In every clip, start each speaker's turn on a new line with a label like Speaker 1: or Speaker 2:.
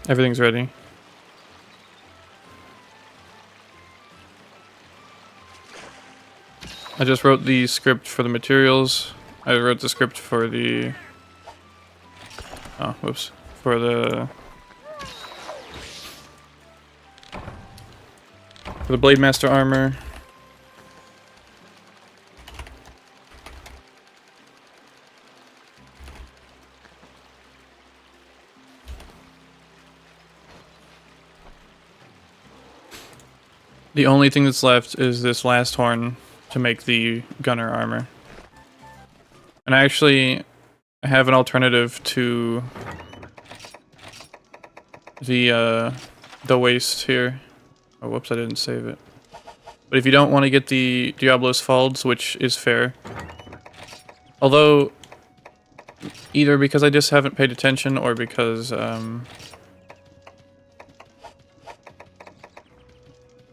Speaker 1: Everything's ready. I just wrote the script for the materials. I wrote the script for the... Oh, whoops. For the Blade Master armor. The only thing that's left is this last horn to make the gunner armor. And I actually have an alternative to the waist here. Oh, whoops, I didn't save it. But if you don't want to get the Diablos folds, which is fair. Although, either because I just haven't paid attention or because, the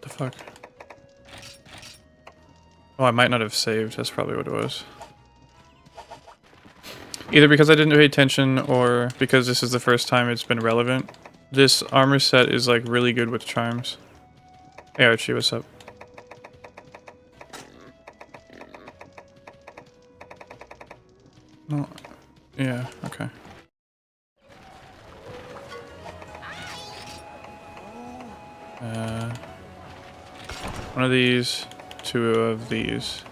Speaker 1: fuck? Oh, I might not have saved. That's probably what it was. Either because I didn't pay attention or because this is the first time it's been relevant. This armor set is like really good with charms. Hey Archie, what's up? No, yeah, okay. One of these, two of these.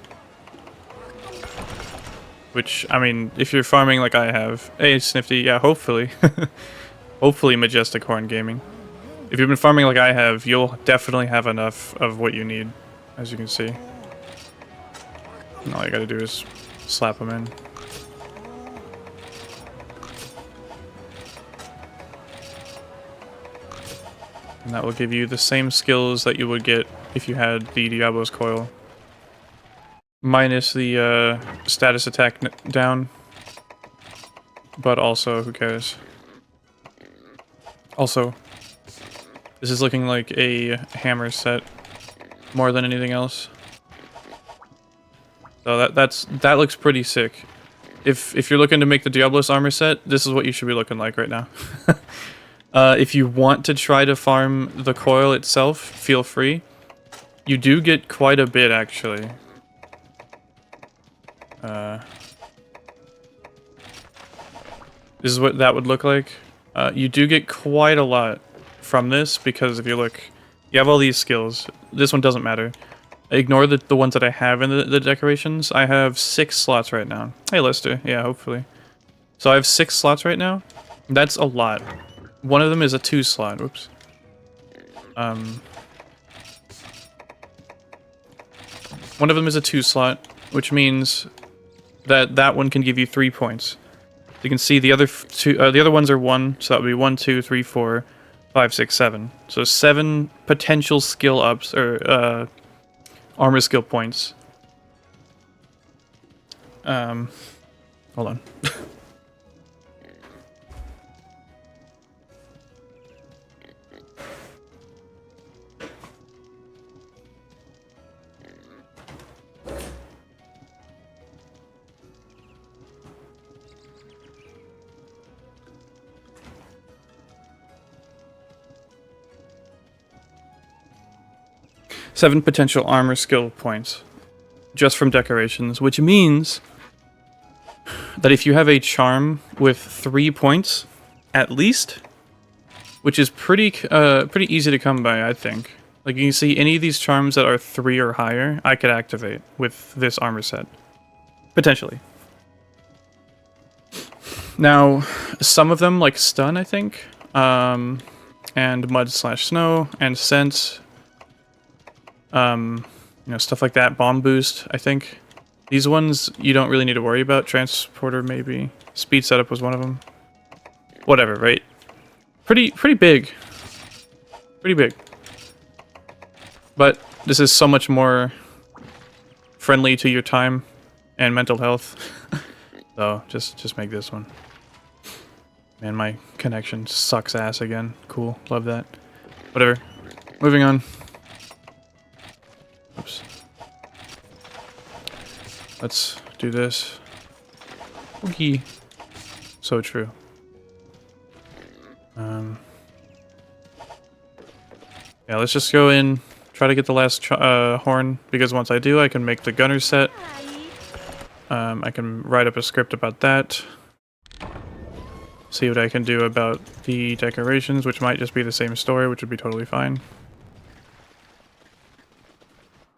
Speaker 1: Which, I mean, if you're farming like I have... Hey, Snifty, yeah, hopefully. Hopefully Majestic Horn Gaming. If you've been farming like I have, you'll definitely have enough of what you need, as you can see. And all you gotta do is slap them in. And that will give you the same skills that you would get if you had the Diablos coil. Minus the status attack down. But also, who cares? Also, this is looking like a hammer set more than anything else. So that looks pretty sick. If you're looking to make the Diablos armor set, this is what you should be looking like right now. If you want to try to farm the coil itself, feel free. You do get quite a bit, actually. This is what that would look like. You do get quite a lot from this, because if you look, you have all these skills. This one doesn't matter. Ignore the ones that I have in the decorations. I have 6 slots right now. Hey, Lester. Yeah, hopefully. So I have 6 slots right now. That's a lot. One of them is a 2 slot. Whoops. One of them is a 2 slot, which means that one can give you 3 points. You can see the other the other ones are 1, so that would be 1, 2, 3, 4, 5, 6, 7. So 7 potential skill ups, or armor skill points. Hold on. 7 potential armor skill points just from decorations, which means that if you have a charm with 3 points at least, which is pretty easy to come by, I think. Like, you can see any of these charms that are 3 or higher, I could activate with this armor set. Potentially. Now, some of them, like Stun, I think, and Mud/Snow, and Sense, you know, stuff like that, Bomb Boost, I think. These ones, you don't really need to worry about. Transporter, maybe. Speed Setup was one of them. Whatever, right? Pretty big. Pretty big. But this is so much more friendly to your time and mental health. So, just make this one. Man, my connection sucks ass again. Cool, love that. Whatever. Moving on. Oops. Let's do this. Okay. So true. Yeah, let's just go in, try to get the last horn, because once I do, I can make the gunner set. I can write up a script about that. See what I can do about the decorations, which might just be the same story, which would be totally fine.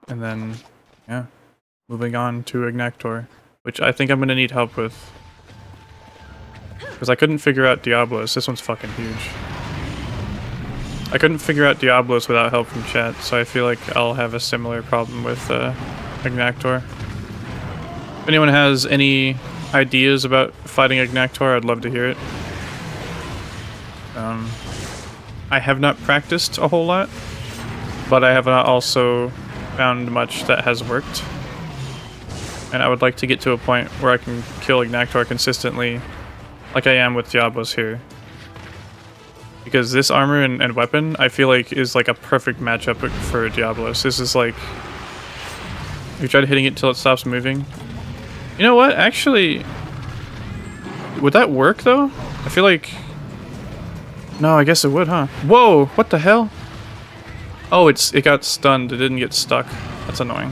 Speaker 1: And then, yeah, moving on to Agnaktor, which I think I'm going to need help with. Because I couldn't figure out Diablos. This one's fucking huge. I couldn't figure out Diablos without help from chat, so I feel like I'll have a similar problem with Agnaktor. If anyone has any ideas about fighting Agnaktor, I'd love to hear it. I have not practiced a whole lot, but I have not also found much that has worked. And I would like to get to a point where I can kill Agnaktor consistently, like I am with Diablos here. Because this armor and weapon, I feel like, is like a perfect matchup for Diablos. This is like... You try hitting it till it stops moving. You know what? Actually... Would that work, though? I feel like... No, I guess it would, huh? Whoa! What the hell? Oh, it got stunned. It didn't get stuck. That's annoying.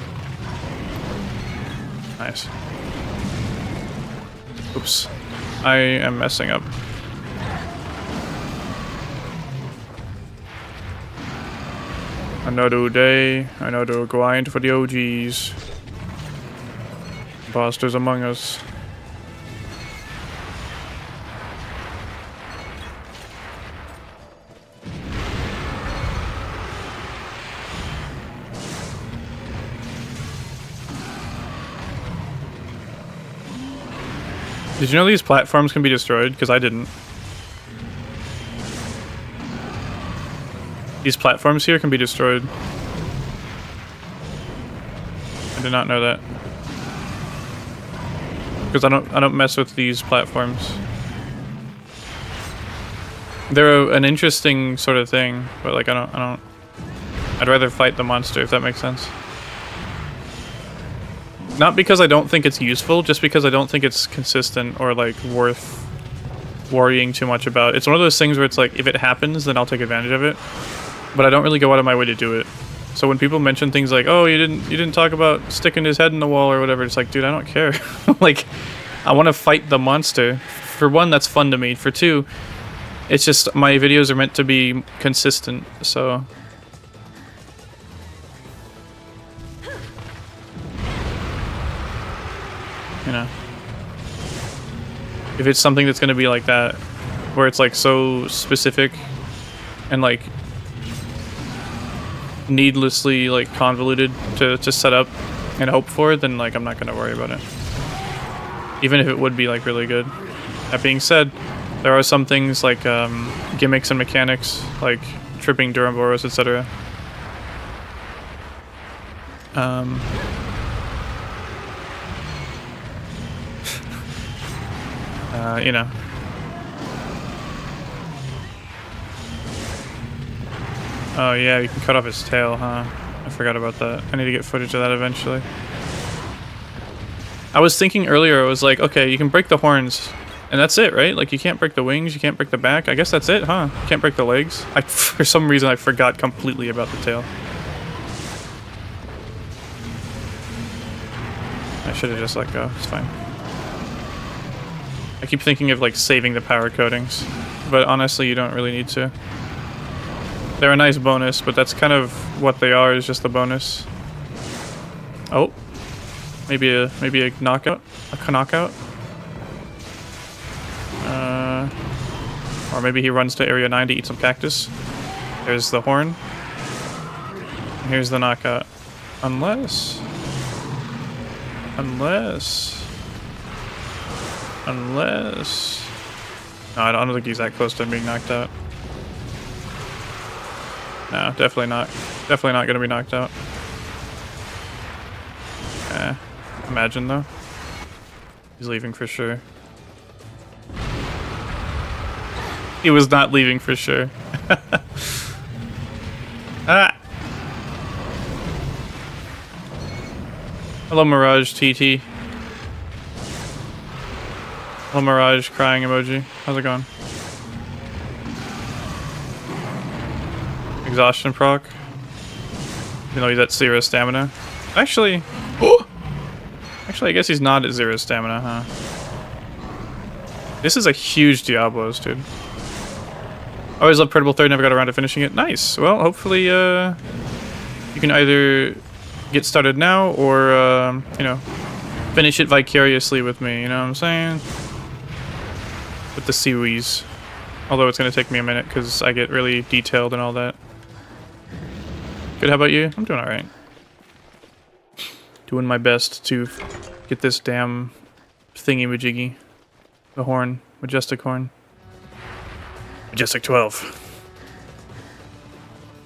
Speaker 1: Nice. Oops. I am messing up. Another day, another grind for the OGs. Imposters among us. Did you know these platforms can be destroyed? Because I didn't. These platforms here can be destroyed. I did not know that. Because I don't mess with these platforms. They're an interesting sort of thing, but like I don't I'd rather fight the monster, if that makes sense. Not because I don't think it's useful, just because I don't think it's consistent or like worth worrying too much about. It's one of those things where it's like, if it happens, then I'll take advantage of it. But I don't really go out of my way to do it. So when people mention things like, oh, you didn't talk about sticking his head in the wall or whatever, it's like, dude, I don't care. Like, I want to fight the monster. For one, that's fun to me. For two, it's just my videos are meant to be consistent, so... You know, if it's something that's going to be like that, where it's like so specific and like needlessly like convoluted to set up and hope for, then like I'm not going to worry about it. Even if it would be like really good. That being said, there are some things like gimmicks and mechanics, like tripping Duramboros, etc. You know. Oh yeah, you can cut off his tail, huh? I forgot about that. I need to get footage of that eventually. I was thinking earlier, I was like, okay, you can break the horns, and that's it, right? Like, you can't break the wings, you can't break the back. I guess that's it, huh? You can't break the legs. For some reason, I forgot completely about the tail. I should have just let go. It's fine. I keep thinking of like saving the power coatings, but honestly you don't really need to. They're a nice bonus, but that's kind of what they are, is just a bonus. Oh, maybe a knockout, a knockout. Or maybe he runs to area 9 to eat some cactus. There's the horn. Here's the knockout. Unless. No, I don't think he's that close to being knocked out. No, definitely not. Definitely not gonna be knocked out. Imagine though. He's leaving for sure. He was not leaving for sure. Ah! Hello, Mirage TT. Hello, Mirage crying emoji. How's it going? exhaustion proc. Even though he's at 0 stamina. Actually... Actually, I guess he's not at 0 stamina, huh? This is a huge Diablos, dude. Always loved Portable Third, never got around to finishing it. Nice. Well, hopefully, you can either get started now or, you know, finish it vicariously with me, you know what I'm saying? With the series. Although it's going to take me a minute because I get really detailed and all that. Good, how about you? I'm doing alright. Doing my best to get this damn thingy-majiggy. The horn. Majestic horn. Majestic 12.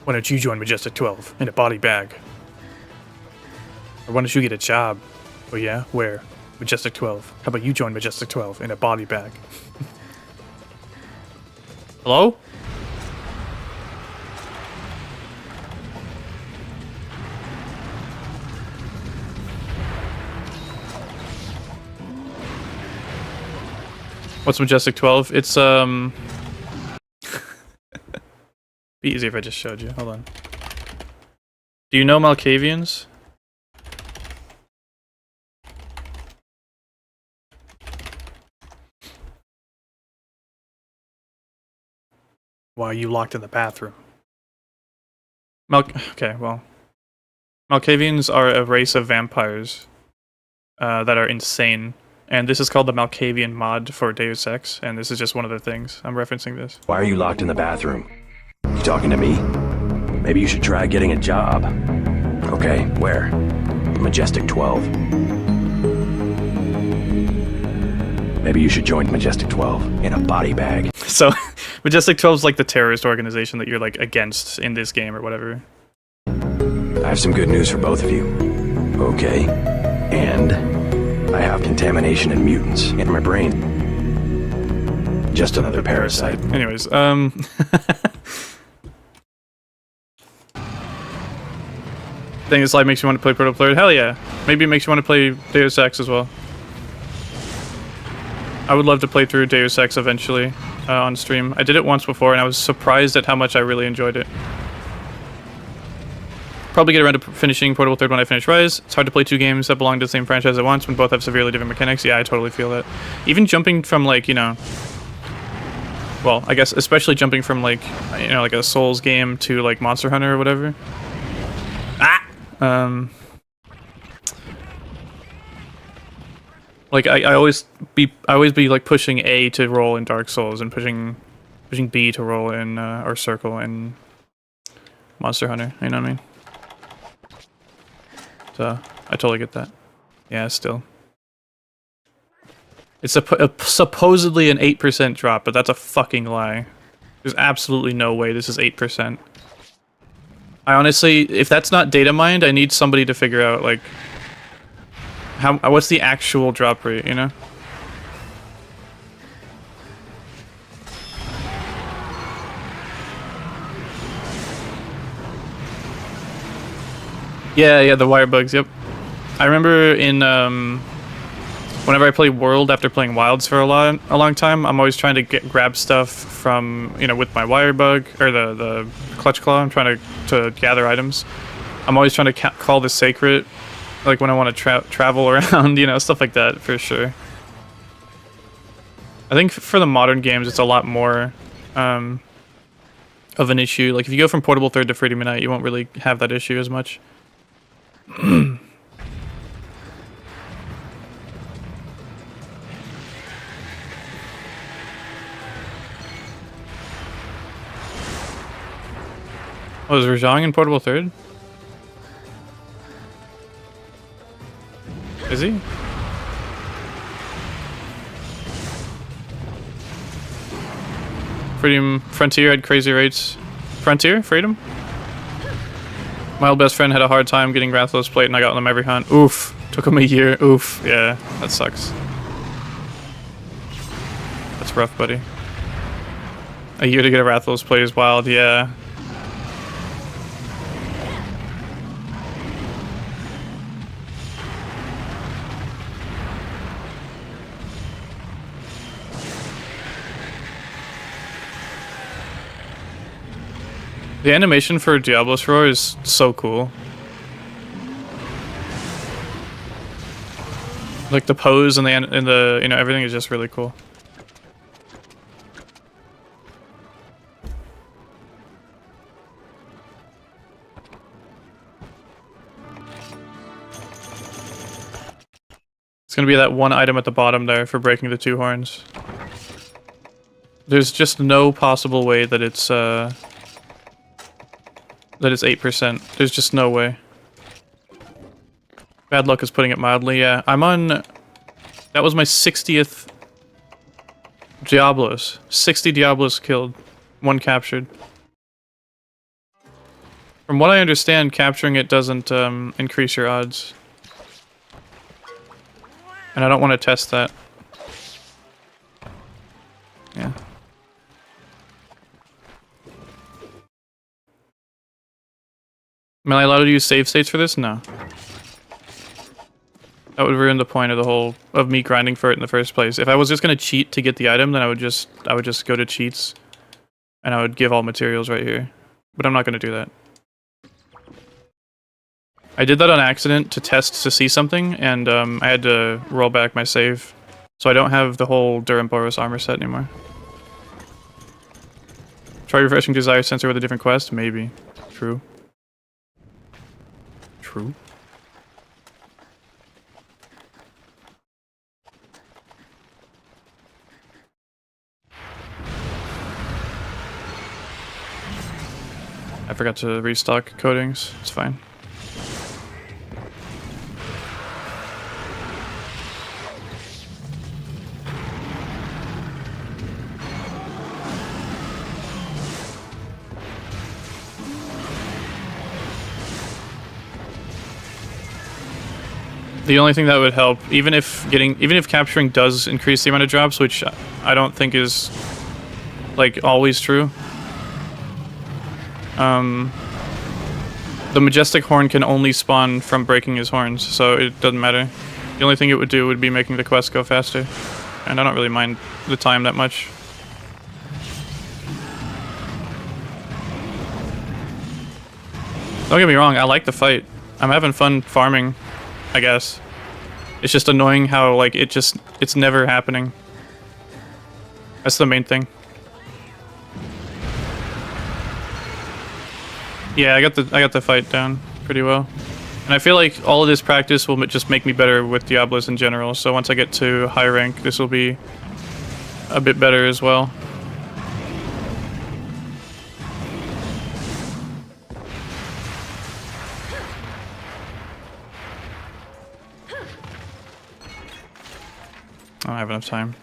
Speaker 1: Why don't you join Majestic 12 in a body bag? Or why don't you get a job? Oh yeah? Where? Majestic 12. How about you join Majestic 12 in a body bag? Hello? What's Majestic 12? It's, be easier if I just showed you. Hold on. Do you know Malkavians? Why are you locked in the bathroom? Okay, well. Malkavians are a race of vampires that are insane. And this is called the Malkavian mod for Deus Ex, and this is just one of the things. I'm referencing this.
Speaker 2: Why are you locked in the bathroom? You talking to me? Maybe you should try getting a job. Okay, where? Majestic 12. Maybe you should join Majestic 12 in a body bag.
Speaker 1: So, Majestic 12 is like the terrorist organization that you're like against in this game or whatever.
Speaker 2: I have some good news for both of you. Okay. And I have contamination and mutants in my brain. Just another parasite.
Speaker 1: Anyways, Thing this live makes you want to play Portable Third? Hell yeah. Maybe it makes you want to play Deus Ex as well. I would love to play through Deus Ex eventually on stream. I did it once before and I was surprised at how much I really enjoyed it. Probably get around to finishing Portable Third when I finish Rise. It's hard to play two games that belong to the same franchise at once when both have severely different mechanics. Yeah, I totally feel that. Even jumping from like, you know... Well, I guess especially jumping from like, you know, like a Souls game to like Monster Hunter or whatever. Like I always be like pushing A to roll in Dark Souls and pushing B to roll in or circle in Monster Hunter. You know what I mean? So I totally get that. Yeah, still. It's supposedly an 8% drop, but that's a fucking lie. There's absolutely no way this is 8%. I honestly, if that's not data mined, I need somebody to figure out like what's the actual drop rate, you know? Yeah, the wire bugs, yep. I remember in whenever I play World after playing Wilds for a long time, I'm always trying to grab stuff from, you know, with my wire bug or the clutch claw. I'm trying to gather items. I'm always trying to call the sacred, like when I want to travel around, you know, stuff like that for sure. I think for the modern games, it's a lot more of an issue. Like if you go from Portable Third to Freedom Unite, you won't really have that issue as much. Oh, is Rajang in Portable Third? Is he? Freedom Frontier had crazy rates. Frontier? Freedom? My old best friend had a hard time getting Rathalos plate and I got them every hunt. Oof. Took him a year. Oof. Yeah, that sucks. That's rough, buddy. A year to get a Rathalos plate is wild, yeah. The animation for Diablos Roar is so cool. Like the pose and the you know, everything is just really cool. It's gonna be that one item at the bottom there for breaking the 2 horns. There's just no possible way that it's 8%. There's just no way. Bad luck is putting it mildly. Yeah, I'm on. That was my 60th Diablos. 60 Diablos killed, 1 captured. From what I understand, capturing it doesn't increase your odds. And I don't want to test that. Yeah. Am I allowed to use save states for this? No. That would ruin the point of the whole of me grinding for it in the first place. If I was just gonna cheat to get the item, then I would just go to cheats, and I would give all materials right here. But I'm not gonna do that. I did that on accident to test to see something, and I had to roll back my save, so I don't have the whole Durham Boros armor set anymore. Try refreshing Desire Sensor with a different quest? Maybe. True. True. I forgot to restock coatings. It's fine. The only thing that would help, even if capturing does increase the amount of drops, which I don't think is like always true. The Majestic Horn can only spawn from breaking his horns, so it doesn't matter. The only thing it would do would be making the quest go faster. And I don't really mind the time that much. Don't get me wrong, I like the fight. I'm having fun farming, I guess. It's just annoying how, like, it's never happening. That's the main thing. Yeah, I got the fight down pretty well. And I feel like all of this practice will just make me better with Diablos in general, so once I get to high rank, this will be a bit better as well. I don't have enough time.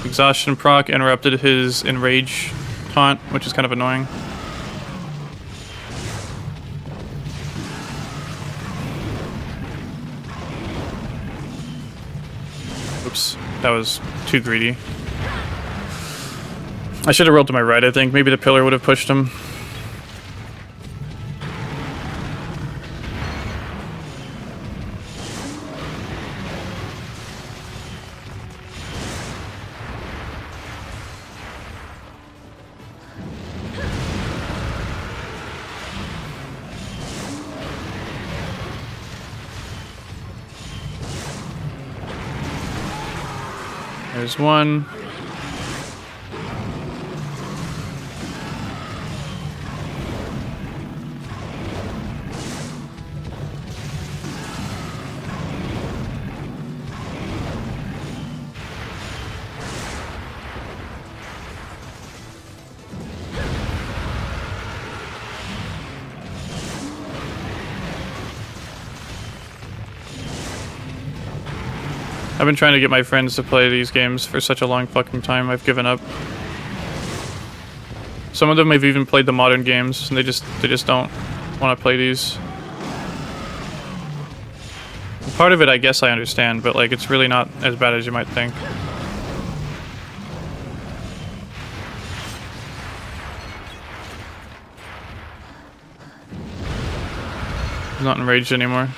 Speaker 1: Exhaustion proc interrupted his enrage taunt, which is kind of annoying. Oops, that was too greedy. I should have rolled to my right, I think. Maybe the pillar would have pushed him. There's one. I've been trying to get my friends to play these games for such a long fucking time, I've given up. Some of them have even played the modern games, and they just don't want to play these. Part of it I guess I understand, but like it's really not as bad as you might think. He's not enraged anymore.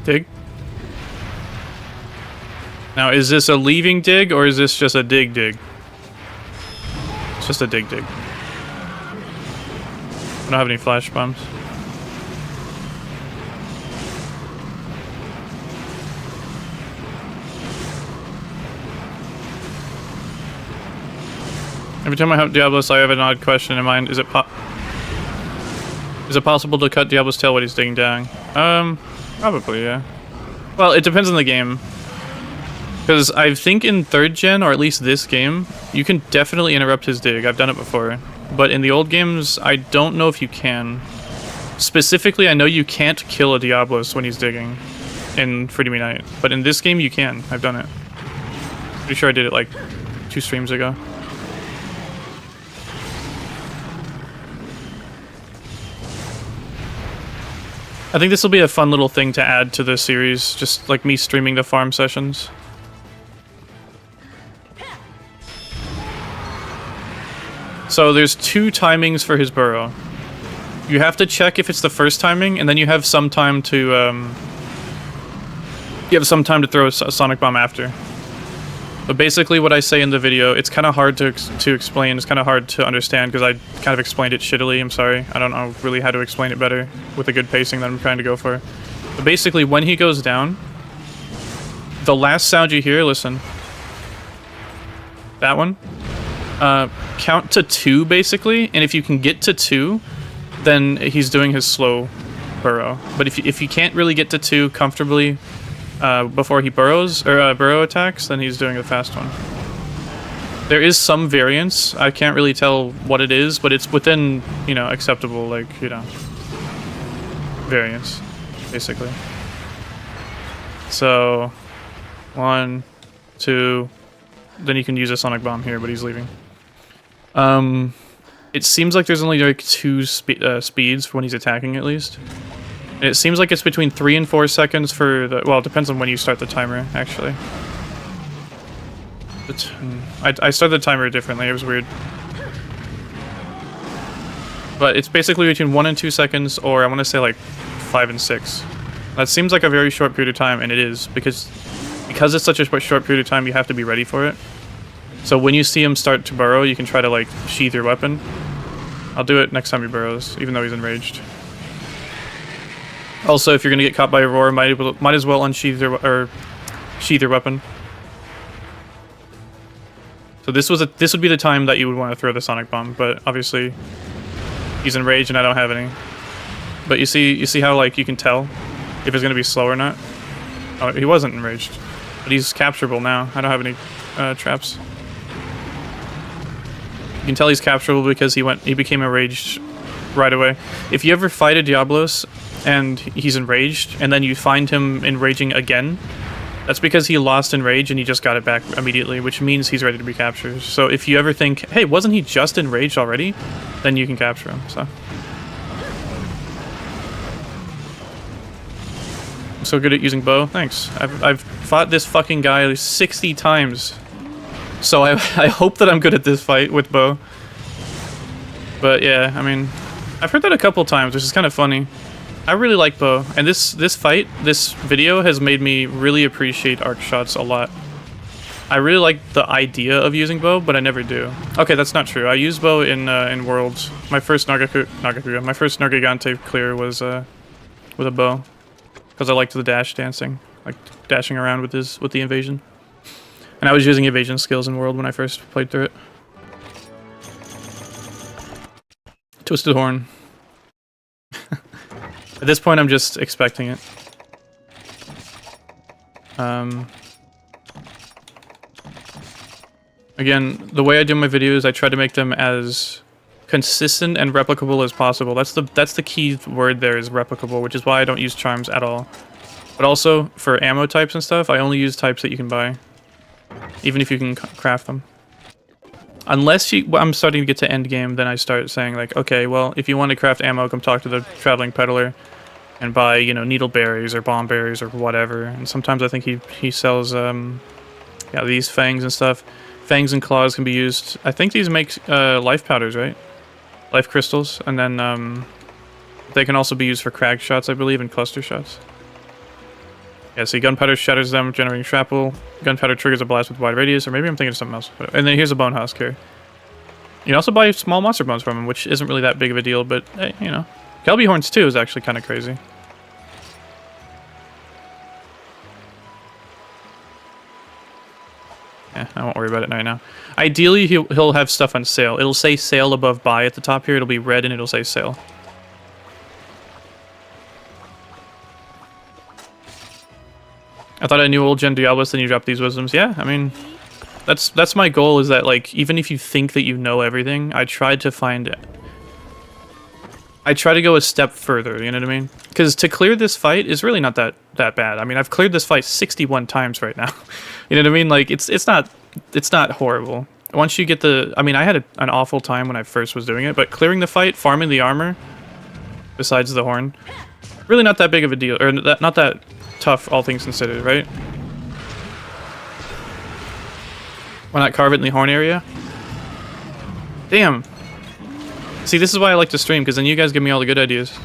Speaker 1: Dig. Now, is this a leaving dig, or is this just a dig? It's just a dig. I don't have any flash bombs. Every time I hunt Diablos, I have an odd question in mind. Is it possible to cut Diablo's tail when he's digging down? Probably, yeah. Well, it depends on the game. Because I think in 3rd gen, or at least this game, you can definitely interrupt his dig. I've done it before. But in the old games, I don't know if you can. Specifically, I know you can't kill a Diablos when he's digging in Freedom Unite. But in this game, you can. I've done it. Pretty sure I did it like 2 streams ago. I think this will be a fun little thing to add to the series, just like me streaming the farm sessions. So there's 2 timings for his burrow. You have to check if it's the first timing, and then you have some time to throw a sonic bomb after. But basically what I say in the video, it's kind of hard to explain, it's kind of hard to understand because I kind of explained it shittily, I'm sorry. I don't know really how to explain it better with a good pacing that I'm trying to go for. But basically when he goes down, the last sound you hear, listen. That one. Count to 2 basically, and if you can get to 2, then he's doing his slow burrow. But if you can't really get to 2 comfortably, before he burrows, or burrow attacks, then he's doing a fast one. There is some variance. I can't really tell what it is, but it's within, you know, acceptable, like, you know, variance, basically. So, 1, 2, then you can use a sonic bomb here, but he's leaving. It seems like there's only like 2 speeds for when he's attacking, at least. And it seems like it's between 3 and 4 seconds for the... Well, it depends on when you start the timer, actually. I started the timer differently, it was weird. But it's basically between 1 and 2 seconds, or I want to say like 5 and 6. That seems like a very short period of time, and it is, because it's such a short period of time, you have to be ready for it. So when you see him start to burrow, you can try to like sheath your weapon. I'll do it next time he burrows, even though he's enraged. Also, if you're gonna get caught by a roar, might as well unsheath your sheath your weapon. So this would be the time that you would want to throw the sonic bomb, but obviously he's enraged and I don't have any. But you see how like you can tell if it's gonna be slow or not. Oh, he wasn't enraged, but he's capturable now. I don't have any traps. You can tell he's capturable because he became enraged right away. If you ever fight a Diablos and he's enraged, and then you find him enraging again, that's because he lost enrage and he just got it back immediately, which means he's ready to be captured. So if you ever think, hey, wasn't he just enraged already? Then you can capture him, so. I'm so good at using bow, thanks. I've fought this fucking guy 60 times. So I hope that I'm good at this fight with bow. But yeah, I mean, I've heard that a couple times, which is kind of funny. I really like bow, and this video has made me really appreciate arc shots a lot. I really like the idea of using bow, but I never do. Okay, that's not true. I use bow in Worlds. My first my first Nargigante clear was with a bow, because I liked the dash dancing, like dashing around with the invasion. And I was using evasion skills in World when I first played through it. Twisted Horn. At this point, I'm just expecting it. Again, the way I do my videos, I try to make them as consistent and replicable as possible. That's the key word there, is replicable, which is why I don't use charms at all. But also, for ammo types and stuff, I only use types that you can buy. Even if you can craft them. Unless I'm starting to get to end game, then I start saying like, okay, well, if you want to craft ammo, come talk to the traveling peddler and buy, you know, needle berries or bomb berries or whatever. And sometimes I think he sells, yeah, these fangs and stuff. Fangs and claws can be used. I think these make life powders, right? Life crystals, and then they can also be used for crag shots, I believe, and cluster shots. Yeah, see, gunpowder shatters them, generating shrapnel. Gunpowder triggers a blast with wide radius, or maybe I'm thinking of something else. And then here's a bone husk here. You can also buy small monster bones from him, which isn't really that big of a deal, but hey, you know. Kelby horns too is actually kind of crazy. Yeah, I won't worry about it right now. Ideally, he'll have stuff on sale. It'll say sale above buy at the top here. It'll be red and it'll say sale. I thought I knew old gen Diablos, then you drop these wisdoms. Yeah, I mean, that's my goal, is that, like, even if you think that you know everything, I try to go a step further, you know what I mean? Because to clear this fight is really not that bad. I mean, I've cleared this fight 61 times right now. You know what I mean? Like, it's not horrible. Once you get the... I mean, I had an awful time when I first was doing it, but clearing the fight, farming the armor, besides the horn, really not that big of a deal, or not that tough, all things considered, right? Why not carve it in the horn area? Damn. See, this is why I like to stream, because then you guys give me all the good ideas.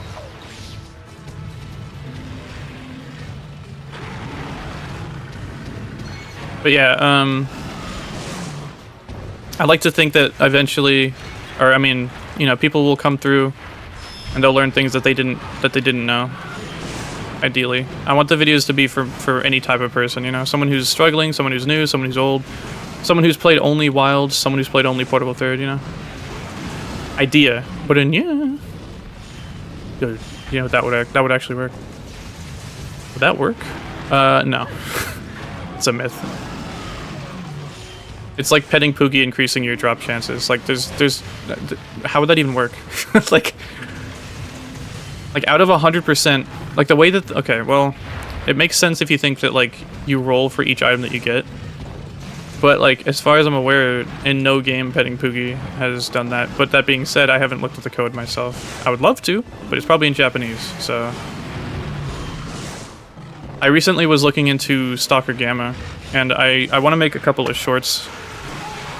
Speaker 1: But yeah, I like to think that eventually, or I mean, you know, people will come through and they'll learn things that they didn't know. Ideally, I want the videos to be for any type of person, you know, someone who's struggling, someone who's new, someone who's old, someone who's played only wild, someone who's played only portable third, you know. Idea, but in yeah, good. You know, that would actually work. Would that work? No. It's a myth. It's like petting Poogie increasing your drop chances. Like there's how would that even work? like out of 100%, like the way that okay, well, it makes sense if you think that like you roll for each item that you get. But like as far as I'm aware, in no game petting Poogie has done that. But that being said, I haven't looked at the code myself. I would love to, but it's probably in Japanese, so I recently was looking into Stalker Gamma, and I want to make a couple of shorts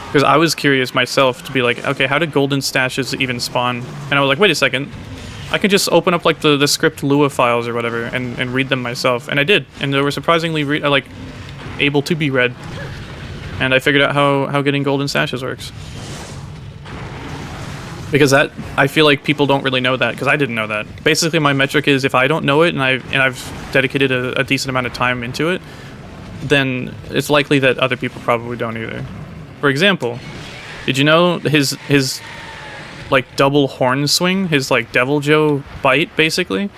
Speaker 1: because I was curious myself to be like, okay, how did golden stashes even spawn? And I was like, wait a second, I could just open up like the script Lua files or whatever and read them myself, and I did, and they were surprisingly like able to be read, and I figured out how getting golden stashes works. Because that, I feel like people don't really know that, because I didn't know that. Basically, my metric is if I don't know it and I've dedicated a decent amount of time into it, then it's likely that other people probably don't either. For example, did you know his like double horn swing, his like Devil Joe bite, basically?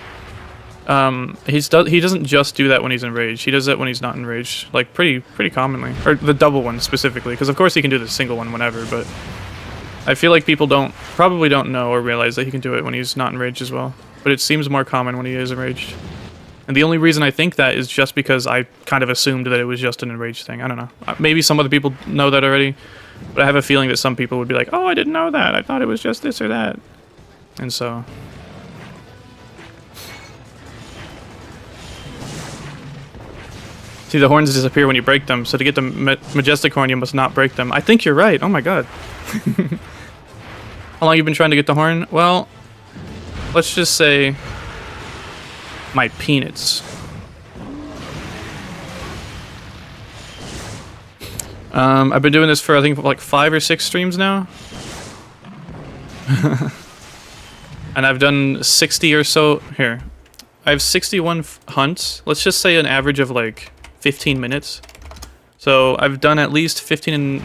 Speaker 1: He doesn't just do that when he's enraged. He does that when he's not enraged, like pretty commonly, or the double one specifically. Because of course he can do the single one whenever, but I feel like people probably don't know or realize that he can do it when he's not enraged as well. But it seems more common when he is enraged. And the only reason I think that is just because I kind of assumed that it was just an enraged thing. I don't know. Maybe some other people know that already, but I have a feeling that some people would be like, oh, I didn't know that. I thought it was just this or that. And so... See, the horns disappear when you break them, so to get the Majestic Horn, you must not break them. I think you're right. Oh my god. How long have you been trying to get the horn? Well, let's just say... my peanuts. I've been doing this for, I think, like 5 or 6 streams now. And I've done 60 or so... Here. I have 61 hunts. Let's just say an average of, like, 15 minutes. So I've done at least 15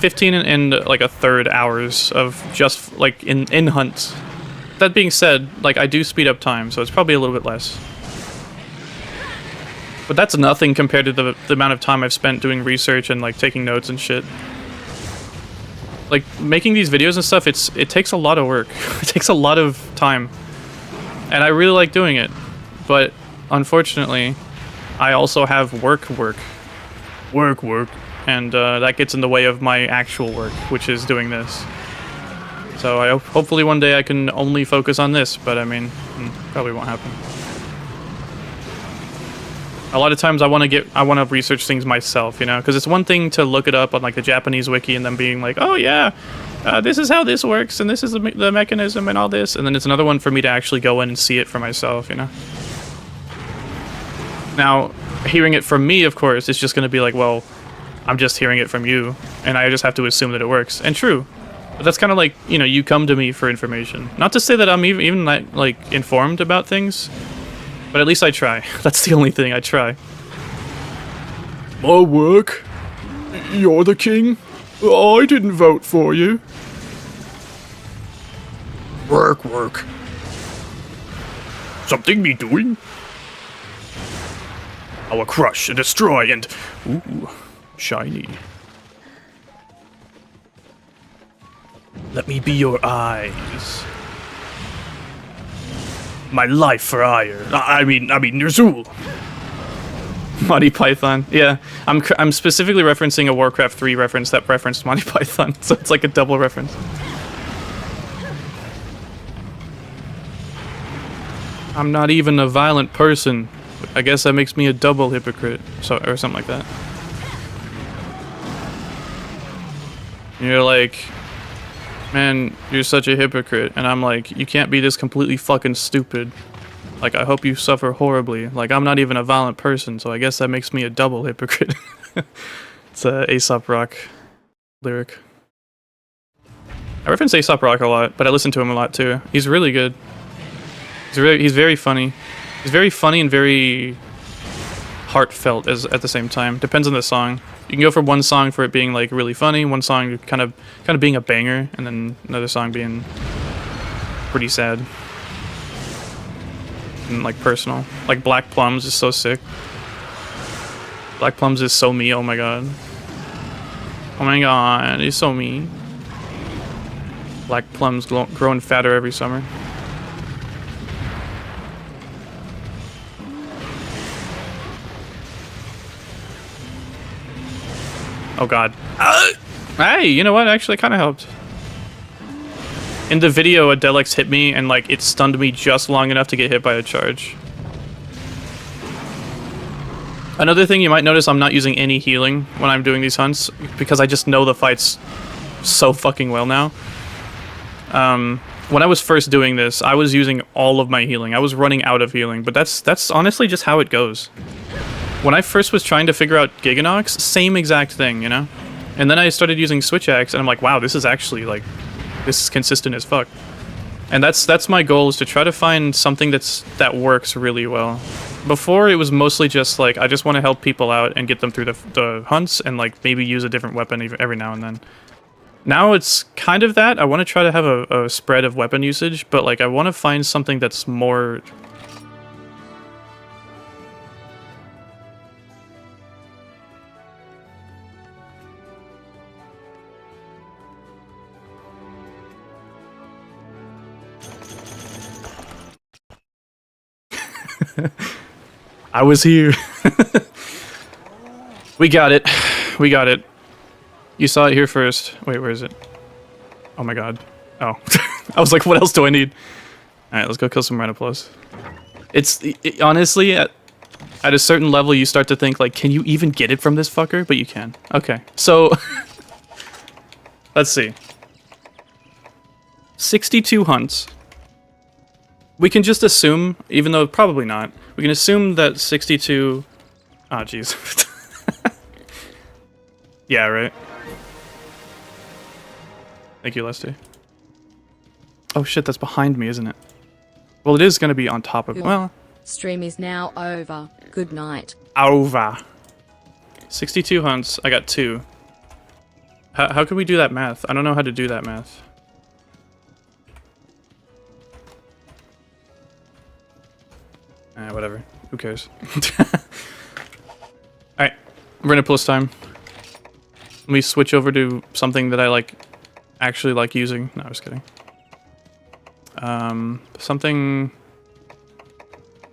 Speaker 1: and like a third hours of just like in hunts. That being said, like I do speed up time, so it's probably a little bit less. But that's nothing compared to the amount of time I've spent doing research and like taking notes and shit. Like making these videos and stuff, it takes a lot of work. It takes a lot of time. And I really like doing it. But unfortunately, I also have work, and that gets in the way of my actual work, which is doing this. So hopefully one day I can only focus on this, but I mean, probably won't happen. A lot of times I want to research things myself, you know, because it's one thing to look it up on like the Japanese wiki and then being like, oh yeah, this is how this works and this is the mechanism and all this, and then it's another one for me to actually go in and see it for myself, you know. Now, hearing it from me, of course, it's just going to be like, well, I'm just hearing it from you, and I just have to assume that it works. And true. But that's kind of like, you know, you come to me for information. Not to say that I'm even like informed about things, but at least I try. That's the only thing, I try. My work? You're the king? I didn't vote for you. Work. Something me doing? I will crush and destroy and... Ooh, shiny. Let me be your eyes. My life for ire. I mean, Ner'zhul. Monty Python. Yeah, I'm specifically referencing a Warcraft 3 reference that referenced Monty Python, so it's like a double reference. I'm not even a violent person. I guess that makes me a double hypocrite, so or something like that. You're like, man, you're such a hypocrite, and I'm like, you can't be this completely fucking stupid. Like, I hope you suffer horribly. Like, I'm not even a violent person, so I guess that makes me a double hypocrite. It's a Aesop Rock lyric. I reference Aesop Rock a lot, but I listen to him a lot too. He's really good. He's very funny. He's very funny and very heartfelt at the same time. Depends on the song. You can go for one song for it being like really funny, one song kind of being a banger, and then another song being pretty sad and like personal. Like Black Plums is so sick. Black Plums is so me. Oh my god. Oh my god, he's so me. Black Plums growing fatter every summer. Oh god. Hey, you know what? Actually, kind of helped. In the video, a Delex hit me, and like it stunned me just long enough to get hit by a charge. Another thing you might notice, I'm not using any healing when I'm doing these hunts, because I just know the fights so fucking well now. When I was first doing this, I was using all of my healing. I was running out of healing, but that's honestly just how it goes. When I first was trying to figure out Giganox, same exact thing, you know? And then I started using Switch Axe, and I'm like, wow, this is actually, like, this is consistent as fuck. And that's my goal, is to try to find something that works really well. Before, it was mostly just, like, I just want to help people out and get them through the hunts, and, like, maybe use a different weapon every now and then. Now it's kind of that. I want to try to have a spread of weapon usage, but, like, I want to find something that's more... I was here. We got it. We got it. You saw it here first. Wait, where is it? Oh my god. Oh. I was like, what else do I need? Alright, let's go kill some Rhenoplos. Honestly, at a certain level, you start to think, like, can you even get it from this fucker? But you can. Okay, so... let's see. 62 hunts. We can just assume, even though probably not, we can assume that 62... Ah, jeez. Yeah, right. Thank you, Lester. Oh shit, that's behind me, isn't it? Well, it is going to be on top of... Well...
Speaker 3: Stream is now over. Good night.
Speaker 1: Over. 62 hunts. I got 2. How can we do that math? I don't know how to do that math. Whatever. Who cares? Alright. Rhenoplos time. Let me switch over to something that I actually like using. No, I was kidding. Something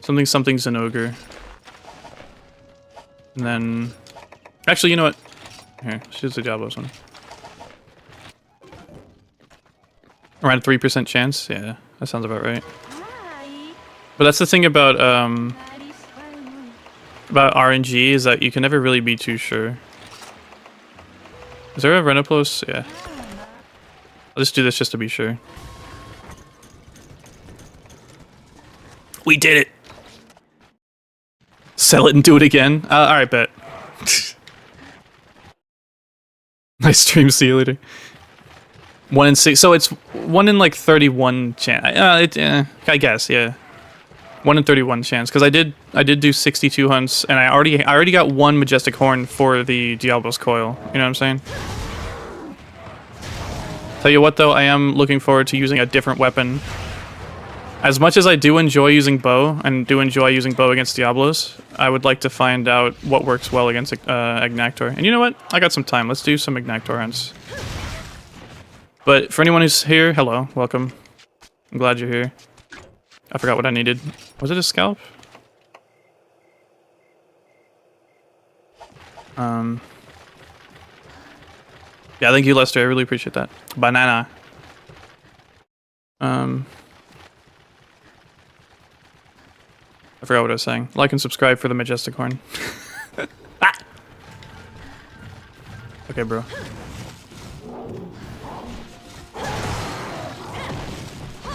Speaker 1: Zenogre. And then... Actually, you know what? Here, let's use the Diablos one. Around a 3% chance? Yeah, that sounds about right. But that's the thing about RNG, is that you can never really be too sure. Is there a Rhenoplos? Yeah. I'll just do this just to be sure. We did it! sell it and do it again. Alright, bet. Nice stream, see you later. 1 in 6, so it's 1 in like 31 chance. I guess, yeah. 1 in 31 chance, because I did do 62 hunts, and I already got 1 majestic horn for the Diablos coil. You know what I'm saying? Tell you what though, I am looking forward to using a different weapon. As much as I do enjoy using bow, and do enjoy using bow against Diablos, I would like to find out what works well against Agnaktor. And you know what? I got some time. Let's do some Agnaktor hunts. But for anyone who's here, hello, welcome. I'm glad you're here. I forgot what I needed. Was it a scalp? Yeah, thank you, Lester. I really appreciate that. Banana. I forgot what I was saying. Like and subscribe for the majestic horn. Ah! Okay, bro.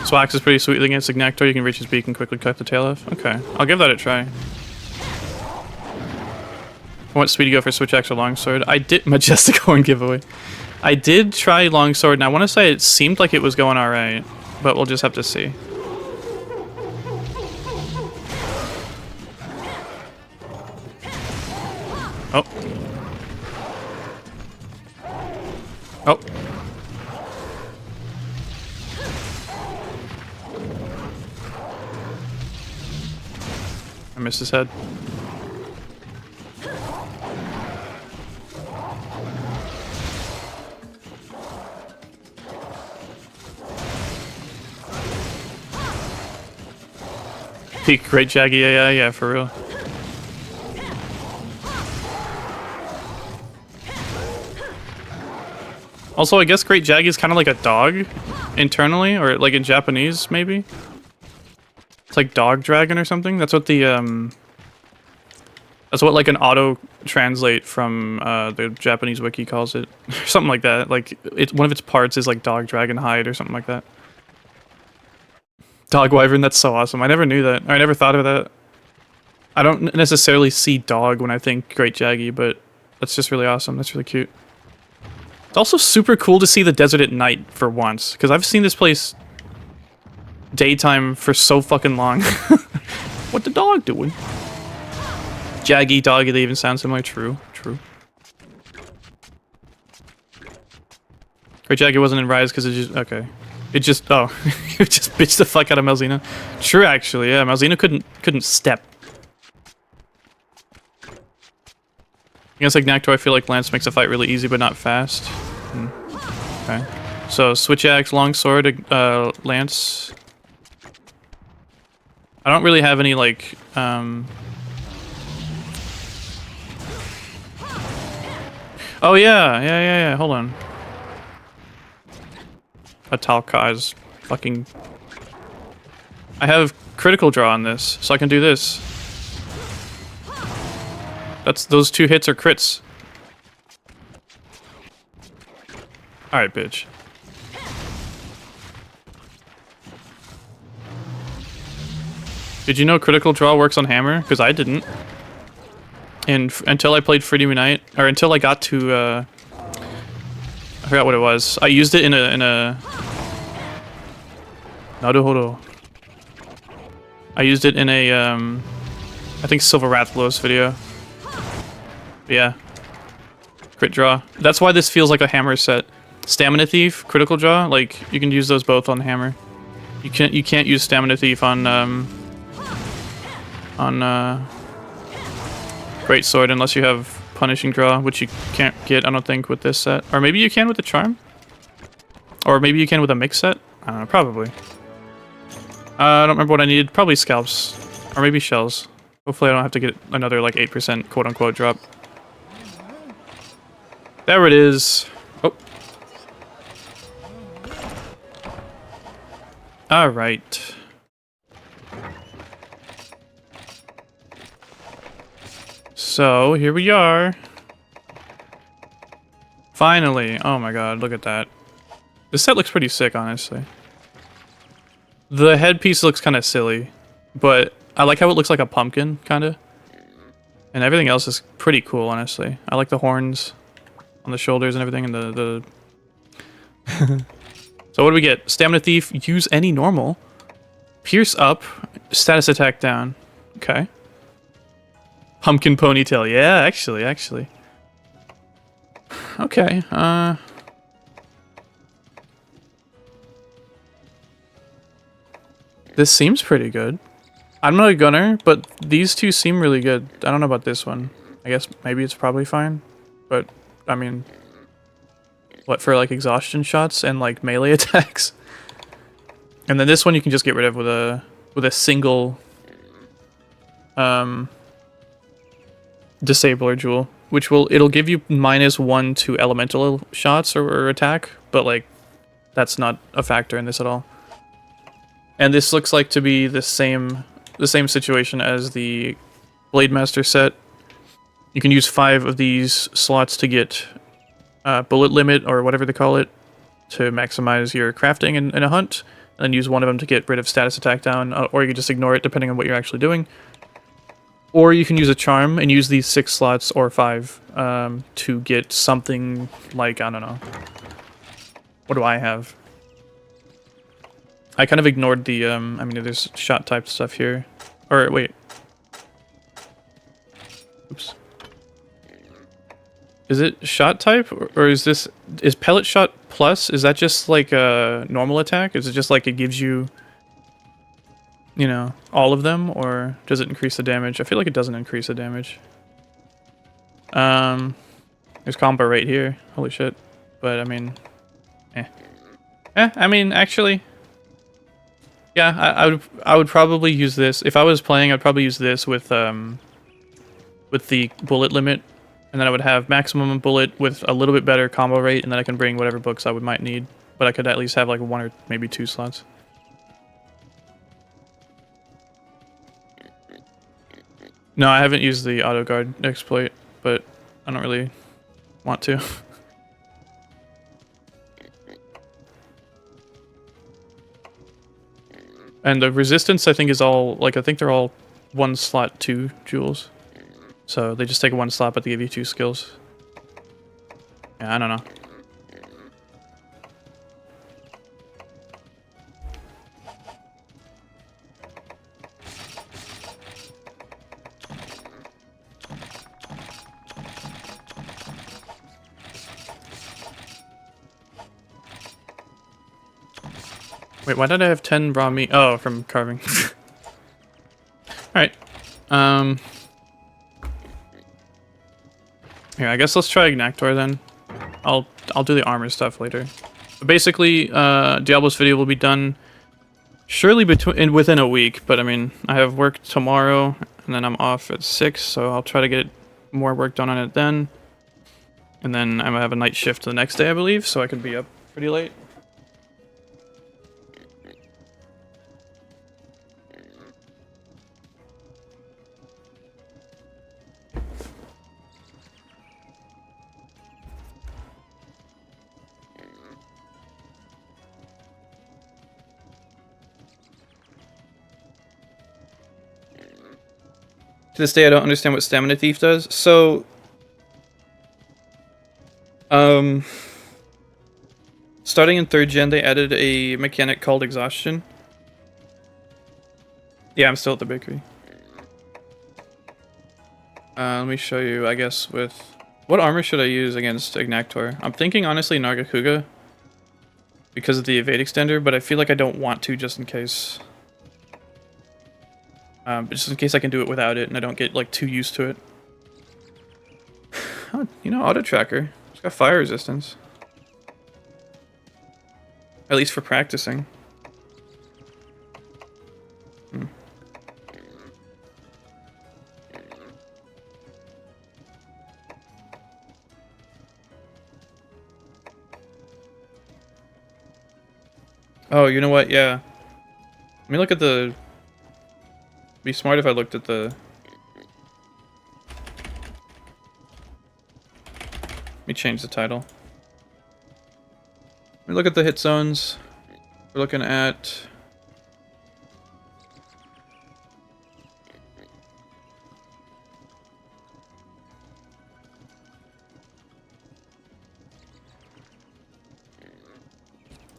Speaker 1: Swax is pretty sweet against Agnaktor. You can reach his beak and quickly cut the tail off. Okay, I'll give that a try. I want Speedy go for Switch Axe or Longsword. I did Majestic Horn giveaway. I did try Longsword, and I want to say it seemed like it was going alright, but we'll just have to see. Oh. Oh. I missed his head. Peak Great Jaggy AI, yeah, for real. Also, I guess Great Jaggy is kind of like a dog internally, or like in Japanese, maybe. It's like dog dragon or something. That's what the that's what like an auto translate from the Japanese wiki calls it, something like that. Like one of its parts is like dog dragon hide or something like that. Dog wyvern, that's so awesome. I never knew that. I never thought of that. I don't necessarily see dog when I think Great Jaggy, but that's just really awesome. That's really cute. It's also super cool to see the desert at night for once, because I've seen this place daytime for so fucking long. What the dog doing? Jaggy, doggy, they even sound similar. True, true. Great Jaggy wasn't in Rise because it just... Okay. It just... Oh. It just bitched the fuck out of Malzina. True, actually, yeah. Malzina couldn't step. Against Agnaktor, I feel like Lance makes a fight really easy but not fast. Okay. So, Switch Axe, Longsword, Lance... I don't really have any, like, Oh, yeah, hold on. Atalka is fucking... I have critical draw on this, so I can do this. Those 2 hits are crits. Alright, bitch. Did you know critical draw works on hammer? Because I didn't. And until I played Freedom Unite, or until I got to, I forgot what it was. I used it in a Naruhodo. I used it in a, I think Silver Rathalos video. But yeah. Crit draw. That's why this feels like a hammer set. Stamina Thief, critical draw, like, you can use those both on hammer. You can't use Stamina Thief on Great Sword unless you have Punishing Draw, which you can't get, I don't think, with this set. Or maybe you can with the Charm? Or maybe you can with a mix set? I don't know, probably. I don't remember what I needed. Probably scalps. Or maybe shells. Hopefully I don't have to get another, like, 8% quote-unquote drop. There it is. Oh. Alright. So, here we are. Finally. Oh my god, look at that. This set looks pretty sick, honestly. The headpiece looks kind of silly, but I like how it looks like a pumpkin, kind of. And everything else is pretty cool, honestly. I like the horns on the shoulders and everything, and the... So what do we get? Stamina Thief, use any normal. Pierce up, status attack down. Okay. Pumpkin Ponytail, yeah, actually. Okay, this seems pretty good. I'm not a gunner, but these two seem really good. I don't know about this one. I guess maybe it's probably fine. But, I mean... What, for like exhaustion shots and like melee attacks? And then this one you can just get rid of with a single... Disabler Jewel. Which it'll give you -1 to elemental shots or attack. But like, that's not a factor in this at all. And this looks like to be the same situation as the Blade Master set. You can use 5 of these slots to get bullet limit, or whatever they call it, to maximize your crafting in a hunt, and then use 1 of them to get rid of status attack down, or you can just ignore it depending on what you're actually doing. Or you can use a charm and use these 6 slots or 5 to get something like, I don't know. What do I have? I kind of ignored the, I mean, there's shot type stuff here. Or, wait. Oops. Is it shot type? Or is pellet shot plus? Is that just like a normal attack? Is it just like it gives you, you know, all of them? Or does it increase the damage? I feel like it doesn't increase the damage. There's combo right here. Holy shit. But, I mean, I mean, actually... Yeah, I would probably use this if I was playing. I'd probably use this with the bullet limit, and then I would have maximum bullet with a little bit better combo rate, and then I can bring whatever books I might need. But I could at least have like 1 or maybe 2 slots. No, I haven't used the auto guard exploit, but I don't really want to. And the resistance, I think, is all, like, I think they're all 1 slot 2 jewels. So they just take 1 slot, but they give you 2 skills. Yeah, I don't know. Wait, why did I have 10 raw meat? Oh, from carving. Alright. Here, I guess let's try Agnaktor then. I'll do the armor stuff later. But basically, Diablos video will be done surely within a week, but I mean, I have work tomorrow, and then I'm off at 6, so I'll try to get more work done on it then. And then I'm gonna have a night shift the next day, I believe, so I can be up pretty late. To this day, I don't understand what Stamina Thief does. So, starting in 3rd gen, they added a mechanic called Exhaustion. Yeah, I'm still at the bakery. Let me show you, I guess, with... What armor should I use against Agnaktor? I'm thinking, honestly, Nargacuga. Because of the evade extender, but I feel like I don't want to just in case... just in case I can do it without it and I don't get like too used to it. Oh, you know, auto tracker. It's got fire resistance. At least for practicing. Oh, you know what? Yeah. Let me look at the... Be smart if I looked at the... Let me change the title. Let me look at the hit zones. We're looking at...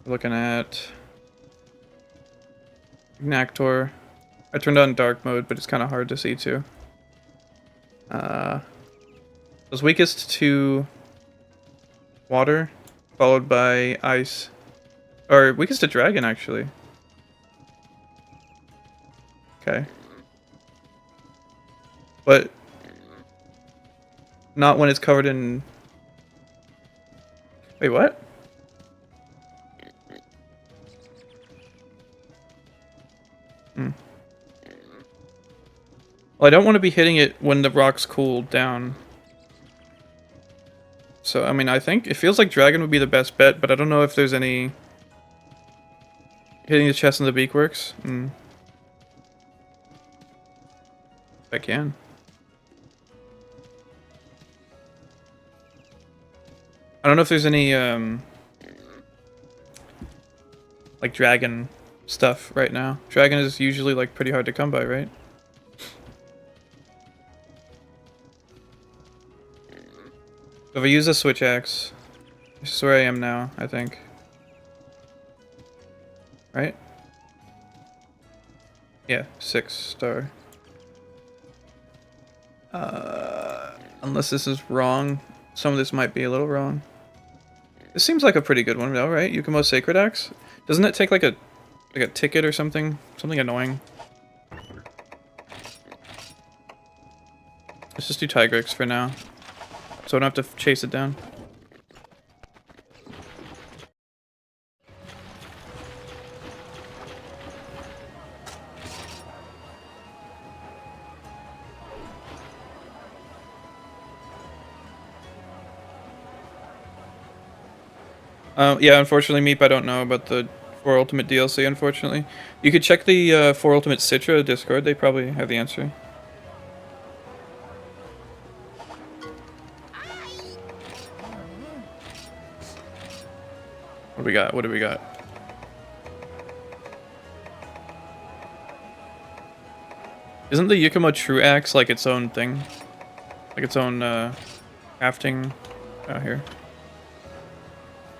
Speaker 1: Looking at Agnaktor. I turned on dark mode, but it's kind of hard to see too. Was weakest to water, followed by ice. Or weakest to dragon, actually. Okay. But not when it's covered in... Wait, what? Well, I don't want to be hitting it when the rocks cool down. So, I mean, I think it feels like dragon would be the best bet, but I don't know if there's any... Hitting the chest and the beak works? I can. I don't know if there's any, like, dragon stuff right now. Dragon is usually, like, pretty hard to come by, right? So if I use a switch axe, this is where I am now, I think. Right? Yeah, 6 star. Unless this is wrong. Some of this might be a little wrong. This seems like a pretty good one, though, right? Yukumo Sacred Axe? Doesn't it take like a ticket or something? Something annoying. Let's just do Tigrex for now. So I don't have to chase it down. Yeah, unfortunately, Meep, I don't know about the 4 Ultimate DLC, unfortunately. You could check the 4 Ultimate Citra Discord, they probably have the answer. What do we got? What do we got? Isn't the Yukumo True Axe like its own thing? Like its own crafting out here.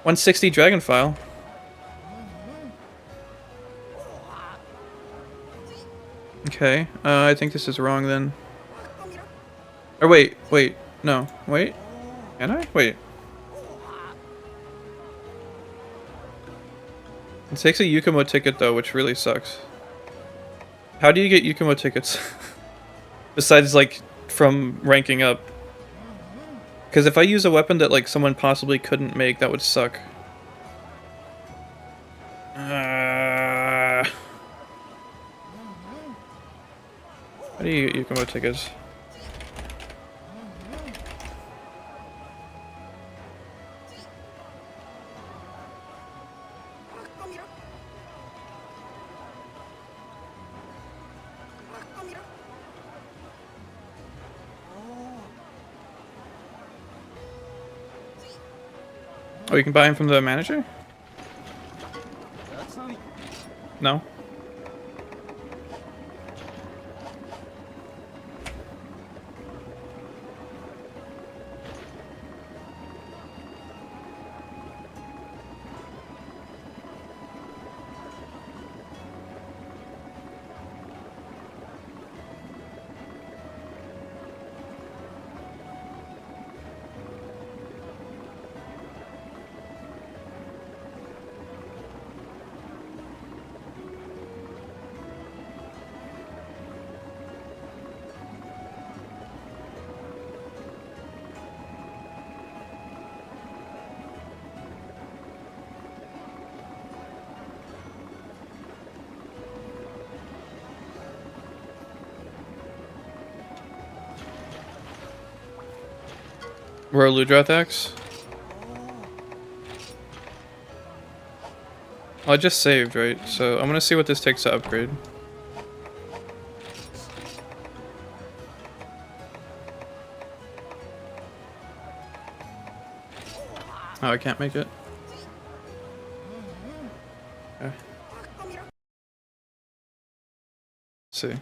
Speaker 1: 160 Dragon File. Okay, I think this is wrong then. Or wait, no, wait. Can I? Wait. It takes a Yukumo ticket though, which really sucks. How do you get Yukumo tickets? Besides, like, from ranking up. Because if I use a weapon that, like, someone possibly couldn't make, that would suck. How do you get Yukumo tickets? Oh, you can buy him from the manager? No? We're a Ludroth X? Well, I just saved, right? So I'm gonna see what this takes to upgrade. Oh, I can't make it. Okay. Let's see.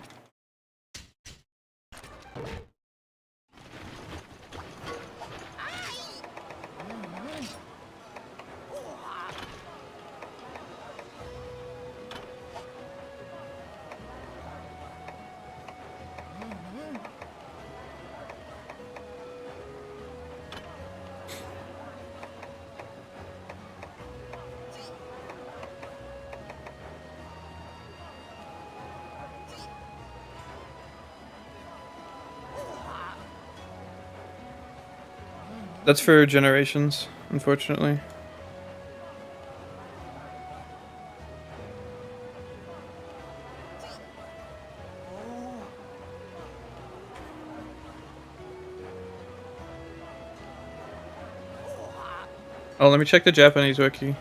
Speaker 1: That's for generations, unfortunately. Oh, let me check the Japanese wiki.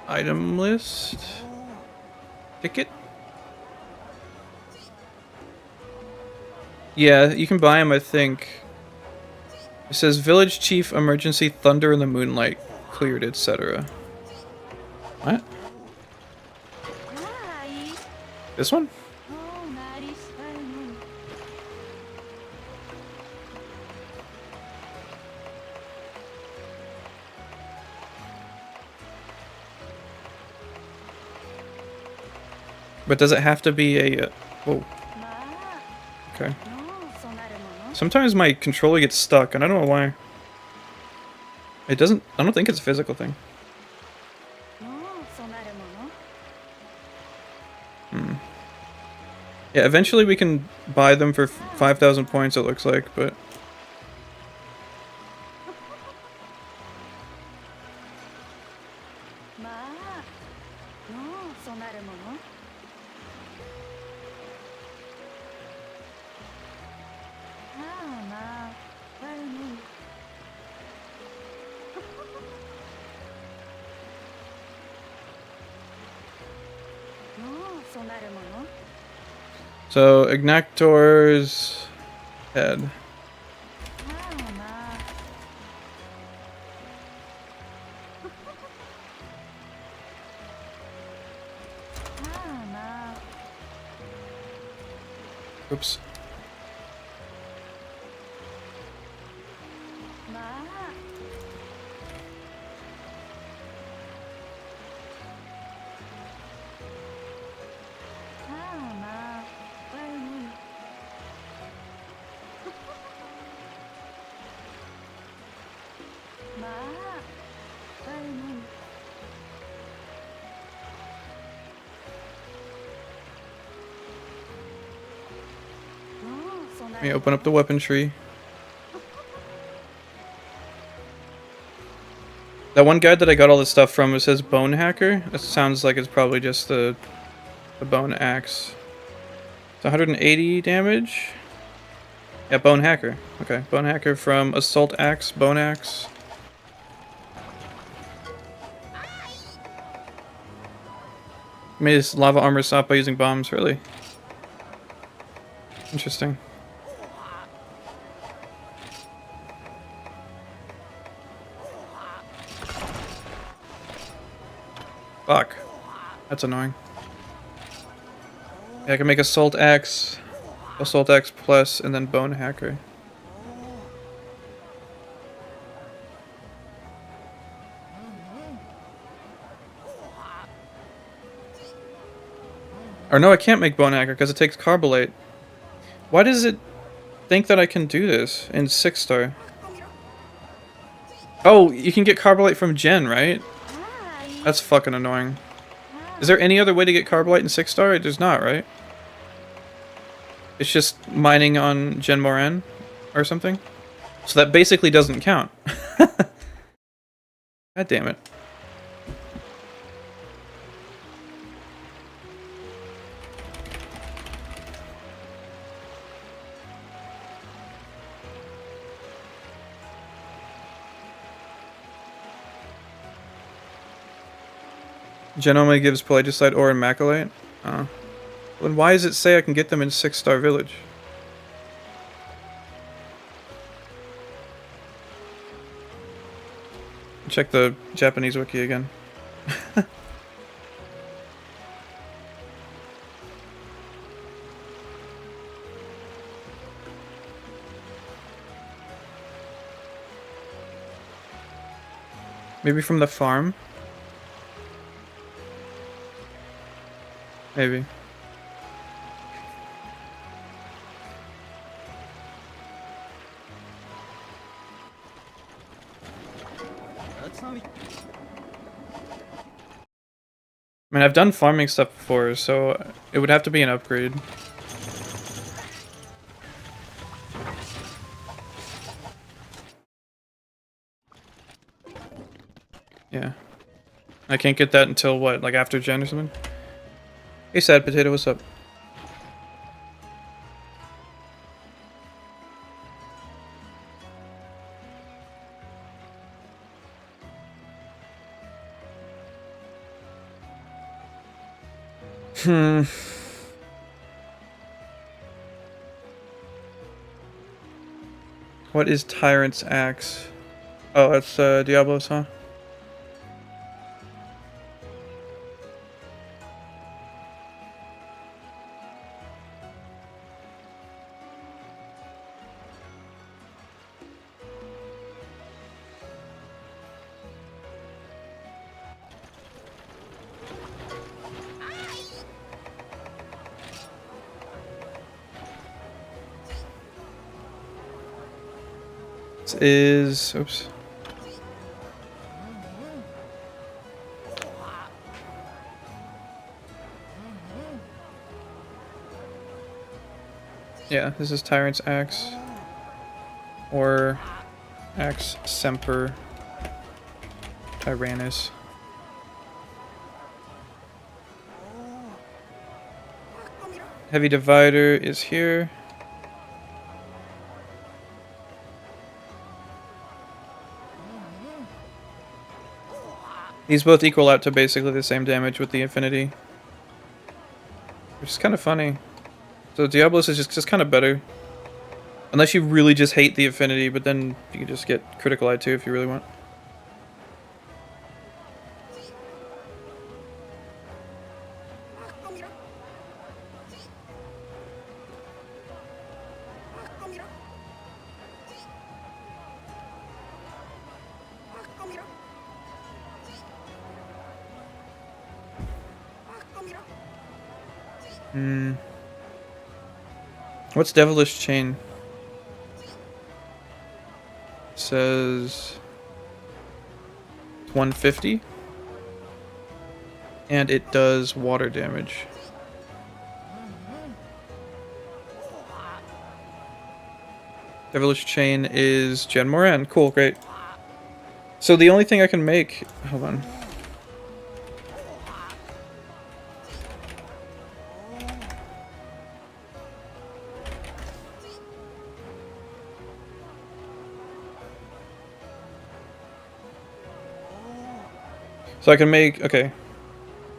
Speaker 1: Item list. Ticket. Yeah, you can buy them, I think. It says Village Chief Emergency Thunder in the Moonlight cleared, etc. What? This one? But does it have to be a... whoa. Okay. Sometimes my controller gets stuck, and I don't know why. It doesn't... I don't think it's a physical thing. Yeah, eventually we can buy them for 5,000 points, it looks like, but... So, Agnaktor's head. Oops. Let me open up the weapon tree. That one guide that I got all this stuff from, it says Bone Hacker. That sounds like it's probably just the bone axe. It's 180 damage. Yeah, Bone Hacker. Okay, Bone Hacker from Assault Axe, Bone Axe. Made his lava armor stop by using bombs, really? Interesting. Fuck. That's annoying. Yeah, I can make Assault Axe Plus, and then Bone Hacker. Or no, I can't make Bone Hacker because it takes Carbolite. Why does it think that I can do this in 6-star? Oh, you can get Carbolite from Gen, right? That's fucking annoying. Is there any other way to get Carbolite in 6-star? There's not, right? It's just mining on Gen Moran or something? So that basically doesn't count. God damn it. Gen only gives Pelagicite ore and Macalite? Oh. Then why does it say I can get them in 6-star village? Check the Japanese wiki again. Maybe from the farm? Maybe. I mean, I've done farming stuff before, so it would have to be an upgrade. Yeah. I can't get that until what, like after Gen or something? Hey, Sad Potato, what's up? What is Tyrant's Axe? Oh, that's Diablos, huh? This is... oops. Yeah, this is Tyrant's Axe. Or Axe Semper Tyrannus. Heavy Divider is here. These both equal out to basically the same damage with the Infinity. Which is kind of funny. So Diablos is just kind of better. Unless you really just hate the Affinity, but then you can just get Critical Eye too if you really want. What's Devilish Chain? Says 150. And it does water damage. Devilish Chain is Gen Moran. Cool, great. So the only thing I can make... hold on. So I can make... okay.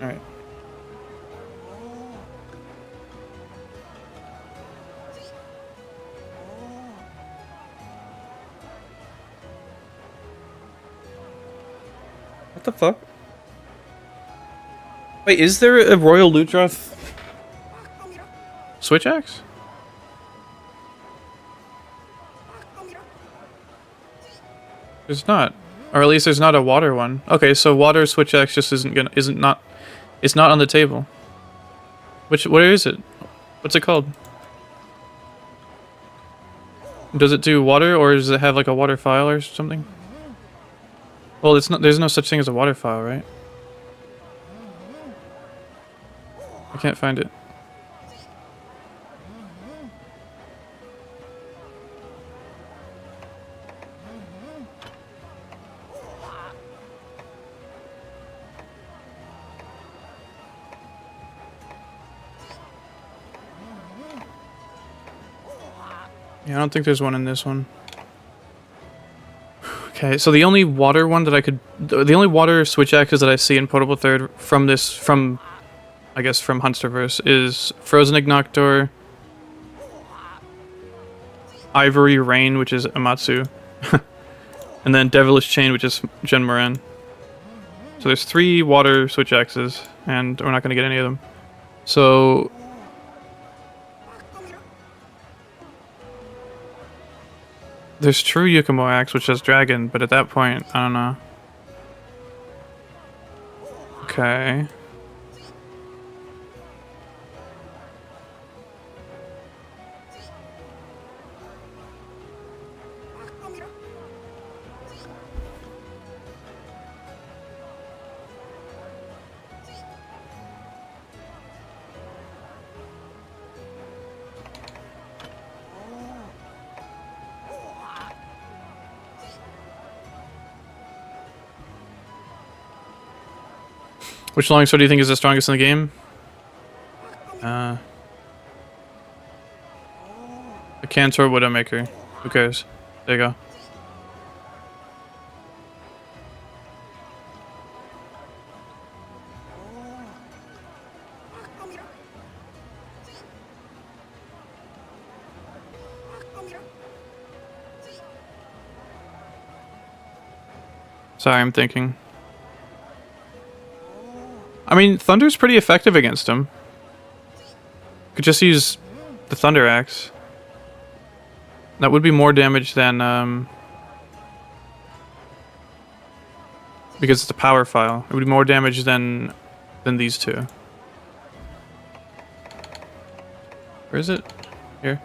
Speaker 1: Alright. What the fuck? Wait, is there a Royal Ludroth Switch Axe? There's not. Or at least there's not a water one. Okay, so water Switch Axe just it's not on the table. Where is it? What's it called? Does it do water, or does it have like a water file or something? Well, it's not. There's no such thing as a water file, right? I can't find it. Yeah, I don't think there's one in this one. Okay, so the only water one that the only water Switch Axes that I see in Potable Third I guess from Hunsterverse is Frozen Agnaktor, Ivory Rain, which is Amatsu, and then Devilish Chain, which is Gen Moran. So there's 3 water Switch Axes, and we're not going to get any of them. So... there's True Yukumo Axe, which has Dragon, but at that point, I don't know. Okay. Which longsword do you think is the strongest in the game? The Cantor Widowmaker. Who cares? There you go. Sorry, I'm thinking. I mean, Thunder's pretty effective against him. Could just use the Thunder Axe. That would be more damage than, because it's a power file. It would be more damage than these two. Where is it? Here.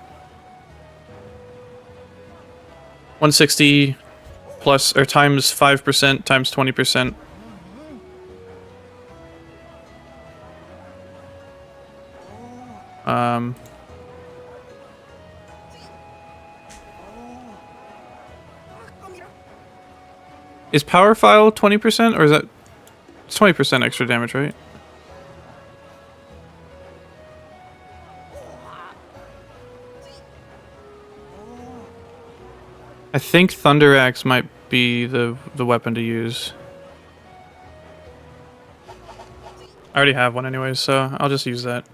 Speaker 1: 160 plus, or times 5% times 20%. Is power file 20%, or is that... It's 20% extra damage, right? I think Thunder Axe might be the weapon to use. I already have one anyways, so I'll just use that.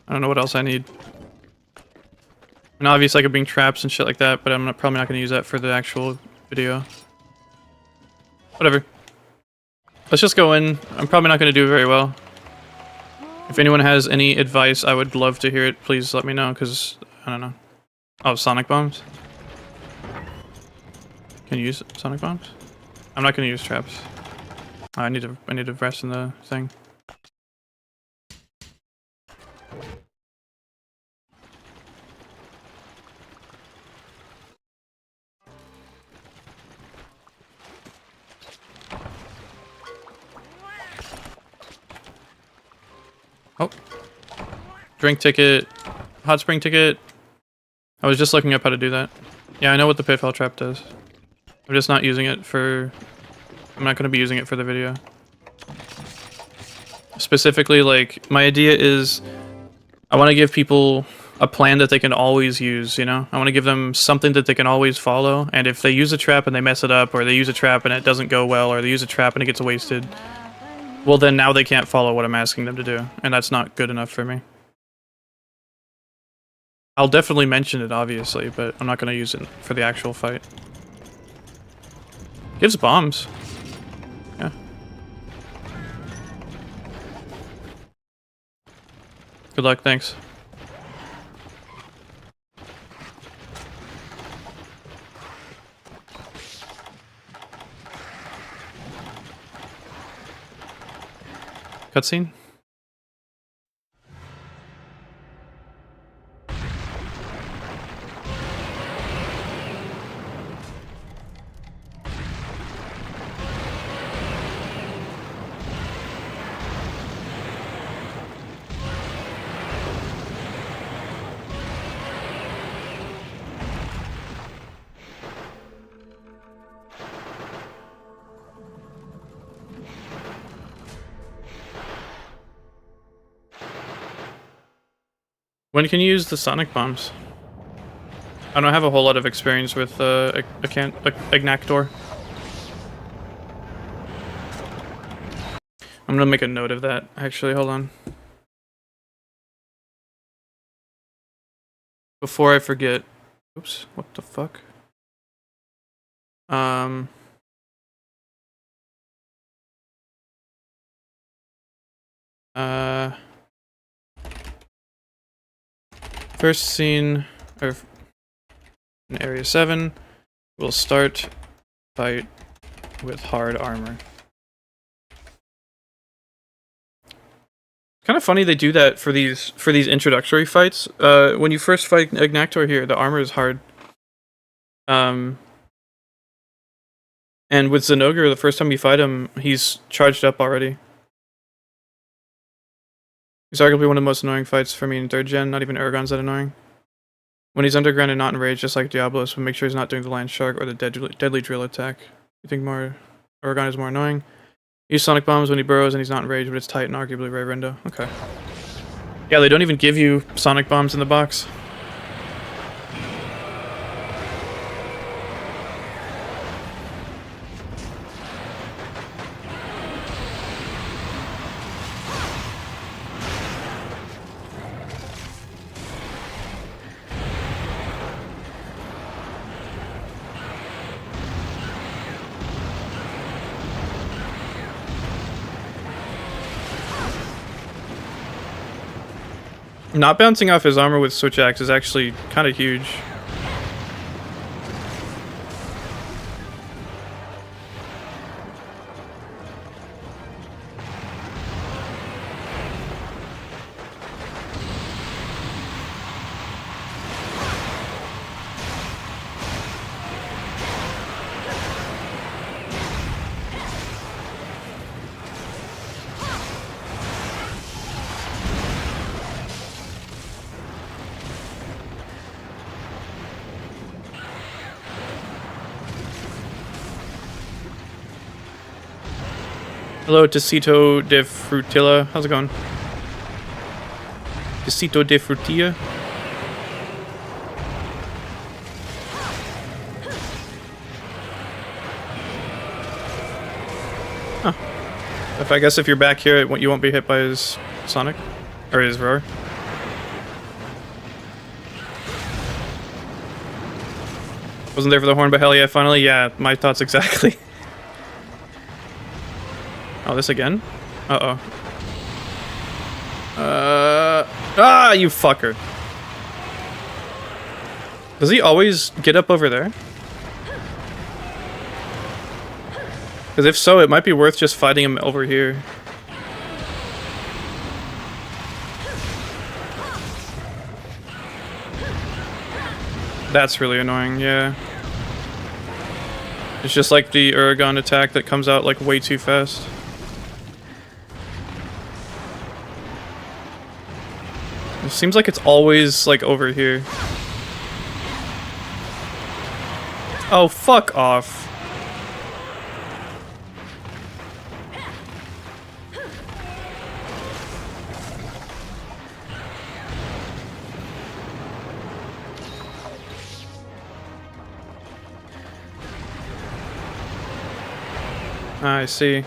Speaker 1: I don't know what else I need. And obviously I could bring traps and shit like that, but probably not going to use that for the actual video. Whatever. Let's just go in. I'm probably not going to do very well. If anyone has any advice, I would love to hear it. Please let me know, because I don't know. Oh, sonic bombs? Can you use sonic bombs? I'm not going to use traps. I need to rest in the thing. Oh. Drink ticket. Hot spring ticket. I was just looking up how to do that. Yeah, I know what the pitfall trap does. I'm just not using it for... I'm not going to be using it for the video. Specifically, like, my idea is... I want to give people a plan that they can always use, you know? I want to give them something that they can always follow, and if they use a trap and they mess it up, or they use a trap and it doesn't go well, or they use a trap and it gets wasted... Well, then now they can't follow what I'm asking them to do, and that's not good enough for me. I'll definitely mention it, obviously, but I'm not going to use it for the actual fight. Gives bombs. Yeah. Good luck, thanks. Cutscene? When can you use the sonic bombs? I don't have a whole lot of experience with Agnaktor. I'm gonna make a note of that, actually, hold on. Before I forget. Oops, what the fuck? First scene, or in Area 7, we'll start fight with hard armor. Kind of funny they do that for these introductory fights. When you first fight Agnaktor here, the armor is hard. And with Zenogre, the first time you fight him, he's charged up already. He's arguably one of the most annoying fights for me in 3rd gen. Not even Aragon's that annoying. When he's underground and not enraged, just like Diablos, but make sure he's not doing the Land Shark or the deadly drill attack. You think Aragon is more annoying? Use Sonic Bombs when he burrows and he's not enraged, but it's tight and arguably very rendo. Okay. Yeah, they don't even give you Sonic Bombs in the box. Not bouncing off his armor with Switch Axe is actually kind of huge. Hello, Tecito de Frutilla. How's it going? Tecito de Frutilla. Huh. I guess if you're back here, you won't be hit by his Sonic. Or his roar. Wasn't there for the horn, but hell yeah, finally. Yeah, my thoughts exactly. Oh, this again? Uh-oh. Ah, you fucker. Does he always get up over there? Because if so, it might be worth just fighting him over here. That's really annoying, yeah. It's just like the Aragon attack that comes out like way too fast. It seems like it's always like over here. Oh, fuck off. I see.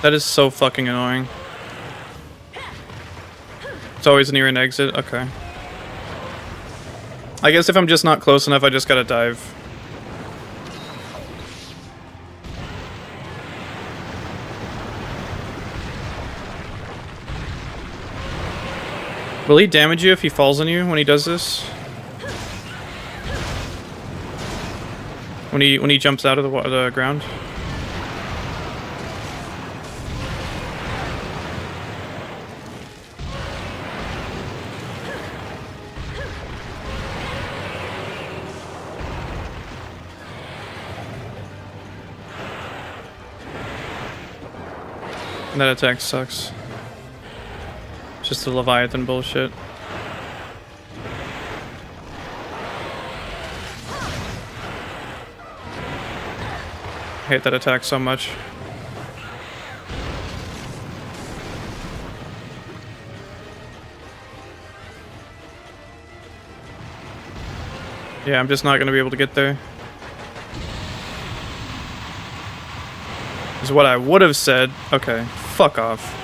Speaker 1: That is so fucking annoying. It's always near an exit? Okay. I guess if I'm just not close enough, I just gotta dive. Will he damage you if he falls on you when he does this? When he jumps out of the ground? That attack sucks. Just the Leviathan bullshit. I hate that attack so much. Yeah, I'm just not gonna be able to get there. Is what I would have said. Okay, fuck off.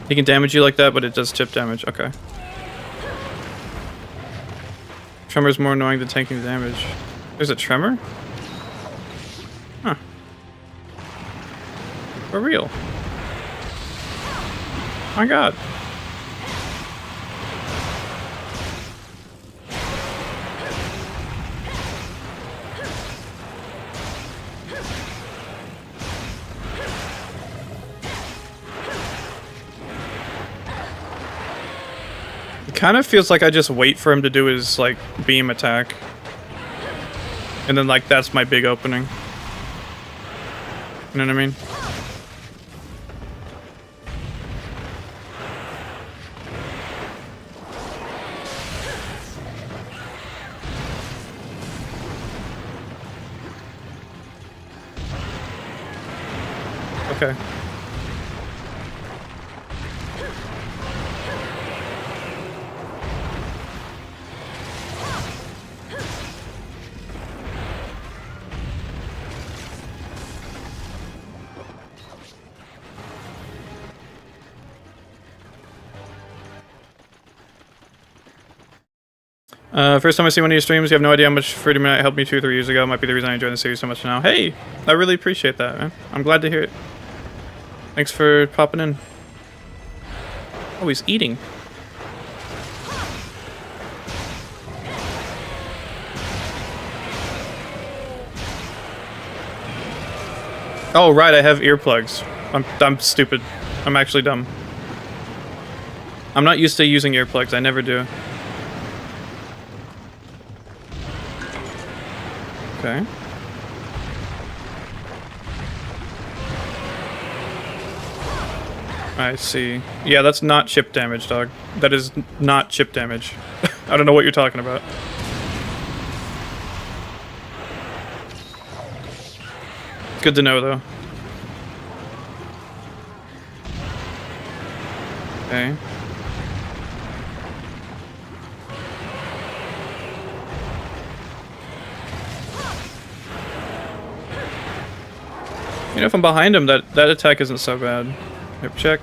Speaker 1: He can damage you like that, but it does chip damage. Okay. Tremor's more annoying than tanking damage. There's a tremor? Huh. For real. My god. kind of feels like I just wait for him to do his, like, beam attack. And then, like, that's my big opening. You know what I mean? Okay. First time I see one of your streams, you have no idea how much Freedom Unite helped me 2 or 3 years ago. Might be the reason I enjoy the series so much now. Hey, I really appreciate that, man. I'm glad to hear it. Thanks for popping in. Oh, he's eating. Oh, right, I have earplugs. I'm stupid. I'm actually dumb. I'm not used to using earplugs. I never do. Okay. I see. Yeah, that's not chip damage, dog. That is not chip damage. I don't know what you're talking about. Good to know, though. Okay. You know, if I'm behind him, that attack isn't so bad. Hip check.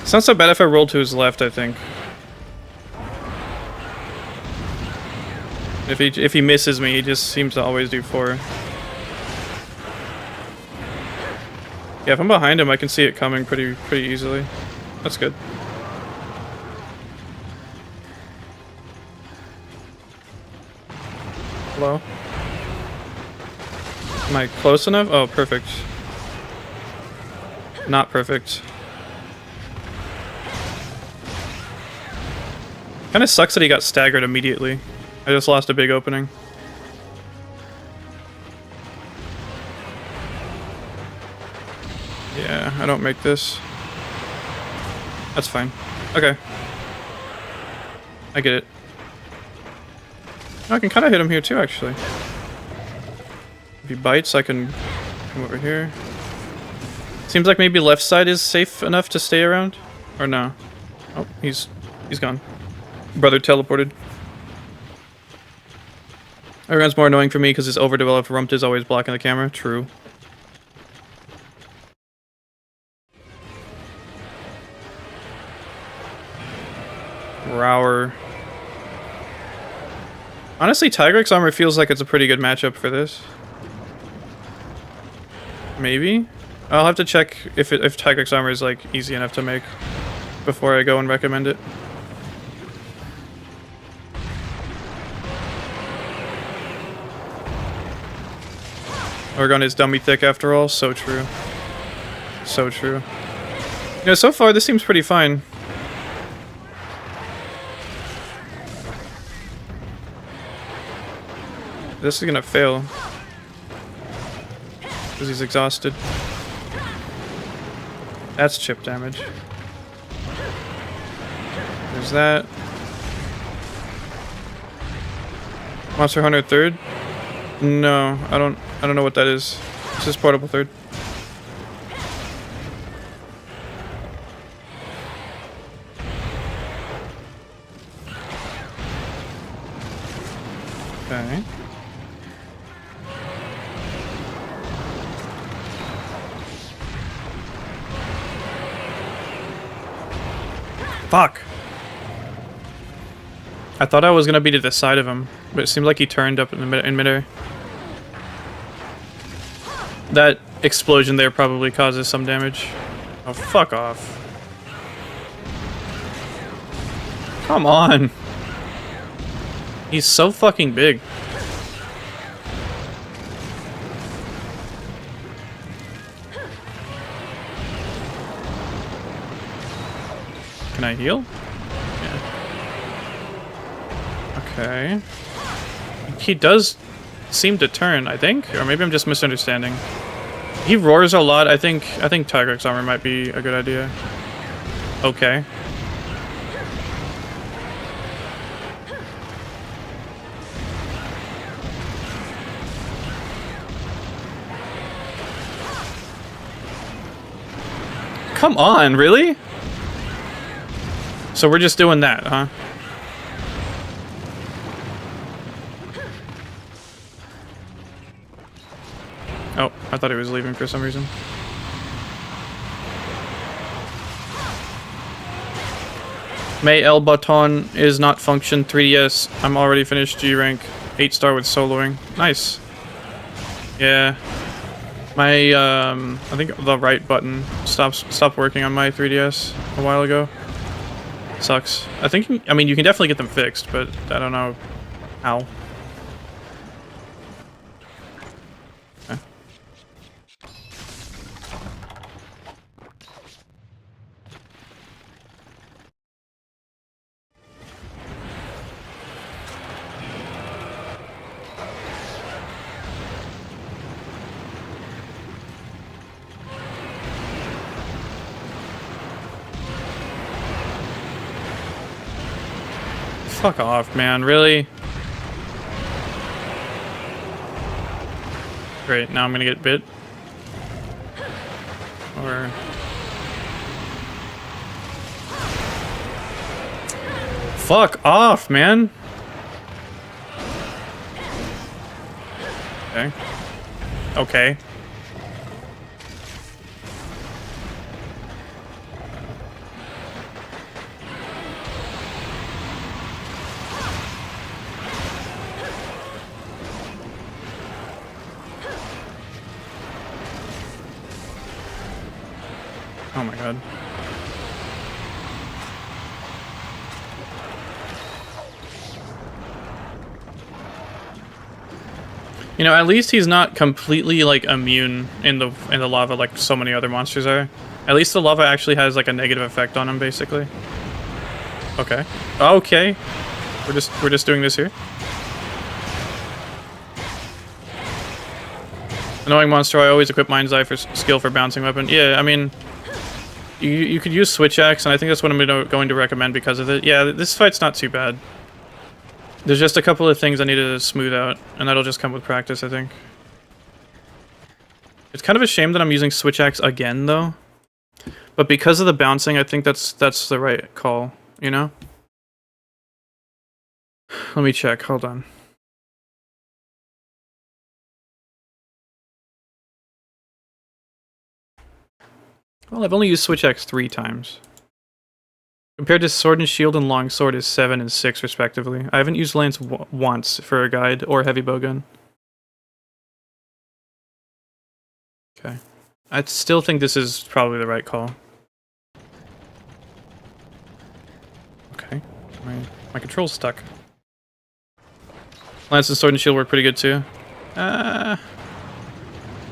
Speaker 1: It's not so bad if I roll to his left, I think. If he misses me, he just seems to always do 4. Yeah, if I'm behind him, I can see it coming pretty easily. That's good. Hello? Am I close enough? Oh, perfect. Not perfect. Kinda sucks that he got staggered immediately. I just lost a big opening. Yeah, I don't make this. That's fine. Okay. I get it. I can kind of hit him here too, actually. If he bites, I can come over here. Seems like maybe left side is safe enough to stay around. Or no. Oh, he's gone. Brother teleported. Everyone's more annoying for me because his overdeveloped rump is always blocking the camera. True. Rower. Honestly, Tigrex armor feels like it's a pretty good matchup for this. Maybe? I'll have to check if Tigrex armor is like easy enough to make before I go and recommend it. Oregon is dummy thick after all. So true. So true. You know, so far this seems pretty fine. This is gonna fail. Because he's exhausted. That's chip damage. There's that. Monster Hunter 3rd? No, I don't know what that is. It's just portable 3rd. Okay. Fuck. I thought I was gonna be to the side of him, but it seemed like he turned up in midair. That explosion there probably causes some damage. Oh, fuck off. Come on. He's so fucking big. Can I heal? Yeah. Okay. He does seem to turn, I think, or maybe I'm just misunderstanding. He roars a lot. I think Tigrex armor might be a good idea. Okay. Come on, really? So we're just doing that, huh? Oh, I thought he was leaving for some reason. May El Baton is not function 3DS. I'm already finished G rank 8-star with soloing. Nice. Yeah. My I think the right button stopped working on my 3DS a while ago. Sucks. I mean you can definitely get them fixed, but I don't know how. Okay. Fuck off, man. Really? Great, now I'm gonna get bit. Or... Fuck off, man! Okay. Okay. Oh my god. You know, at least he's not completely like immune in the lava like so many other monsters are. At least the lava actually has like a negative effect on him basically. Okay. Okay. We're just doing this here. Annoying monster, I always equip Mind's Eye for skill for bouncing weapon. Yeah, I mean, you could use Switch Axe, and I think that's what I'm going to recommend because of it. Yeah, this fight's not too bad. There's just a couple of things I need to smooth out, and that'll just come with practice, I think. It's kind of a shame that I'm using Switch Axe again, though. But because of the bouncing, I think that's the right call, you know? Let me check, hold on. Well, I've only used Switch Axe 3 times. Compared to Sword and Shield and Longsword is 7 and 6 respectively. I haven't used Lance once for a guide or heavy bowgun. Okay. I still think this is probably the right call. Okay. My control's stuck. Lance and Sword and Shield work pretty good too. I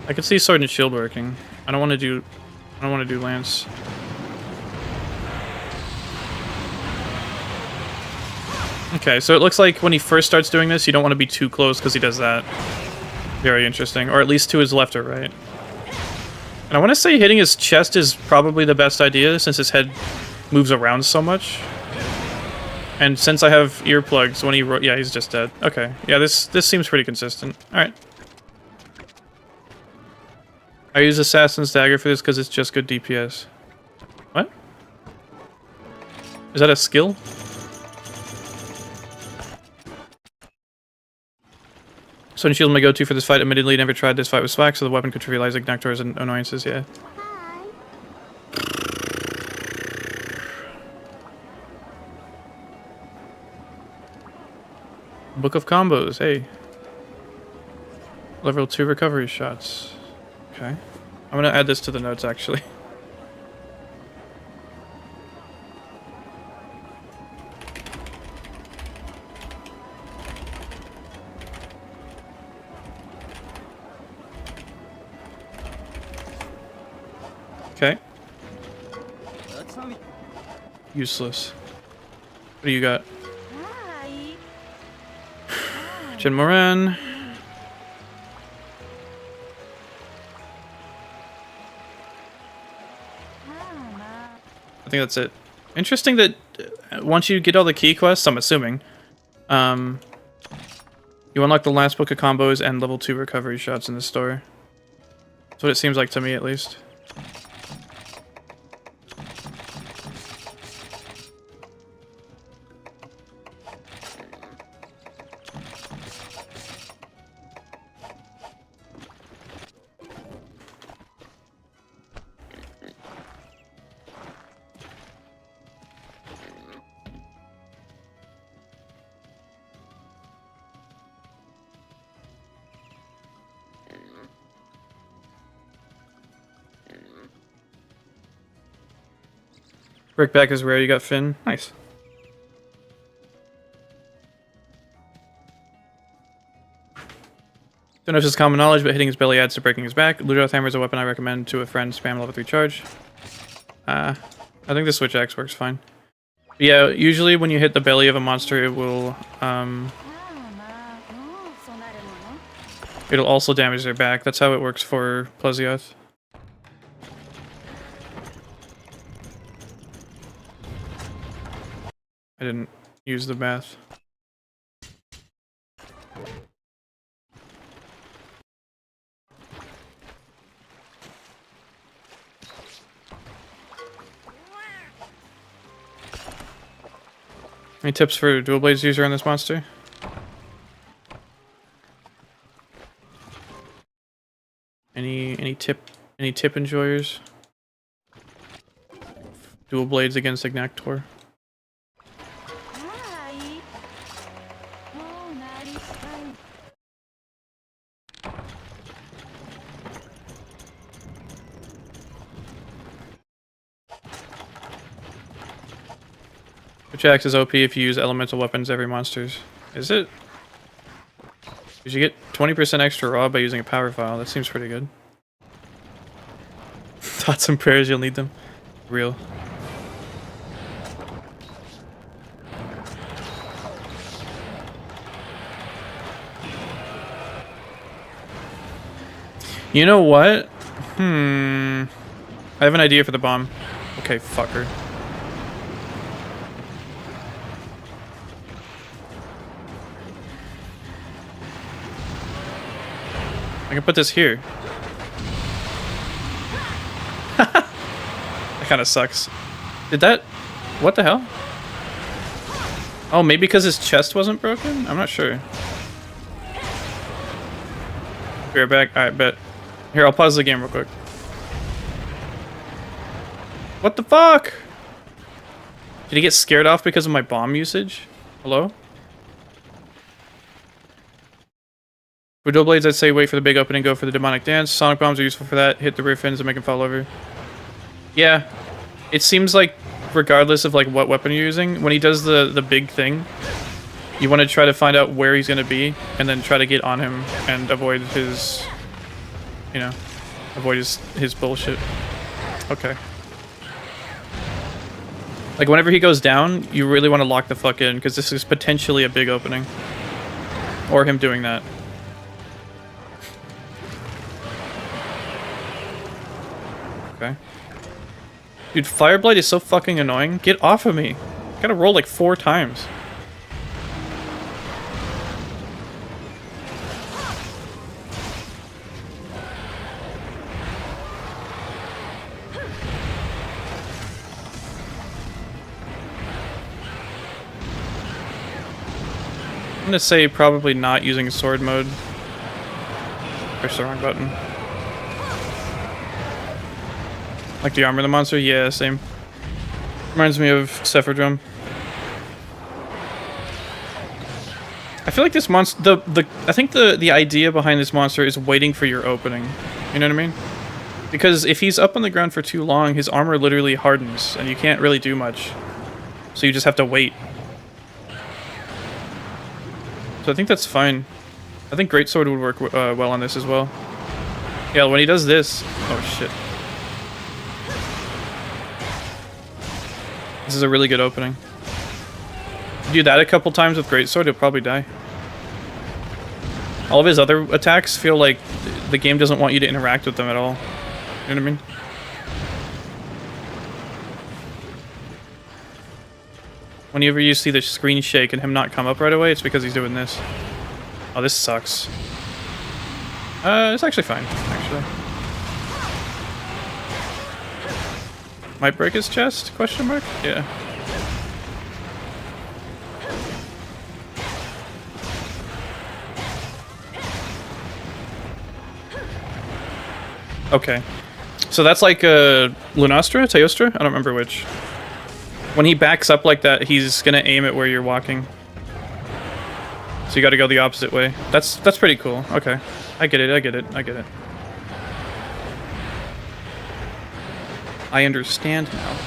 Speaker 1: can see Sword and Shield working. I don't want to do Lance. Okay, so it looks like when he first starts doing this, you don't want to be too close because he does that. Very interesting. Or at least to his left or right. And I want to say hitting his chest is probably the best idea since his head moves around so much. And since I have earplugs, when he... yeah, he's just dead. Okay. Yeah, this seems pretty consistent. Alright. I use Assassin's Dagger for this because it's just good DPS. What? Is that a skill? Sword and Shield my go-to for this fight. Admittedly, never tried this fight with Swag, so the weapon could trivialize Agnaktor's annoyances, yeah. Book of Combos, hey. Level 2 recovery shots. Okay. I'm gonna add this to the notes, actually. Okay. useless. What do you got? Jin Moran. I think that's it. Interesting that once you get all the key quests, I'm assuming, you unlock the last book of combos and level 2 recovery shots in the store. That's what it seems like to me, at least. Brickback is rare, you got Finn. Nice. Don't know if this is common knowledge, but hitting his belly adds to breaking his back. Ludroth hammer is a weapon I recommend to a friend. Spam level 3 charge. I think the switch axe works fine. But yeah, usually when you hit the belly of a monster, it will it'll also damage their back. That's how it works for Plesioth. I didn't use the bath. Any tips for dual blades user on this monster? Any tip enjoyers? Dual blades against Agnaktor. Switch axe is OP if you use elemental weapons every monsters. Is it? Because you get 20% extra raw by using a power file. That seems pretty good. Thoughts and prayers, you'll need them. Real. You know what? I have an idea for the bomb. Okay, fucker. I can put this here. That kind of sucks. Did that... What the hell? Oh, maybe because his chest wasn't broken? I'm not sure. Be right back. Alright, bet. Here, I'll pause the game real quick. What the fuck? Did he get scared off because of my bomb usage? Hello? For dual blades, I'd say wait for the big opening, go for the demonic dance. Sonic bombs are useful for that. Hit the rear fins and make them fall over. Yeah, it seems like regardless of like what weapon you're using, when he does the big thing, you want to try to find out where he's going to be and then try to get on him and avoid his, you know, avoid his bullshit. Okay. Like whenever he goes down, you really want to lock the fuck in because this is potentially a big opening. Or him doing that. Okay. Dude, Fireblight is so fucking annoying. Get off of me. Gotta roll like 4 times. I'm gonna say probably not using sword mode. Push the wrong button. Like the armor of the monster? Yeah, same. Reminds me of Sephardrum. I feel like this monster, I think the idea behind this monster is waiting for your opening. You know what I mean? Because if he's up on the ground for too long, his armor literally hardens, and you can't really do much. So you just have to wait. So I think that's fine. I think Greatsword would work well on this as well. Yeah, when he does this... Oh, shit. This is a really good opening. Do that a couple times with Greatsword, he'll probably die. All of his other attacks feel like the game doesn't want you to interact with them at all. You know what I mean? Whenever you see the screen shake and him not come up right away, it's because he's doing this. Oh, this sucks. It's actually fine, actually. Might break his chest? Question mark? Yeah. Okay. So that's like Lunastra? Teostra? I don't remember which. When he backs up like that, he's gonna aim at where you're walking. So you gotta go the opposite way. That's pretty cool. Okay. I get it, I get it, I get it. I understand now.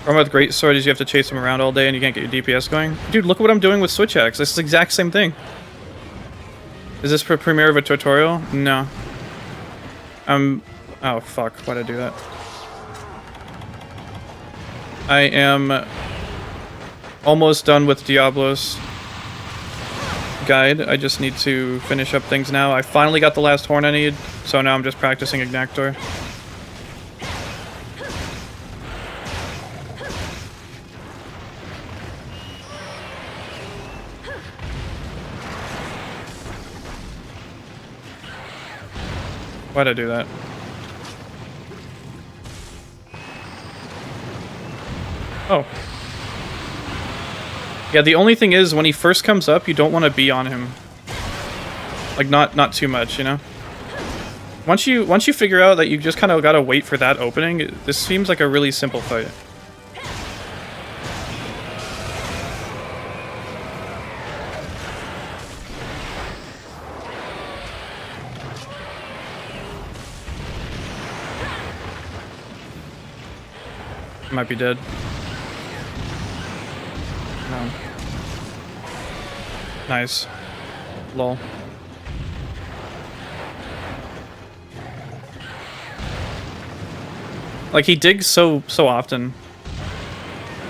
Speaker 1: Problem with Greatsword is you have to chase him around all day and you can't get your DPS going. Dude, look at what I'm doing with Switch Axe. This is the exact same thing. Is this for premiere of a tutorial? No. Oh fuck, why'd I do that? I am almost done with Diablos guide. I just need to finish up things now. I finally got the last horn I need, so now I'm just practicing Agnaktor. Why'd I do that? Oh. Yeah, the only thing is, when he first comes up, you don't want to be on him. Like, not too much, you know? Once you figure out that you just kind of gotta wait for that opening, this seems like a really simple fight. Might be dead. No. Nice. Lol. Like, he digs so often.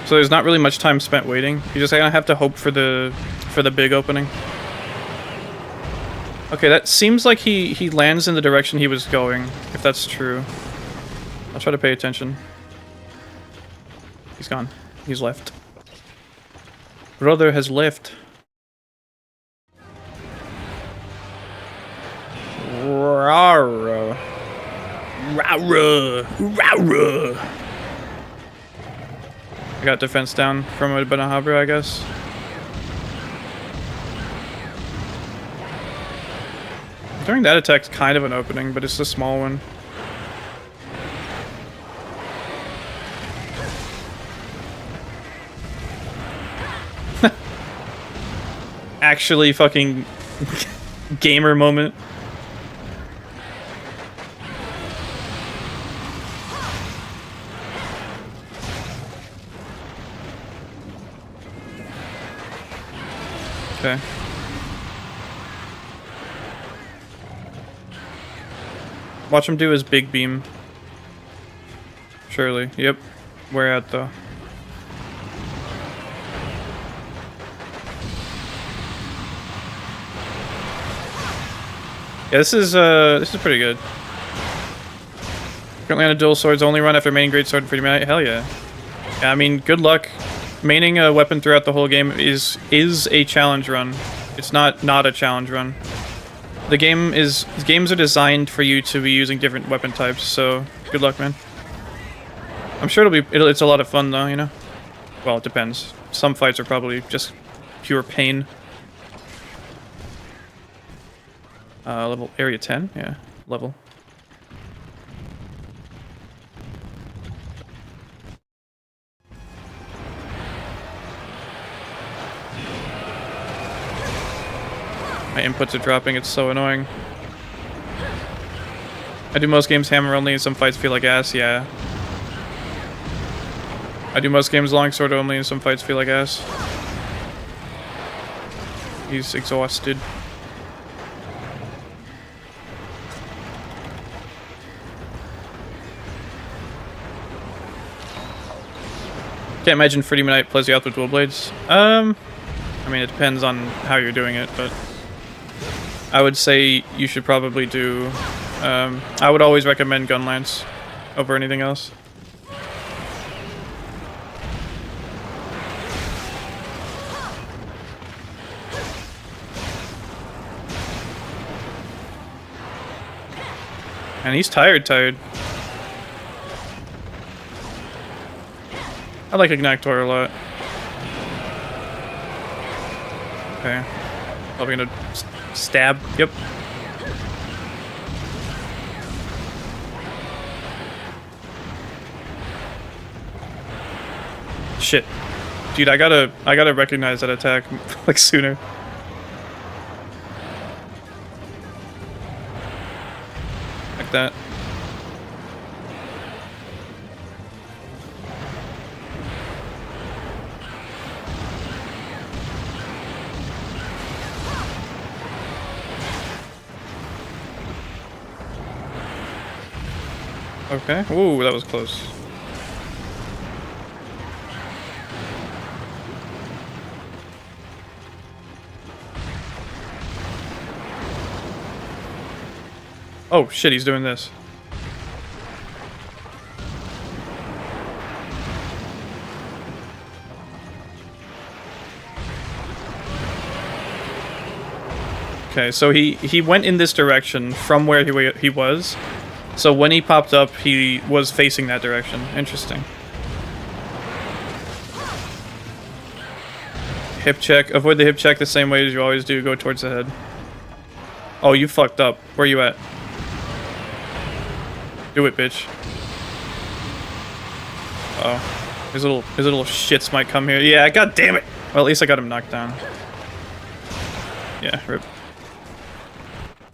Speaker 1: So there's not really much time spent waiting. You just kind of have to hope for the big opening. Okay, that seems like he lands in the direction he was going, if that's true. I'll try to pay attention. He's gone. He's left. Brother has left. Rara. Rara. Rara. I got defense down from a Benahabra, I guess. During that attack's kind of an opening, but it's a small one. Actually fucking gamer moment. Okay. Watch him do his big beam. Surely. Yep. Where at though? Yeah, this is pretty good. Currently on a dual swords only run after main great sword for midnight. Hell yeah. Yeah, I mean, good luck. Maining a weapon throughout the whole game is a challenge run. It's not a challenge run. Games are designed for you to be using different weapon types, so good luck, man. I'm sure it's a lot of fun though, you know? Well, it depends. Some fights are probably just pure pain. Level area 10? Yeah, level. My inputs are dropping, it's so annoying. I do most games hammer only and some fights feel like ass, yeah. I do most games longsword only and some fights feel like ass. He's exhausted. Can't imagine Fruity Knight plays you out with dual blades. I mean, it depends on how you're doing it, but I would say you should probably do. I would always recommend Gunlance over anything else. And he's tired. I like Agnaktor a lot. Okay. Probably gonna stab. Yep. Shit. Dude, I gotta recognize that attack like sooner. Like that. Okay. Ooh, that was close. Oh shit, he's doing this. Okay, so he went in this direction from where he was. So when he popped up, he was facing that direction. Interesting. Hip check. Avoid the hip check the same way as you always do. Go towards the head. Oh, you fucked up. Where you at? Do it, bitch. Uh-oh. His little shits might come here. Yeah, god damn it! Well, at least I got him knocked down. Yeah, rip.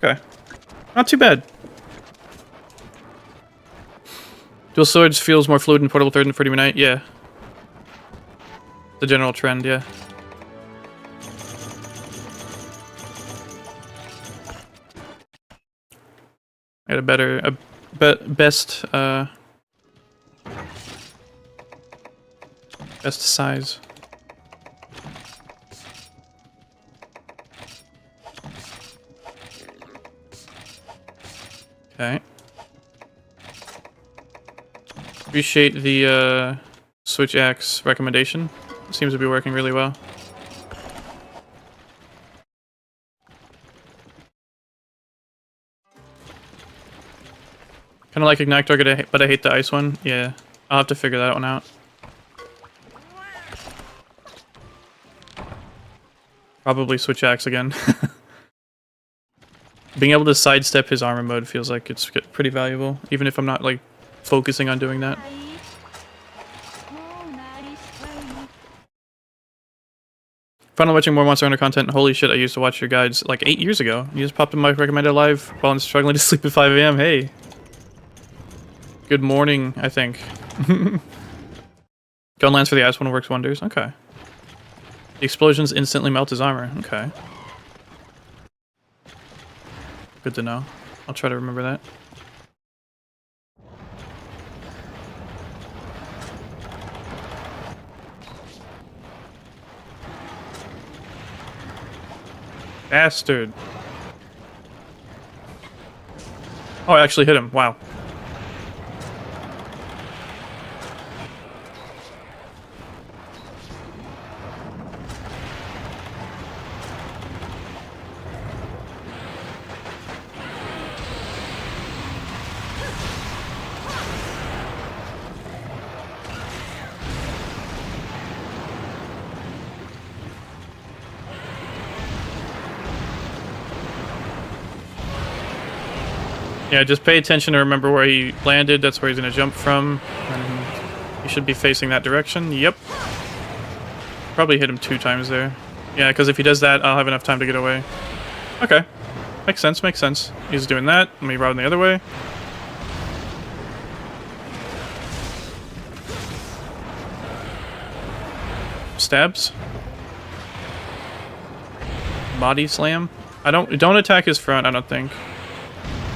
Speaker 1: Okay. Not too bad. Dual swords feels more fluid in Portable Third than Fruity Knight. Yeah. The general trend, yeah. I had a best size. Okay. Appreciate the switch axe recommendation. It seems to be working really well. Kind of like Agnaktor, but I hate the ice one. Yeah, I'll have to figure that one out. Probably switch axe again. Being able to sidestep his armor mode feels like it's pretty valuable, even if I'm not like focusing on doing that. Finally watching more Monster Hunter content. Holy shit, I used to watch your guides like 8 years ago. You just popped in my recommended live while I'm struggling to sleep at 5 AM. Hey. Good morning, I think. Gunlance for the ice one works wonders. Okay. The explosions instantly melt his armor. Okay. Good to know. I'll try to remember that. Bastard. Oh, I actually hit him. Wow. Yeah, just pay attention to remember where he landed. That's where he's going to jump from. And he should be facing that direction. Yep. Probably hit him 2 times there. Yeah, because if he does that, I'll have enough time to get away. Okay. Makes sense, makes sense. He's doing that. Let me run the other way. Stabs. Body slam. Don't attack his front, I don't think.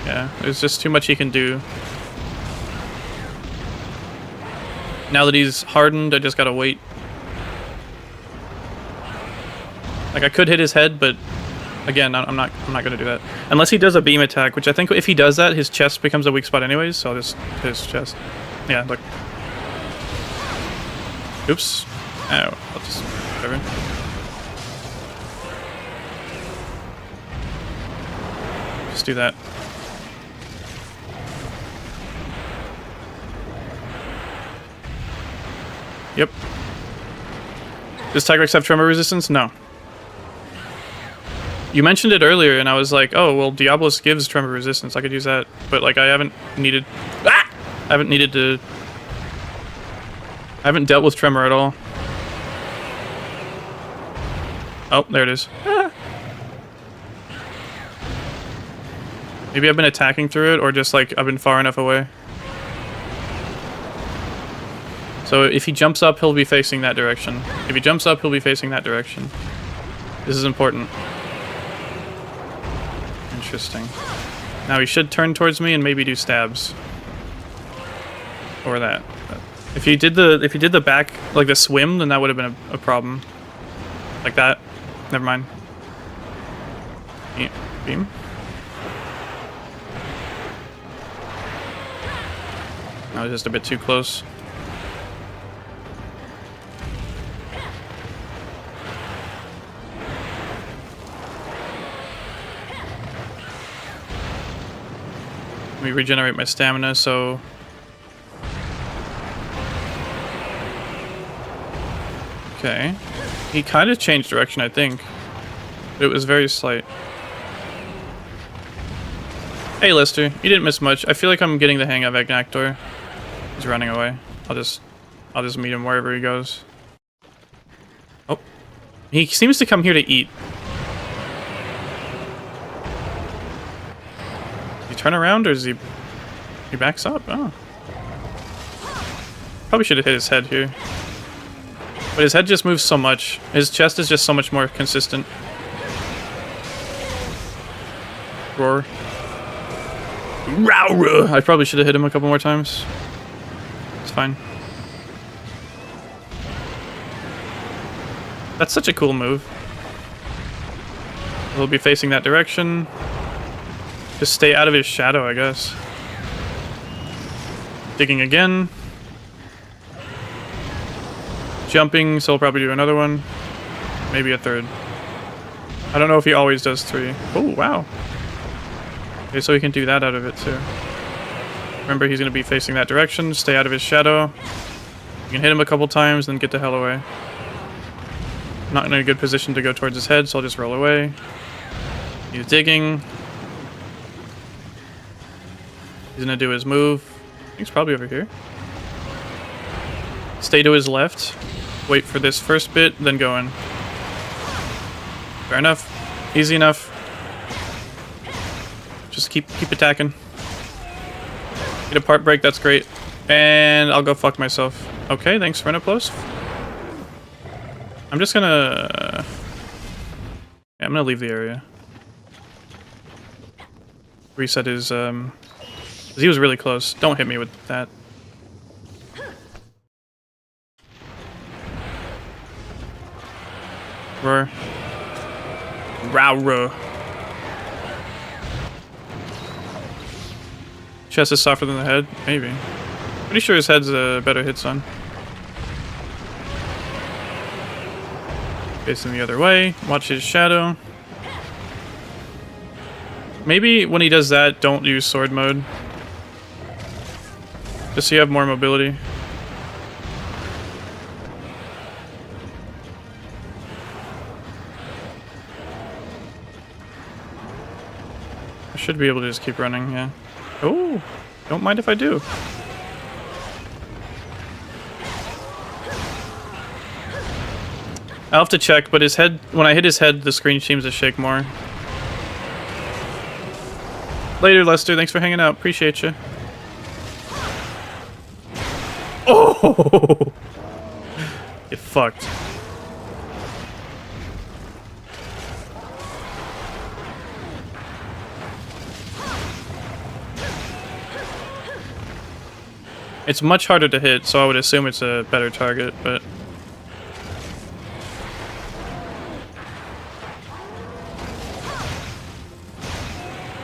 Speaker 1: Yeah, there's just too much he can do. Now that he's hardened, I just gotta wait. Like, I could hit his head, but again, I'm not gonna do that. Unless he does a beam attack, which I think if he does that, his chest becomes a weak spot anyways, so I'll just hit his chest. Yeah, look. Oops. Oh, I'll just... whatever. Just do that. Yep. Does Tigrex have tremor resistance? No. You mentioned it earlier, and I was like, oh, well, Diablos gives tremor resistance. I could use that. But, like, I haven't needed... Ah! I haven't needed to... I haven't dealt with tremor at all. Oh, there it is. Ah. Maybe I've been attacking through it, or just, like, I've been far enough away. So if he jumps up, he'll be facing that direction. If he jumps up, he'll be facing that direction. This is important. Interesting. Now he should turn towards me and maybe do stabs. Or that. If he did the back, like the swim, then that would have been a problem. Like that. Never mind. Beam. I was just a bit too close. Let me regenerate my stamina, so... Okay. He kind of changed direction, I think. It was very slight. Hey, Lester. You didn't miss much. I feel like I'm getting the hang of Agnaktor. He's running away. I'll just meet him wherever he goes. Oh. He seems to come here to eat. Turn around, or is he backs up? Oh. Probably should have hit his head here. But his head just moves so much. His chest is just so much more consistent. Roar. Row. I probably should have hit him a couple more times. It's fine. That's such a cool move. He'll be facing that direction. Just stay out of his shadow, I guess. Digging again. Jumping, so he'll probably do another one. Maybe a third. I don't know if he always does 3. Oh, wow. Okay, so he can do that out of it, too. Remember, he's going to be facing that direction. Stay out of his shadow. You can hit him a couple times, then get the hell away. Not in a good position to go towards his head, so I'll just roll away. He's digging. He's gonna do his move. He's probably over here. Stay to his left. Wait for this first bit, then go in. Fair enough. Easy enough. Just keep attacking. Get a part break, that's great. And I'll go fuck myself. Okay, thanks, Rhenoplos. I'm just gonna... Yeah, I'm gonna leave the area. Reset his, he was really close. Don't hit me with that. Roar. Row. Chest is softer than the head? Maybe. Pretty sure his head's a better hit stun. Facing the other way. Watch his shadow. Maybe when he does that, don't use sword mode. Just so you have more mobility. I should be able to just keep running, yeah. Oh, don't mind if I do. I'll have to check, but his head, when I hit his head, the screen seems to shake more. Later, Lester. Thanks for hanging out. Appreciate you. Oh! Get fucked. It's much harder to hit, so I would assume it's a better target, but...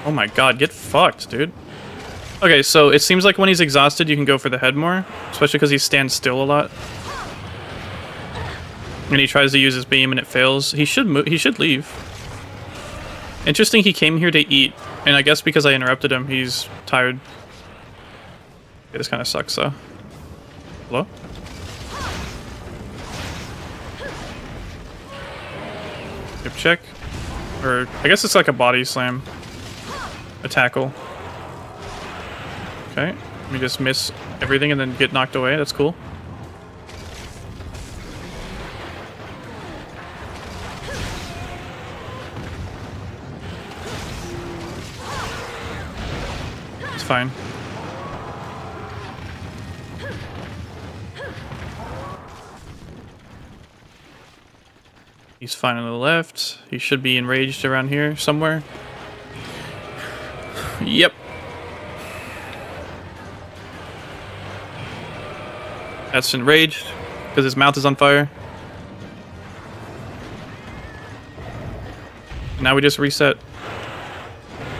Speaker 1: Oh my god, get fucked, dude. Okay, so it seems like when he's exhausted, you can go for the head more, especially because he stands still a lot. And he tries to use his beam and it fails. He should move. He should leave. Interesting, he came here to eat, and I guess because I interrupted him, he's tired. Okay, this kind of sucks, though. Hello? Hip check? Or, I guess it's like a body slam. A tackle. Okay, let me just miss everything and then get knocked away. That's cool. It's fine. He's fine on the left. He should be enraged around here somewhere. Yep. That's enraged because his mouth is on fire. Now we just reset.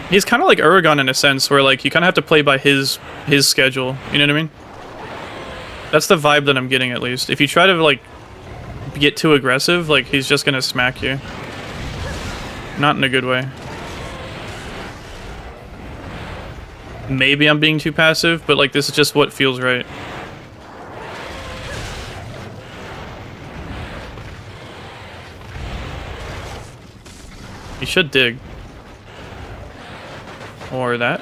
Speaker 1: He's kind of like Uragon in a sense, where like you kind of have to play by his schedule. You know what I mean? That's the vibe that I'm getting, at least. If you try to like get too aggressive, like he's just gonna smack you. Not in a good way. Maybe I'm being too passive, but like this is just what feels right. He should dig. Or that.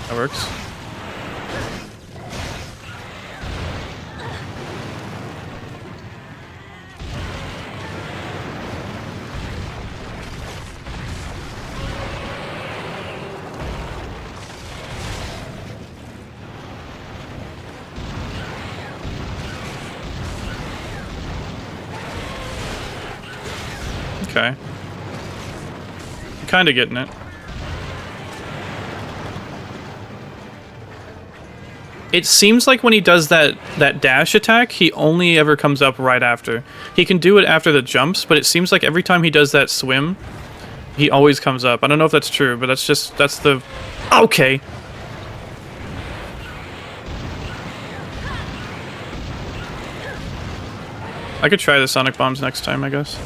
Speaker 1: That works. Okay. I'm kind of getting it. It seems like when he does that dash attack, he only ever comes up right after. He can do it after the jumps, but it seems like every time he does that swim, he always comes up. I don't know if that's true, but that's the... Okay! I could try the sonic bombs next time, I guess.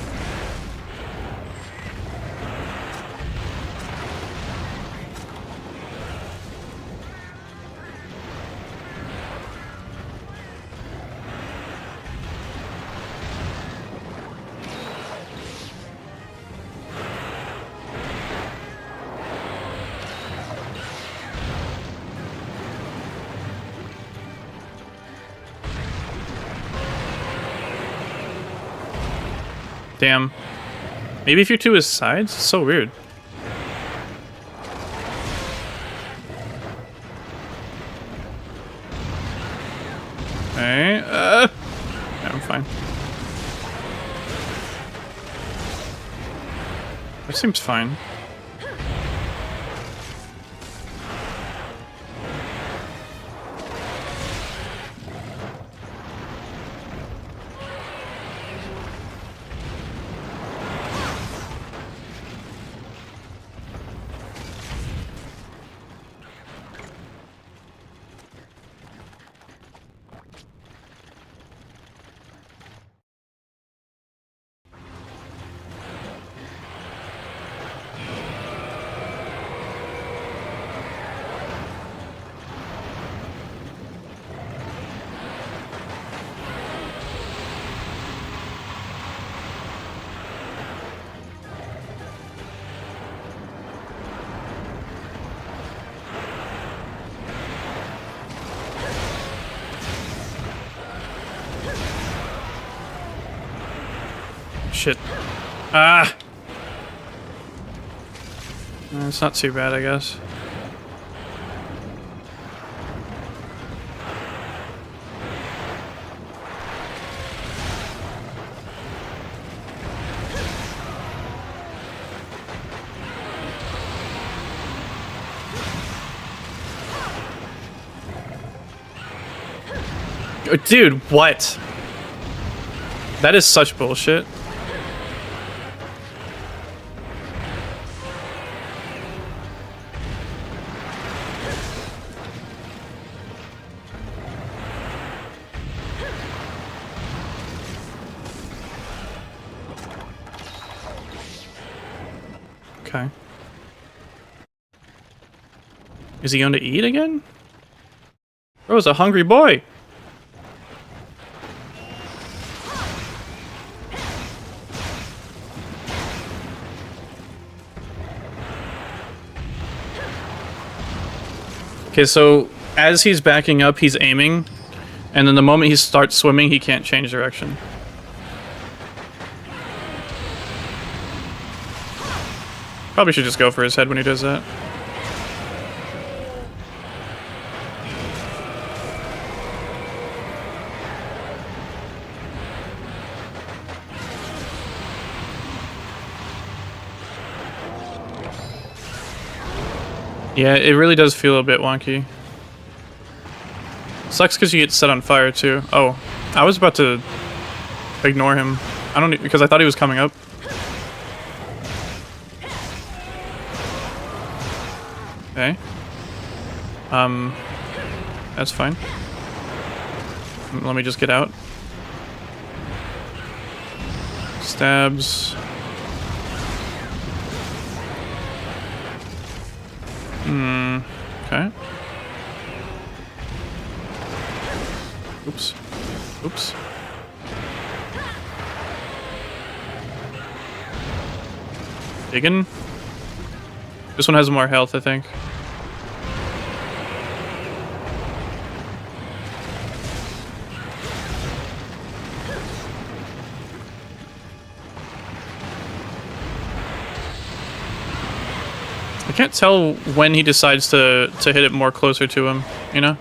Speaker 1: Damn. Maybe if you're to his sides? It's so weird. Okay, yeah, I'm fine. That seems fine. Shit. Ah! It's not too bad, I guess. Dude, what? That is such bullshit. Okay. Is he going to eat again? Bro's a hungry boy. Okay, so as he's backing up, he's aiming, and then the moment he starts swimming, he can't change direction. Probably should just go for his head when he does that. Yeah, it really does feel a bit wonky. Sucks because you get set on fire too. Oh, I was about to ignore him. I don't because I thought he was coming up. Okay. That's fine. Let me just get out. Stabs. Okay. Oops. Oops. Diggin'. This one has more health, I think. I can't tell when he decides to hit it more closer to him, you know?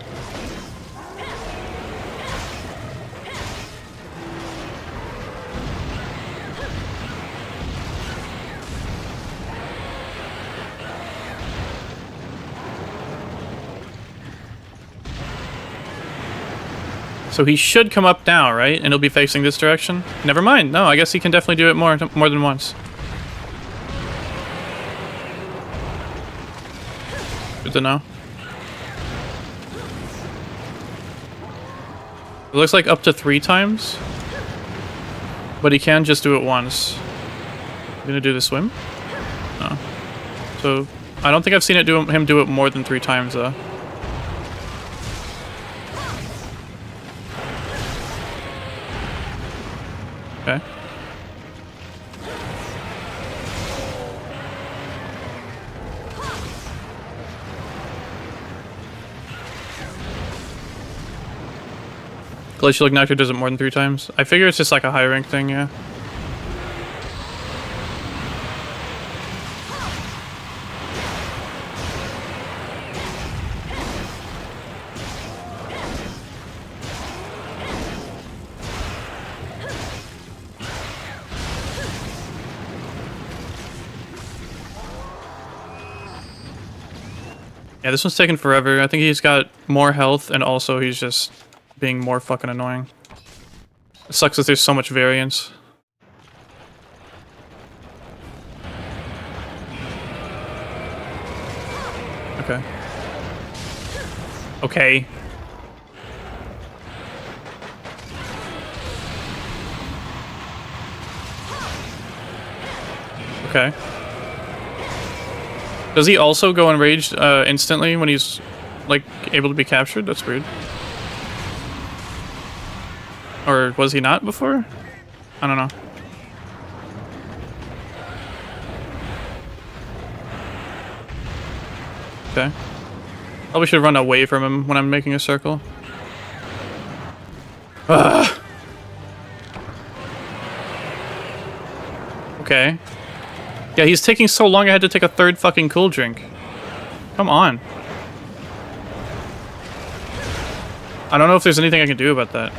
Speaker 1: So he should come up now, right? And he'll be facing this direction? Never mind. No, I guess he can definitely do it more than once. Good to know. It looks like up to 3 times. But he can just do it once. You gonna do the swim? No. So, I don't think I've seen him do it more than 3 times, though. Okay. Glacial Agnaktor does it more than 3 times. I figure it's just like a high rank thing, yeah. Yeah, this one's taking forever. I think he's got more health, and also he's just being more fucking annoying. It sucks that there's so much variance. Okay. Okay. Okay. Does he also go enraged instantly when he's, like, able to be captured? That's weird. Or was he not before? I don't know. Okay. Probably should run away from him when I'm making a circle. Ugh. Okay. Yeah, he's taking so long I had to take a 3rd fucking cool drink. Come on. I don't know if there's anything I can do about that.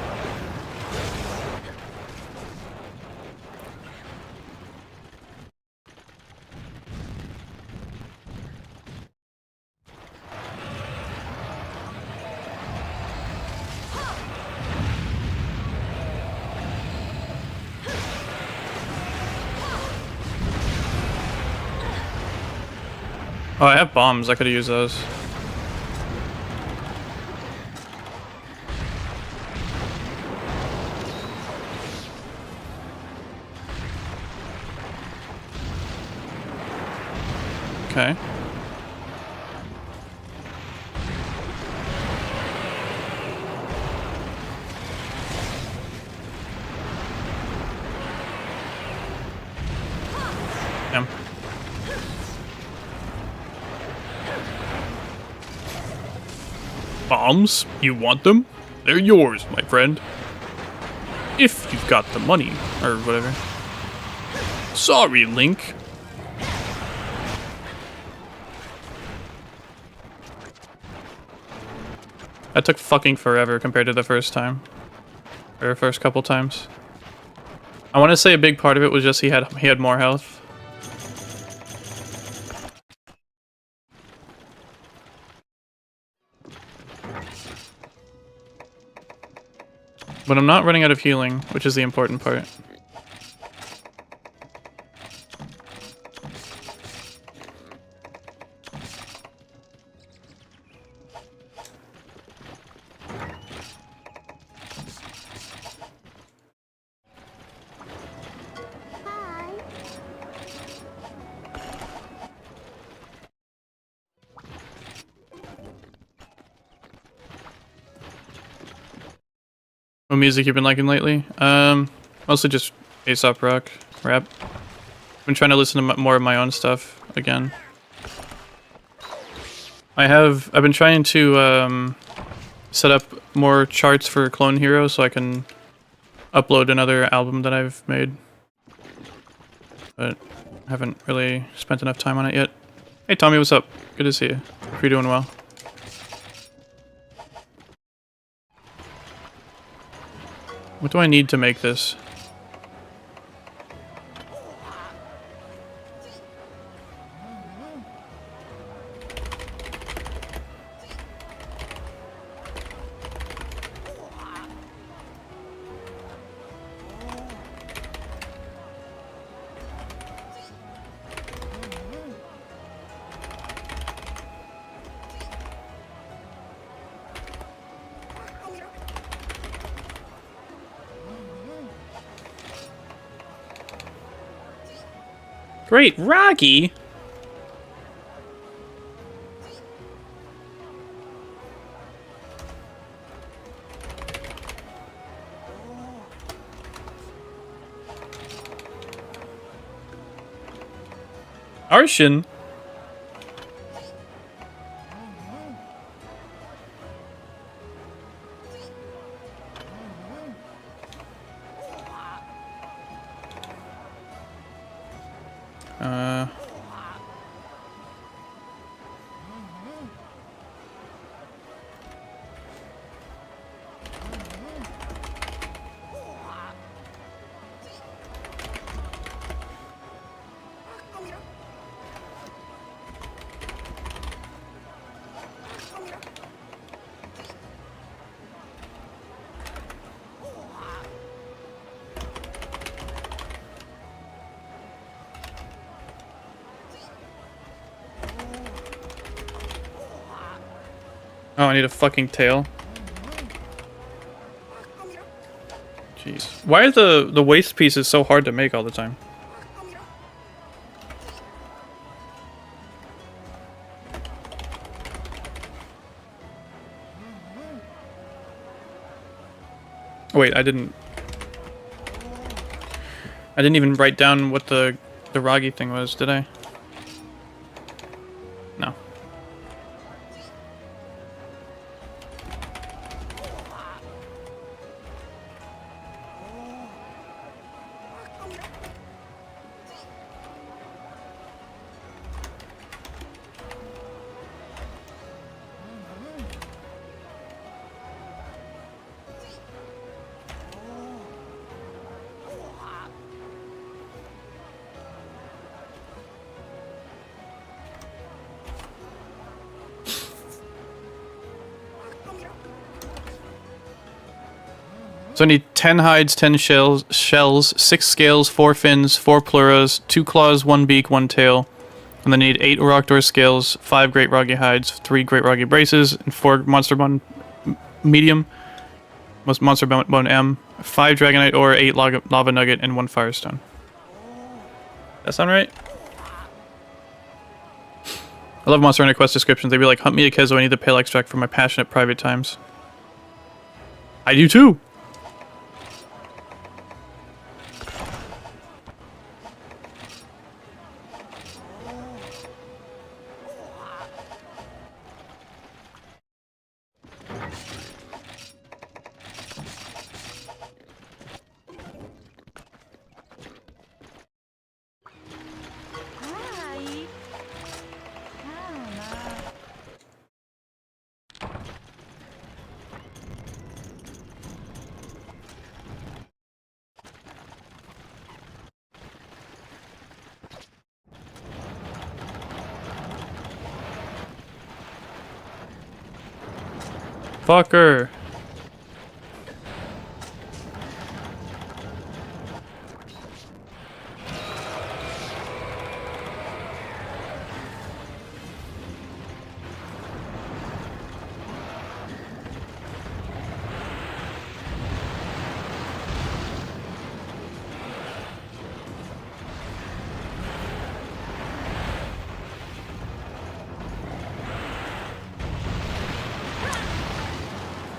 Speaker 1: Oh, I have bombs. I could have used those. Okay. Damn. Bombs? You want them? They're yours, my friend. If you've got the money, or whatever. Sorry, Link. That took fucking forever compared to the first time. Or first couple times. I want to say a big part of it was just he had more health. But I'm not running out of healing, which is the important part. What music you've been liking lately? Mostly just Aesop rock, rap. I've been trying to listen to more of my own stuff again. I've been trying to set up more charts for Clone Hero so I can upload another album that I've made. But I haven't really spent enough time on it yet. Hey Tommy, what's up? Good to see you. Hope you're doing well. What do I need to make this? Great, Rocky! Arshin? Oh, I need a fucking tail. Jeez. Why are the waist pieces so hard to make all the time? Wait, I didn't even write down what the Ragi thing was, did I? No. So I need 10 hides, 10 shells, 6 scales, 4 fins, 4 pleuras, 2 claws, 1 beak, 1 tail, And then need 8 Agnaktor scales, 5 Great Roggy hides, 3 Great Roggy braces, and 4 Monster Bone medium, Monster Bone M, 5 Dragonite ore, 8 Lava Nugget, and 1 Firestone. That sound right? I love Monster Hunter Quest descriptions. They'd be like, hunt me a Kezo, I need the pale extract for my passionate private times. I do too! Fucker.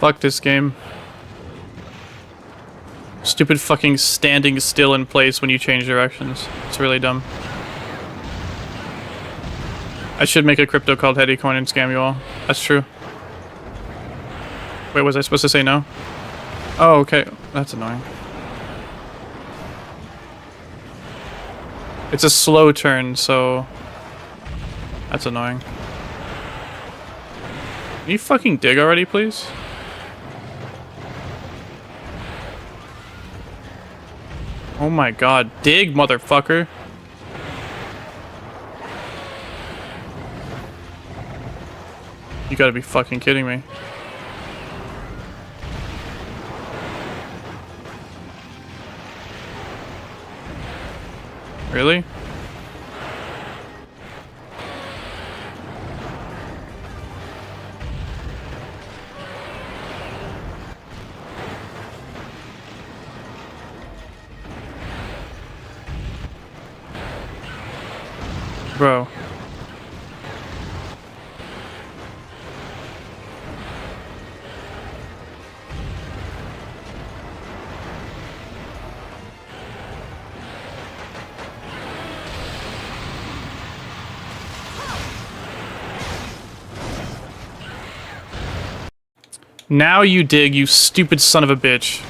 Speaker 1: Fuck this game. Stupid fucking standing still in place when you change directions. It's really dumb. I should make a crypto called Headycoin and scam you all. That's true. Wait, was I supposed to say no? Oh, okay. That's annoying. It's a slow turn, so... That's annoying. Can you fucking dig already, please? Oh my god, dig, motherfucker. You gotta be fucking kidding me. Really? Bro. Now you dig, you stupid son of a bitch.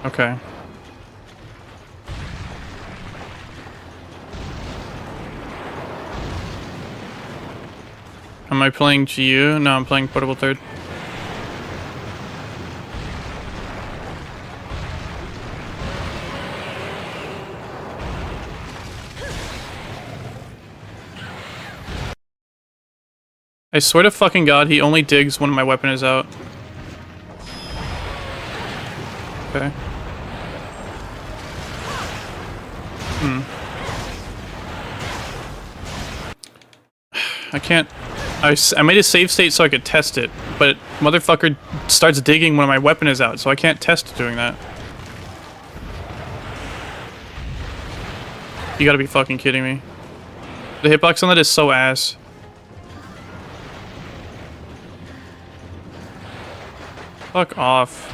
Speaker 1: Okay. Am I playing GU? No, I'm playing Portable Third. I swear to fucking god, he only digs when my weapon is out. Okay. I can't... I made a save state so I could test it, but motherfucker starts digging when my weapon is out, so I can't test doing that. You gotta be fucking kidding me. The hitbox on that is so ass. Fuck off.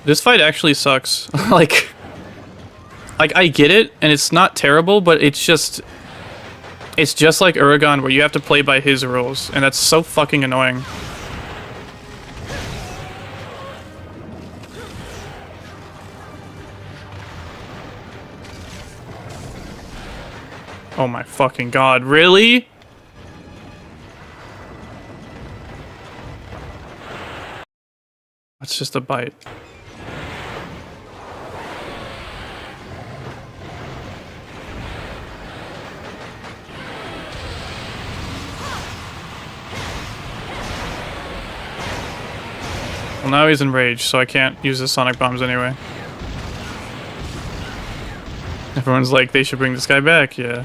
Speaker 1: This fight actually sucks. like I get it, and it's not terrible, but it's just like Uragan, where you have to play by his rules, and that's so fucking annoying. Oh my fucking god, really? That's just a bite. Well, now he's enraged, so I can't use the sonic bombs anyway. Everyone's like, they should bring this guy back, yeah.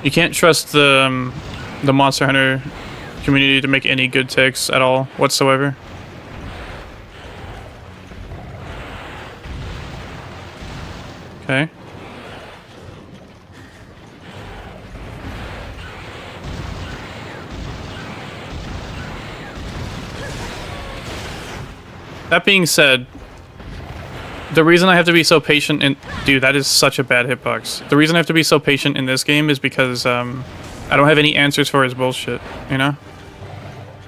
Speaker 1: You can't trust the Monster Hunter community to make any good takes at all, whatsoever. Okay. That being said, the reason I have to be so patient in... Dude, that is such a bad hitbox. The reason I have to be so patient in this game is because I don't have any answers for his bullshit, you know?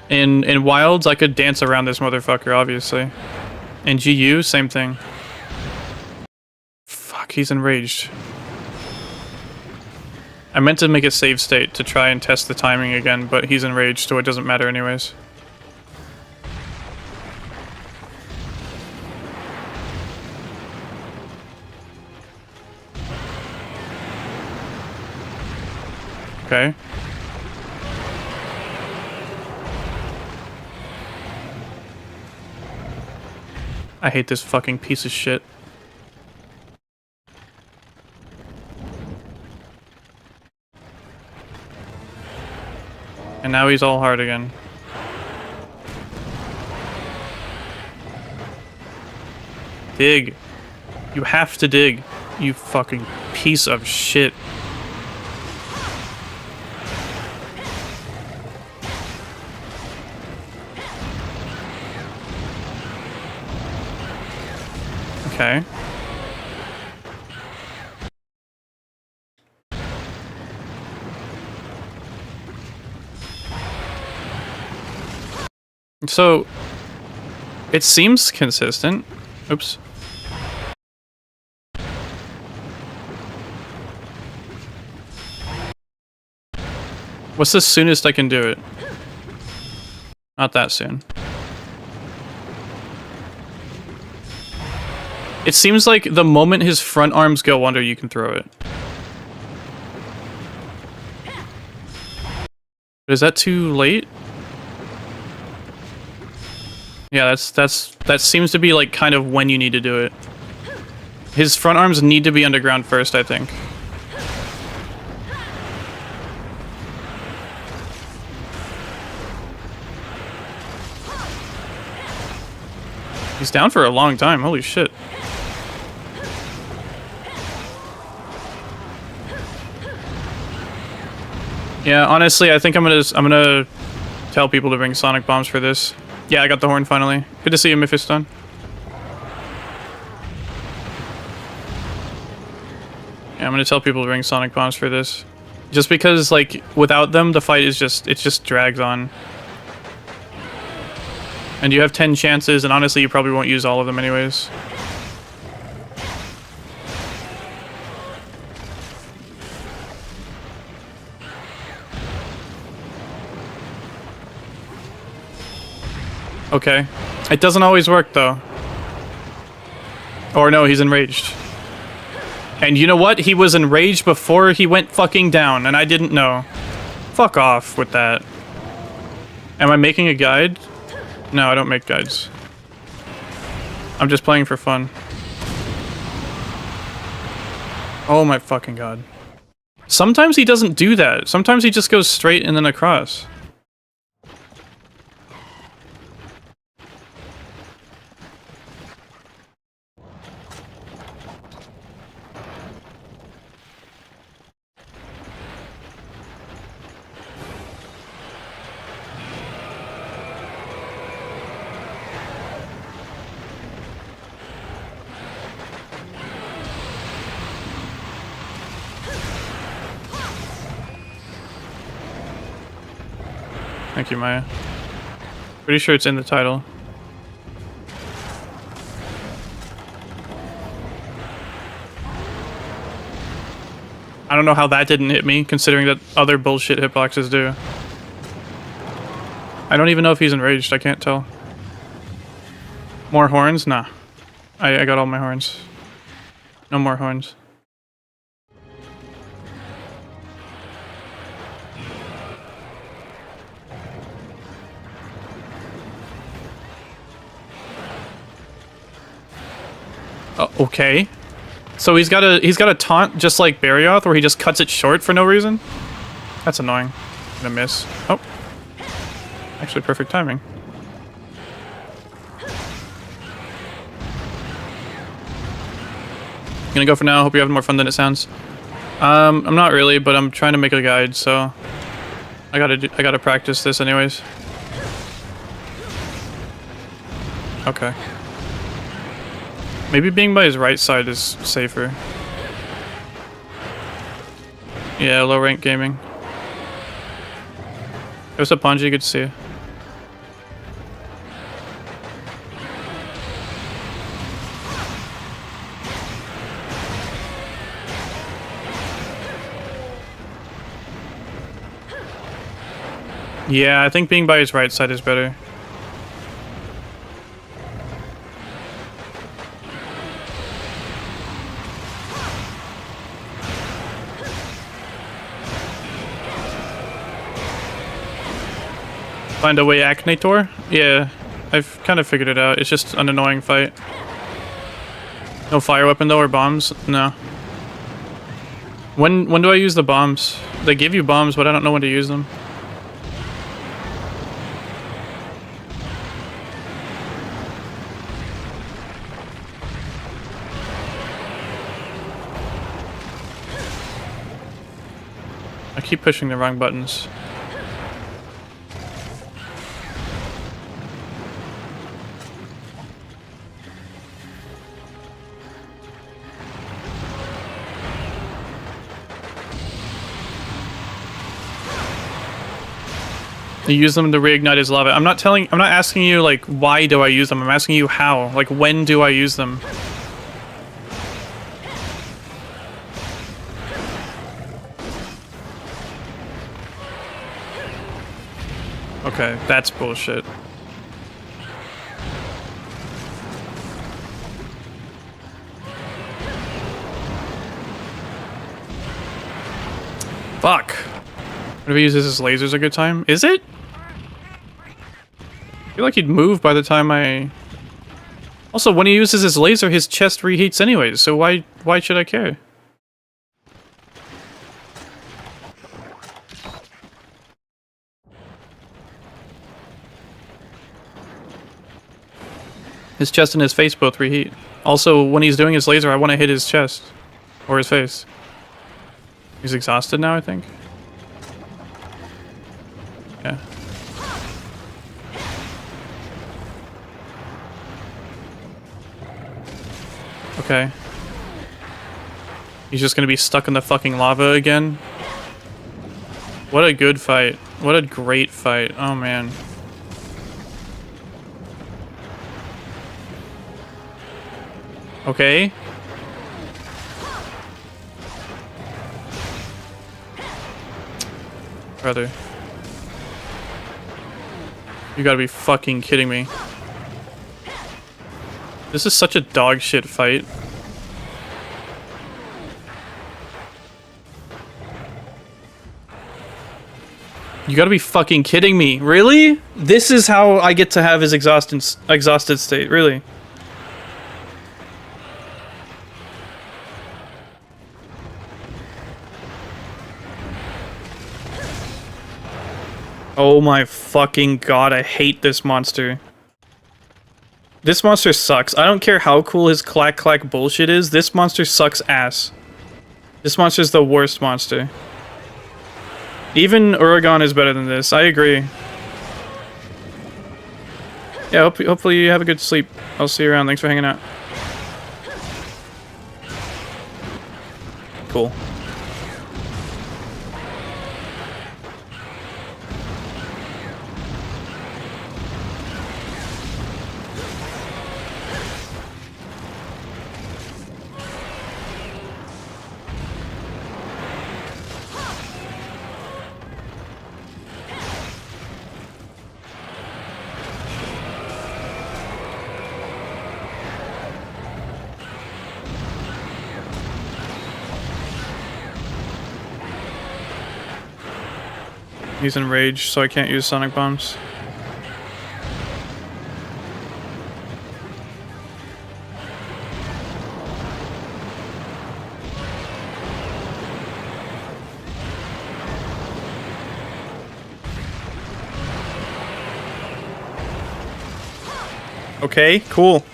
Speaker 1: In Wilds, I could dance around this motherfucker, obviously. In GU, same thing. Fuck, he's enraged. I meant to make a save state to try and test the timing again, but he's enraged, so it doesn't matter anyways. Okay. I hate this fucking piece of shit. And now he's all hard again. Dig. You have to dig, you fucking piece of shit. Okay. So, it seems consistent. Oops. What's the soonest I can do it? Not that soon. It seems like the moment his front arms go under, you can throw it. Is that too late? Yeah, that seems to be like kind of when you need to do it. His front arms need to be underground first, I think. He's down for a long time, holy shit. Yeah, honestly, I think I'm gonna tell people to bring sonic bombs for this. Yeah, I got the horn finally. Good to see you, Mephiston. Yeah, I'm gonna tell people to bring sonic bombs for this. Just because, like, without them, the fight is it just drags on. And you have 10 chances, and honestly, you probably won't use all of them anyways. Okay. It doesn't always work, though. Or no, he's enraged. And you know what? He was enraged before he went fucking down, and I didn't know. Fuck off with that. Am I making a guide? No, I don't make guides. I'm just playing for fun. Oh my fucking god. Sometimes he doesn't do that. Sometimes he just goes straight and then across. Thank you, Maya. Pretty sure it's in the title. I don't know how that didn't hit me, considering that other bullshit hitboxes do. I don't even know if he's enraged, I can't tell. More horns? Nah. I got all my horns. No more horns. Okay. So he's got a taunt just like Barioth where he just cuts it short for no reason. That's annoying. Gonna miss. Oh. Actually perfect timing. Gonna go for now. Hope you're having more fun than it sounds. I'm not really, but I'm trying to make a guide, so I gotta practice this anyways. Okay. Maybe being by his right side is safer. Yeah, low rank gaming. What's up, Ponji? Good to see you. Yeah, I think being by his right side is better. Find a way Agnaktor? Yeah, I've kind of figured it out. It's just an annoying fight. No fire weapon though, or bombs? No. When do I use the bombs? They give you bombs, but I don't know when to use them. I keep pushing the wrong buttons. You use them to reignite his lava. I'm not asking you like why do I use them. I'm asking you how. Like when do I use them? Okay, that's bullshit. Fuck. Whenever he uses his lasers a good time. Is it? I feel like he'd move by the time I... Also, when he uses his laser, his chest reheats anyways, so why should I care? His chest and his face both reheat. Also, when he's doing his laser, I want to hit his chest. Or his face. He's exhausted now, I think. Yeah. Okay. He's just gonna be stuck in the fucking lava again. What a good fight. What a great fight. Oh man. Okay. Brother. You gotta be fucking kidding me. This is such a dog shit fight. You gotta be fucking kidding me. Really? This is how I get to have his exhausted state, really? Oh my fucking god, I hate this monster. This monster sucks. I don't care how cool his clack clack bullshit is, this monster sucks ass. This monster's the worst monster. Even Uragon is better than this, I agree. Yeah, hopefully you have a good sleep. I'll see you around, thanks for hanging out. Cool. He's enraged, so I can't use sonic bombs. Okay, cool.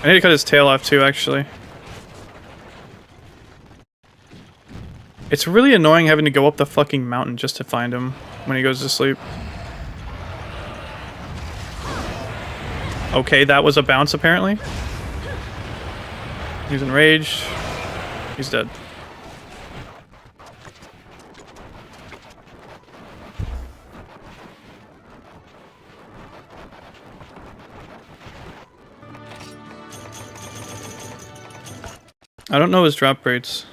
Speaker 1: I need to cut his tail off too, actually. It's really annoying having to go up the fucking mountain just to find him when he goes to sleep. Okay, that was a bounce apparently. He's enraged. He's dead. I don't know his drop rates.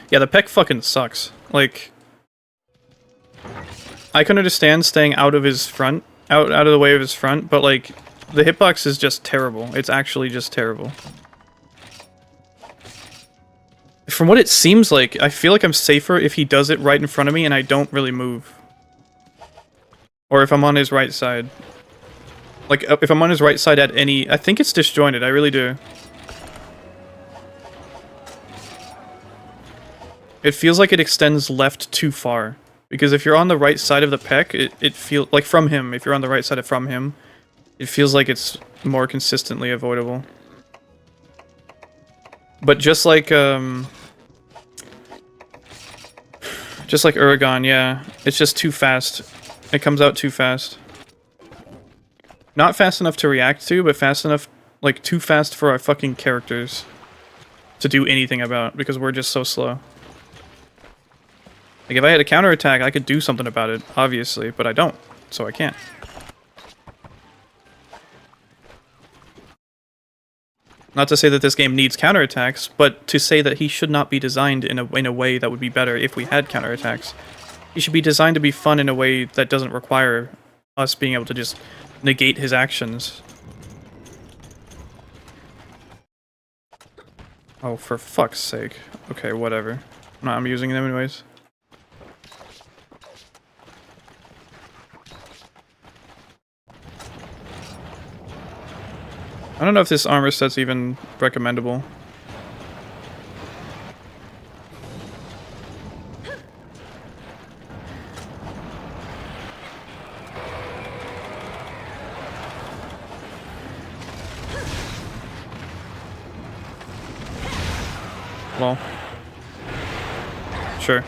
Speaker 1: Yeah, the peck fucking sucks. Like, I can understand staying out of his front, out of the way of his front, but like, the hitbox is just terrible. It's actually just terrible. From what it seems like, I feel like I'm safer if he does it right in front of me and I don't really move. Or if I'm on his right side. Like, if I'm on his right side at any... I think it's disjointed, I really do. It feels like it extends left too far. Because if you're on the right side of the peck, it feels... Like, from him, if you're on the right side from him, it feels like it's more consistently avoidable. But just like Uragon, yeah. It's just too fast. It comes out too fast. Not fast enough to react to, but fast enough... Like, too fast for our fucking characters to do anything about, because we're just so slow. Like, if I had a counterattack, I could do something about it, obviously, but I don't, so I can't. Not to say that this game needs counterattacks, but to say that he should not be designed in a way that would be better if we had counterattacks. He should be designed to be fun in a way that doesn't require us being able to just negate his actions. Oh, for fuck's sake. Okay, whatever. I'm using them anyways. I don't know if this armor set's even recommendable. Well, sure.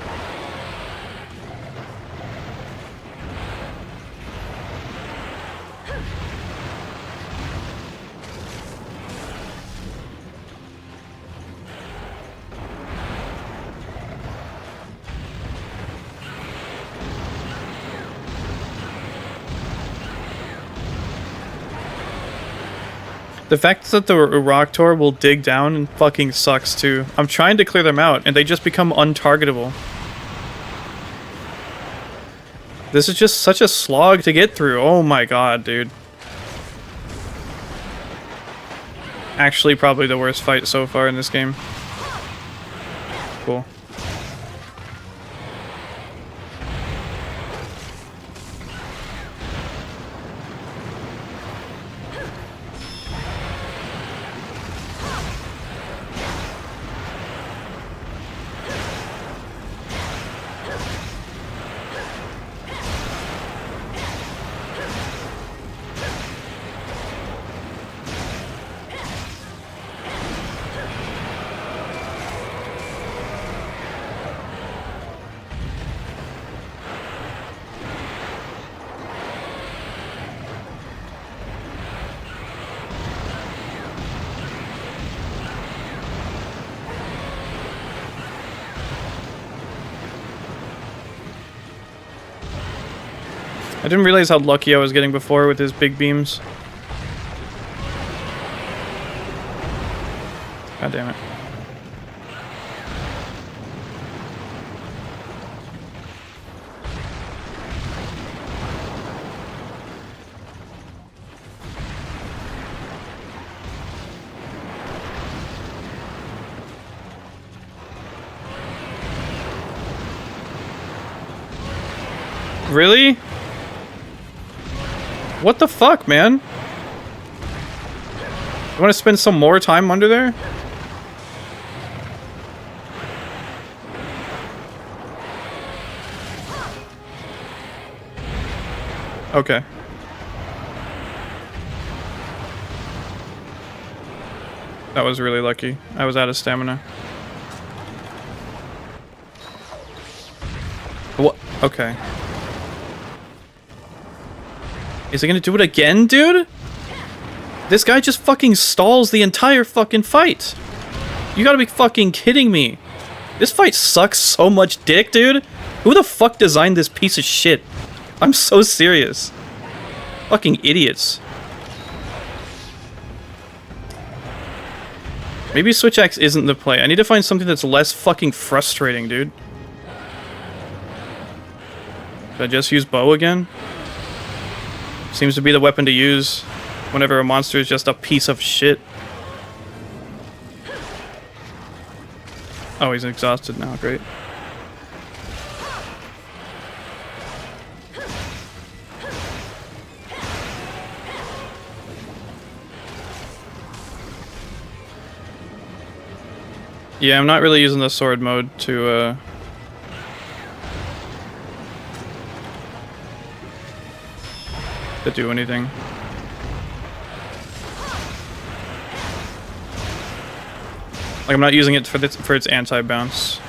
Speaker 1: The fact that the Agnaktor will dig down fucking sucks too. I'm trying to clear them out and they just become untargetable. This is just such a slog to get through. Oh my god, dude. Actually, probably the worst fight so far in this game. Cool. I didn't realize how lucky I was getting before with his big beams. God damn it. Really? What the fuck, man? You want to spend some more time under there? Okay. That was really lucky. I was out of stamina. What? Okay. Is he gonna do it again, dude? This guy just fucking stalls the entire fucking fight. You gotta be fucking kidding me. This fight sucks so much dick, dude. Who the fuck designed this piece of shit? I'm so serious. Fucking idiots. Maybe Switch Axe isn't the play. I need to find something that's less fucking frustrating, dude. Should I just use bow again? Seems to be the weapon to use whenever a monster is just a piece of shit. Oh, he's exhausted now. Great. Yeah, I'm not really using the sword mode to do anything. Like, I'm not using it for its anti-bounce.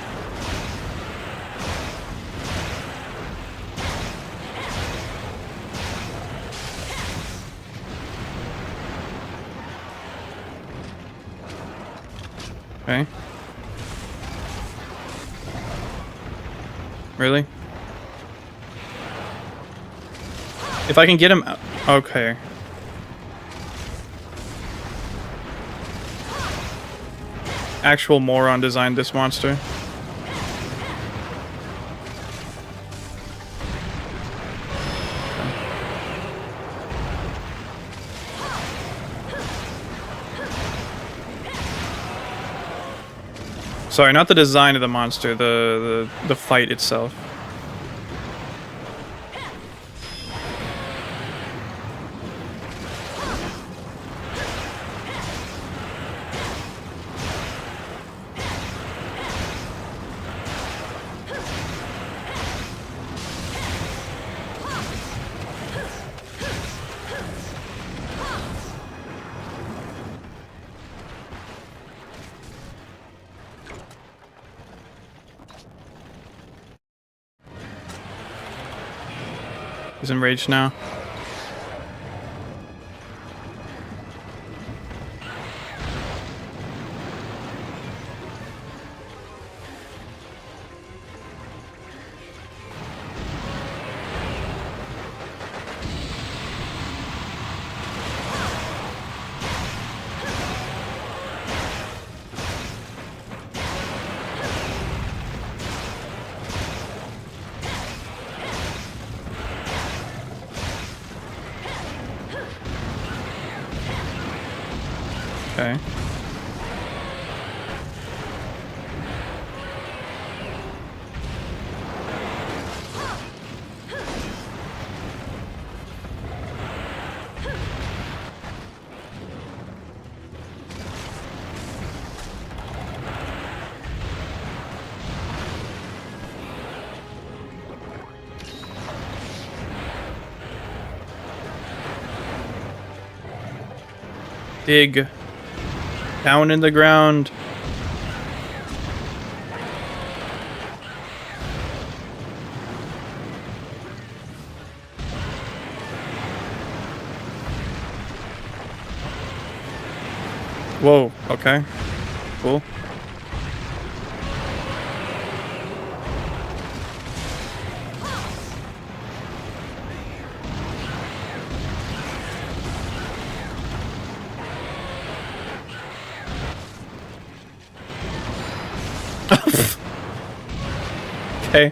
Speaker 1: Okay. Really? If I can get him out. Okay. Actual moron designed this monster. Sorry, not the design of the monster, the fight itself. He's enraged now. Okay. Dig. Down in the ground. Whoa, okay. Cool. Okay.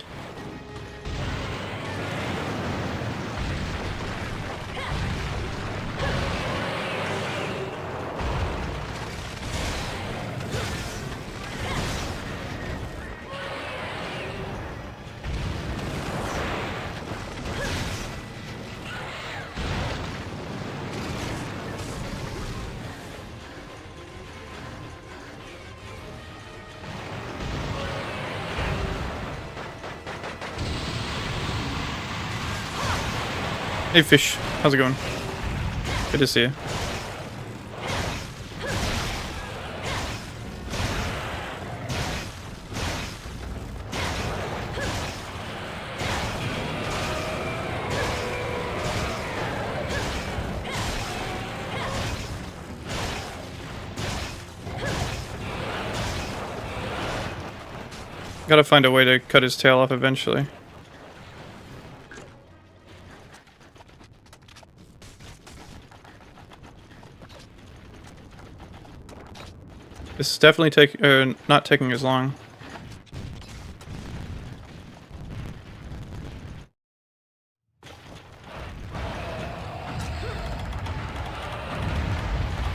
Speaker 1: Hey fish, how's it going? Good to see you. Gotta find a way to cut his tail off eventually. This is definitely not taking as long.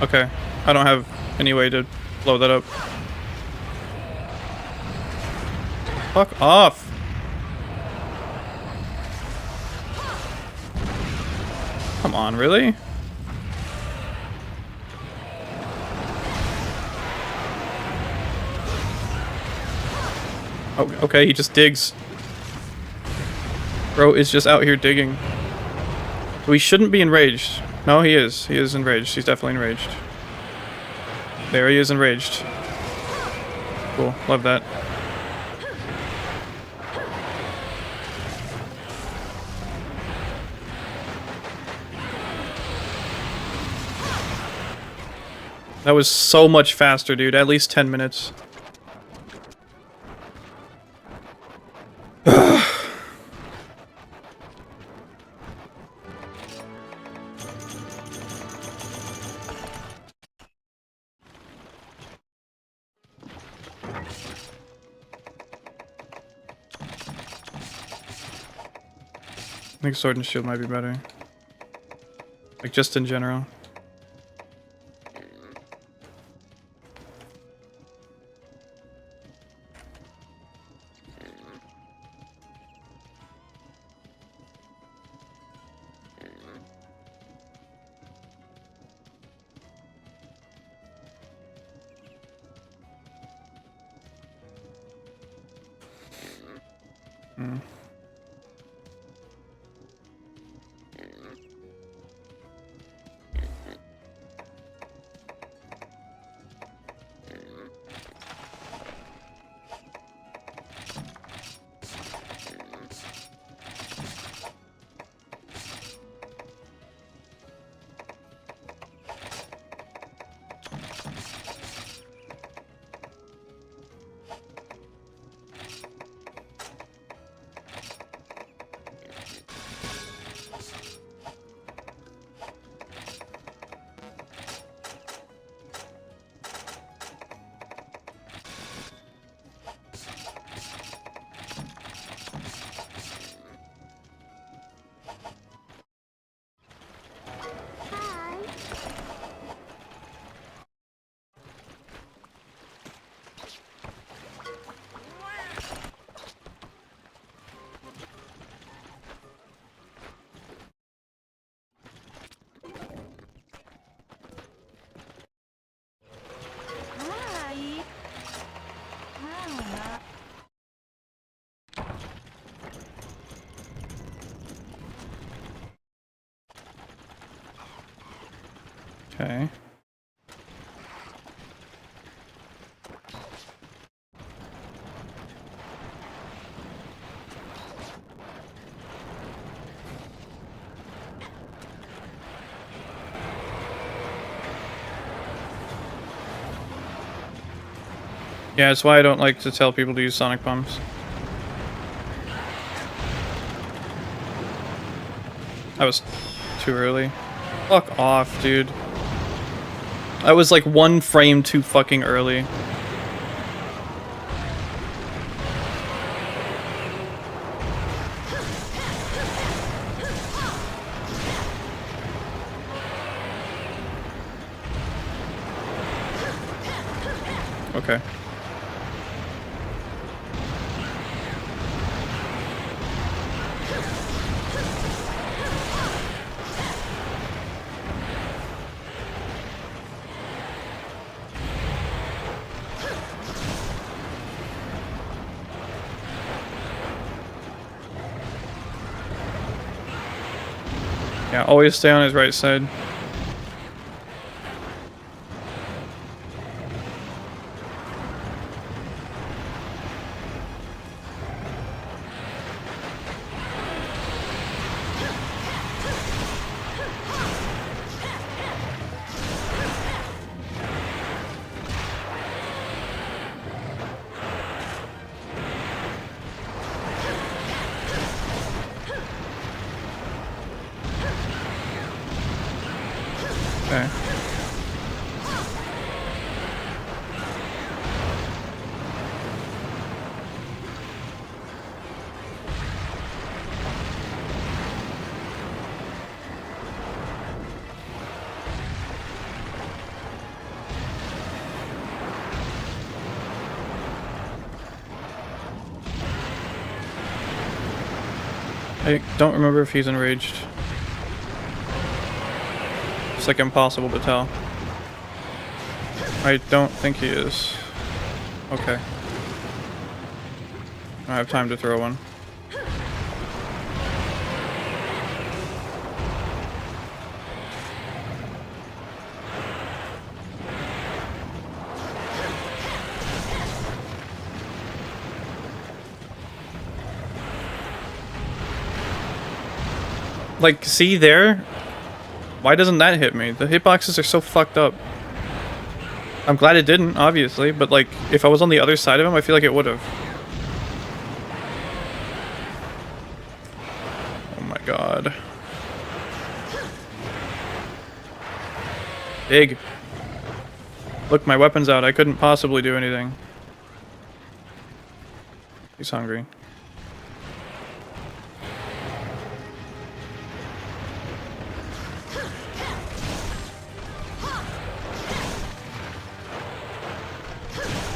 Speaker 1: Okay, I don't have any way to blow that up. Fuck off! Come on, really? Oh, okay, he just digs. Bro is just out here digging. We shouldn't be enraged. No, he is. He is enraged. He's definitely enraged. There he is enraged. Cool. Love that. That was so much faster, dude. At least 10 minutes. I think sword and shield might be better. Like, just in general. Okay. Yeah, that's why I don't like to tell people to use sonic bombs. That was too early. Fuck off, dude. I was like 1 frame too fucking early. Okay. Yeah, always stay on his right side. Okay. I don't remember if he's enraged. It's like impossible to tell. I don't think he is. Okay. I have time to throw one. Like, see there? Why doesn't that hit me? The hitboxes are so fucked up. I'm glad it didn't, obviously, but like, if I was on the other side of him, I feel like it would have. Oh my god. Big. Look, my weapon's out. I couldn't possibly do anything. He's hungry.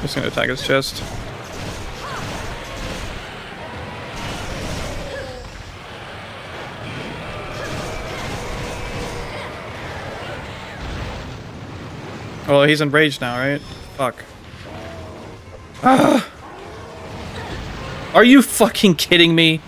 Speaker 1: Just gonna attack his chest. Oh, he's enraged now, right? Fuck. Ah! Are you fucking kidding me?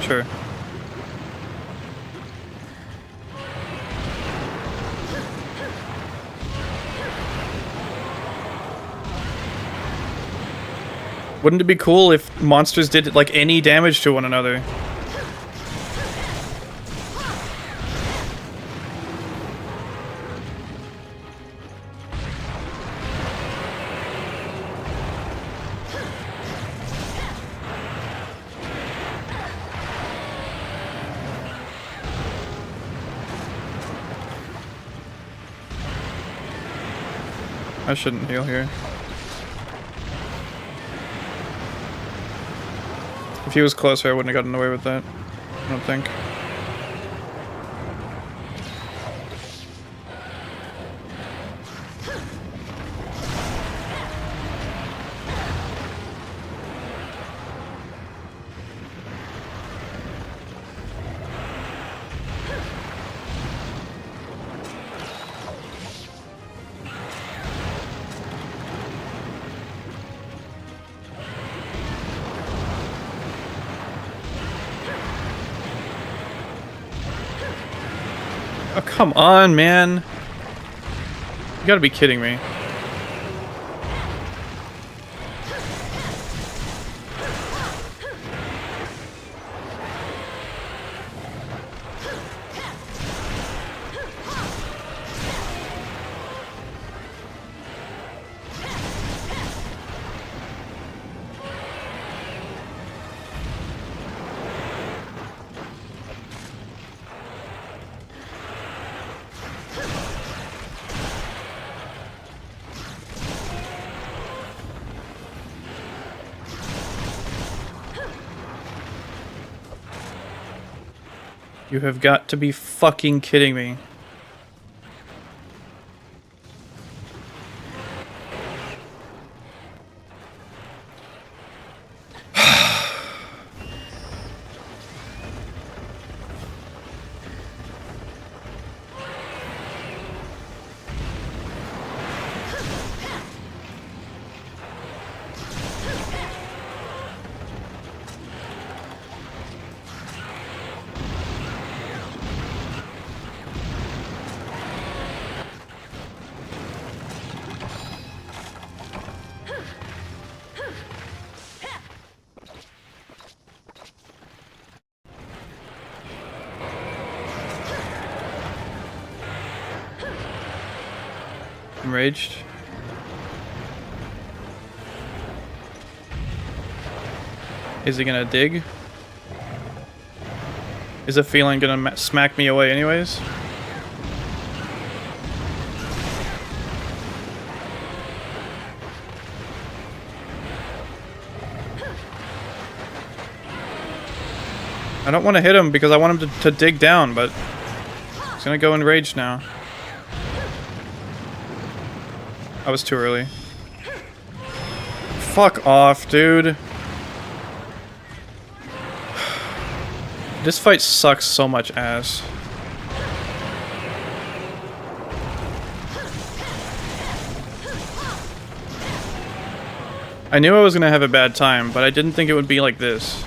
Speaker 1: Sure. Wouldn't it be cool if monsters did like any damage to one another? I shouldn't heal here. If he was closer, I wouldn't have gotten away with that. I don't think. Oh, come on, man. You gotta be kidding me. You have got to be fucking kidding me. Enraged. Is he gonna dig? Is a feeling gonna smack me away anyways? I don't want to hit him because I want him to dig down, but he's gonna go enraged now. I was too early. Fuck off, dude. This fight sucks so much ass. I knew I was gonna have a bad time, but I didn't think it would be like this.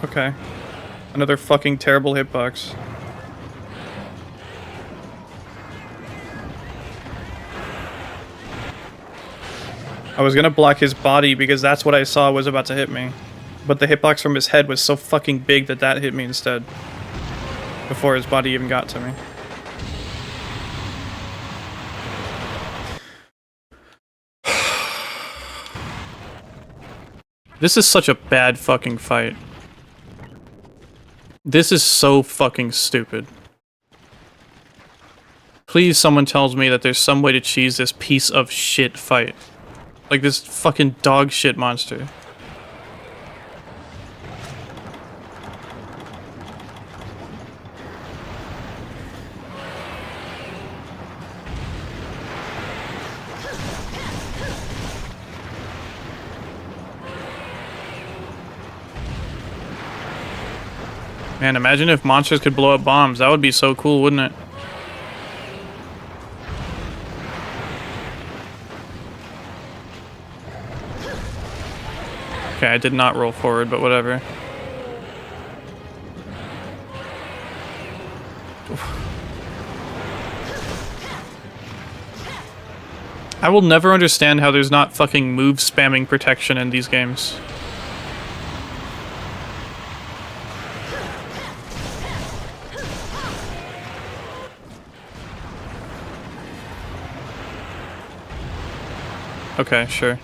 Speaker 1: Okay. Another fucking terrible hitbox. I was gonna block his body because that's what I saw was about to hit me. But the hitbox from his head was so fucking big that that hit me instead. Before his body even got to me. This is such a bad fucking fight. This is so fucking stupid. Please someone tells me that there's some way to cheese this piece of shit fight. Like this fucking dog shit monster. Man, imagine if monsters could blow up bombs. That would be so cool, wouldn't it? Okay, I did not roll forward, but whatever. I will never understand how there's not fucking move spamming protection in these games. Okay, sure.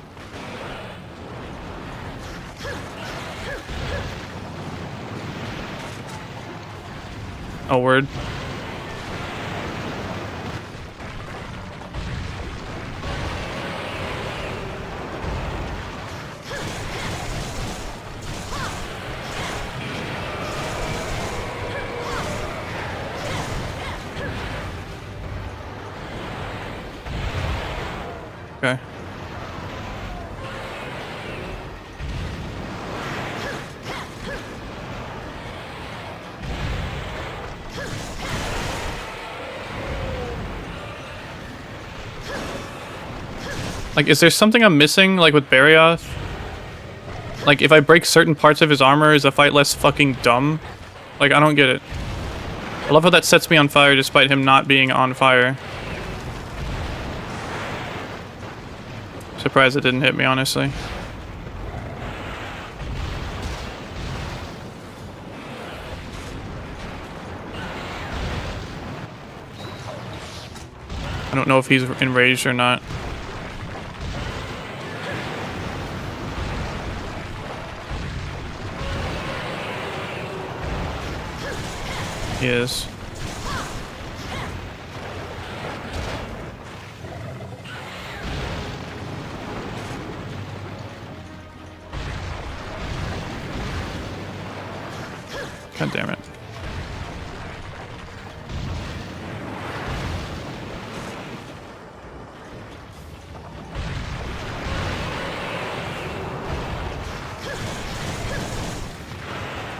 Speaker 1: Oh, word. Okay. Like, is there something I'm missing, like with Barioth? Like, if I break certain parts of his armor, is the fight less fucking dumb? Like, I don't get it. I love how that sets me on fire despite him not being on fire. Surprised it didn't hit me, honestly. I don't know if he's enraged or not. He is. God damn it.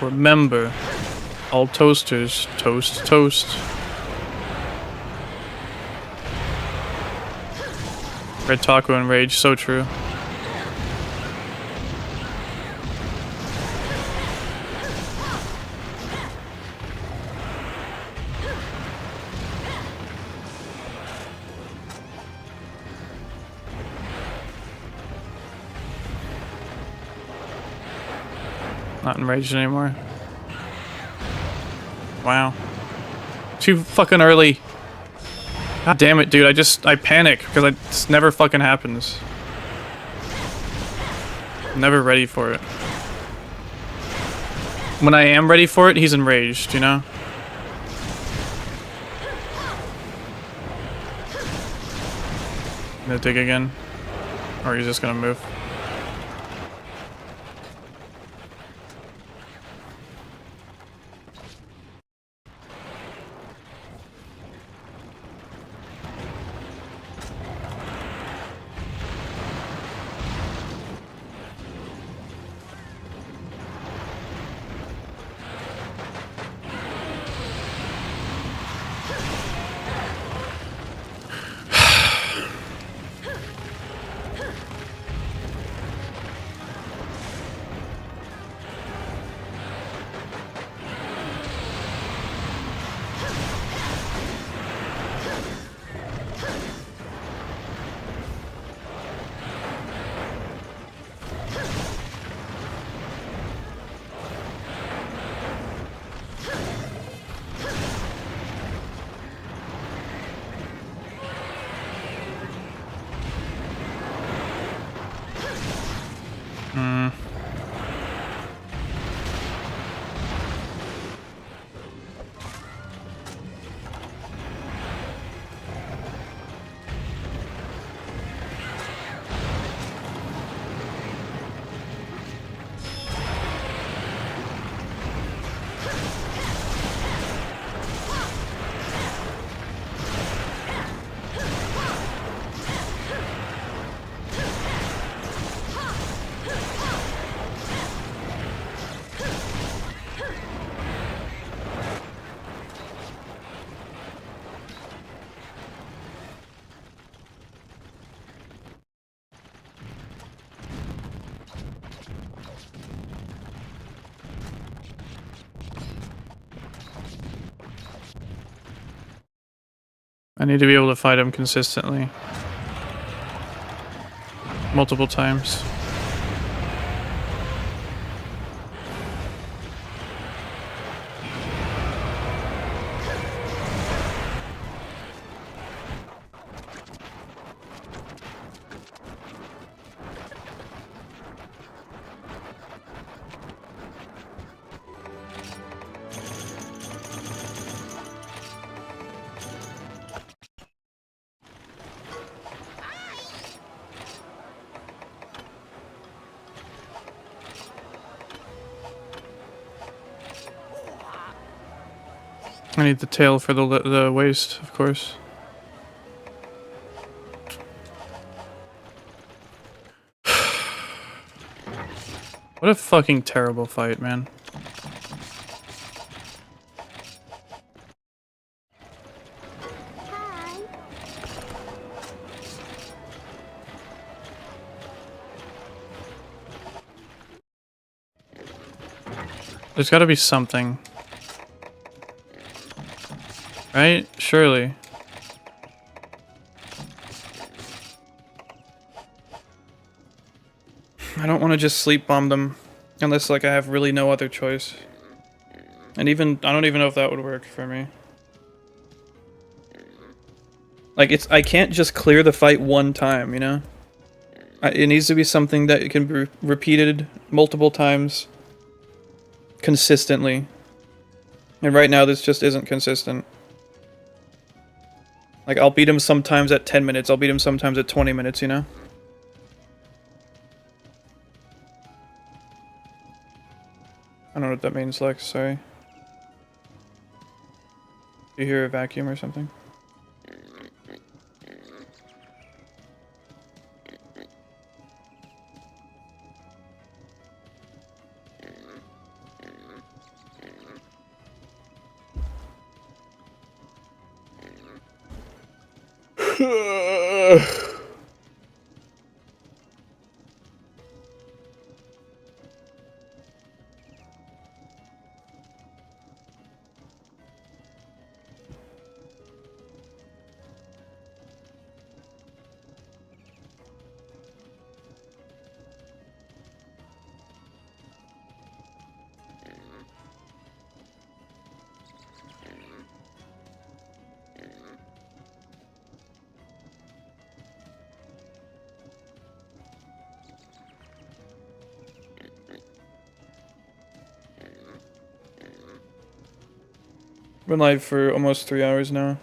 Speaker 1: Remember, all toasters toast toast. Red Taco and Rage, so true. Not enraged anymore. Wow. Too fucking early. God damn it, dude. I panic because this never fucking happens. I'm never ready for it. When I am ready for it, he's enraged, you know? Gonna dig again? Or he's just gonna move? I need to be able to fight him consistently. Multiple times. I need the tail for the waist, of course. What a fucking terrible fight, man. There's gotta be something. Right? Surely. I don't want to just sleep bomb them unless like I have really no other choice. And even I don't even know if that would work for me. Like I can't just clear the fight one time, you know? It needs to be something that can be repeated multiple times consistently. And right now this just isn't consistent. Like, I'll beat him sometimes at 10 minutes, I'll beat him sometimes at 20 minutes, you know? I don't know what that means, Lex, sorry. Do you hear a vacuum or something? Been live for almost 3 hours now.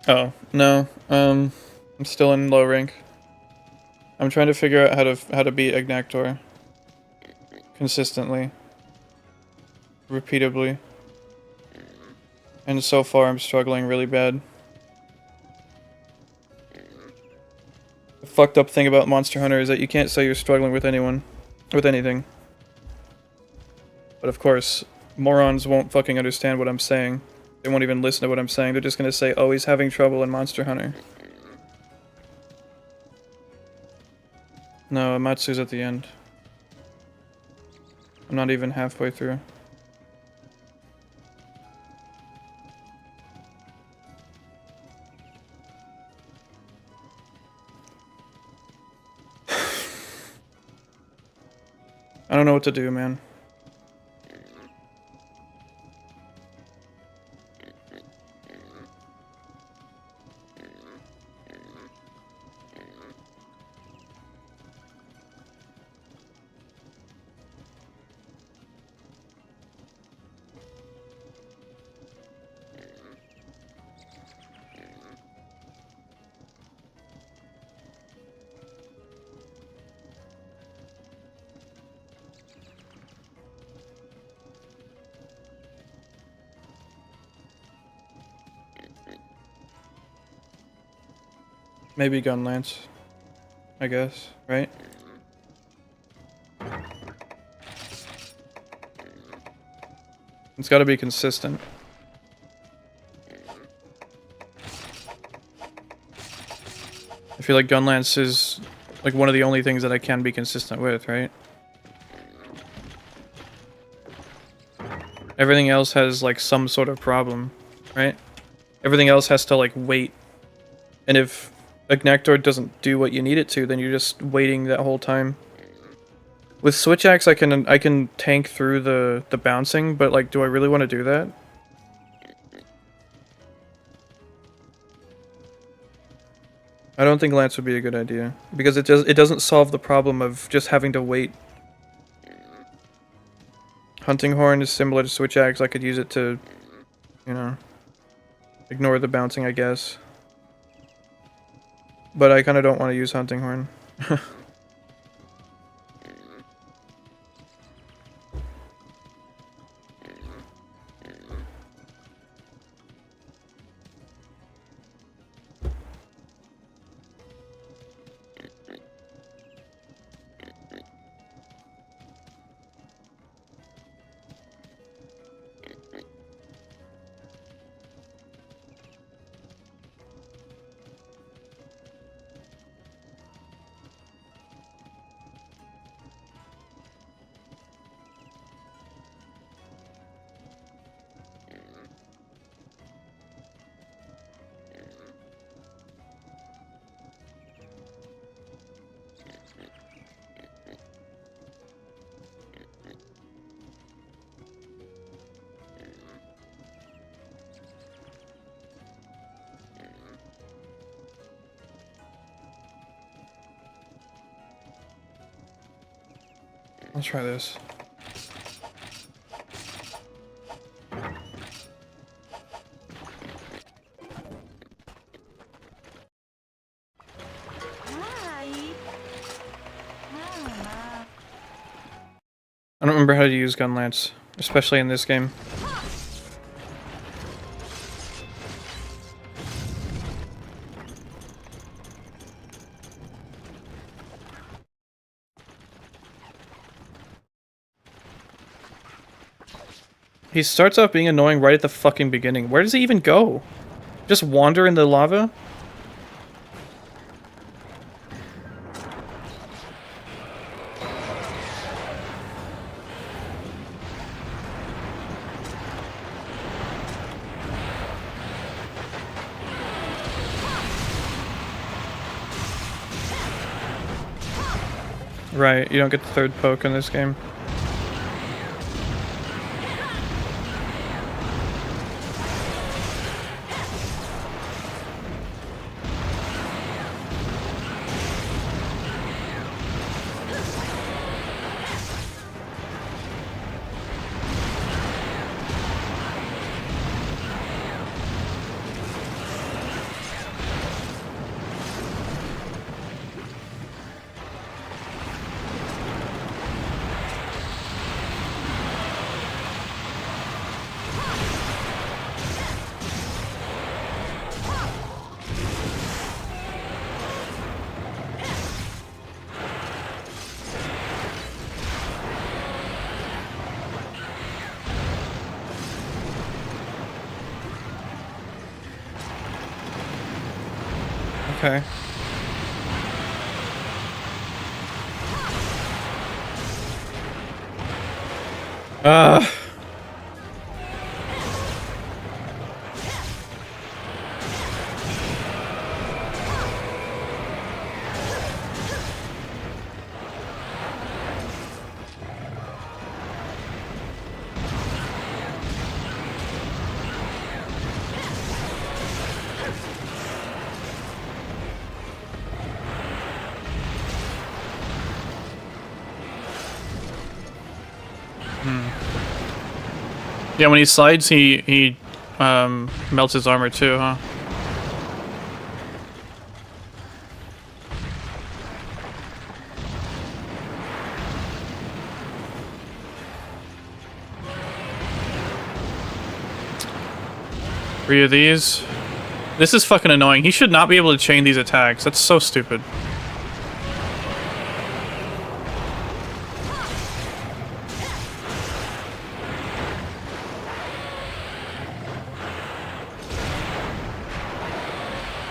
Speaker 1: Oh, no. I'm still in low rank. I'm trying to figure out how to beat Agnaktor. Consistently. Repeatably. And so far I'm struggling really bad. The fucked up thing about Monster Hunter is that you can't say you're struggling with anyone. With anything. But of course, morons won't fucking understand what I'm saying. They won't even listen to what I'm saying. They're just gonna say, oh, he's having trouble in Monster Hunter. No, Amatsu's at the end. I'm not even halfway through. I don't know what to do, man. Maybe Gunlance, I guess, right? It's gotta be consistent. I feel like Gunlance is like one of the only things that I can be consistent with, right? Everything else has like some sort of problem, right? Everything else has to like wait. And if Agnaktor doesn't do what you need it to, then you're just waiting that whole time. With Switch Axe, I can tank through the bouncing, but like, do I really want to do that? I don't think Lance would be a good idea because it doesn't solve the problem of just having to wait. Hunting Horn is similar to Switch Axe. I could use it to, you know, ignore the bouncing, I guess. But I kind of don't want to use Hunting Horn. Let's try this. I don't remember how to use Gunlance, especially in this game. He starts off being annoying right at the fucking beginning. Where does he even go? Just wander in the lava? Right, you don't get the third poke in this game. Okay. Ugh. Yeah, when he slides, he melts his armor too, huh? Three of these. This is fucking annoying. He should not be able to chain these attacks. That's so stupid.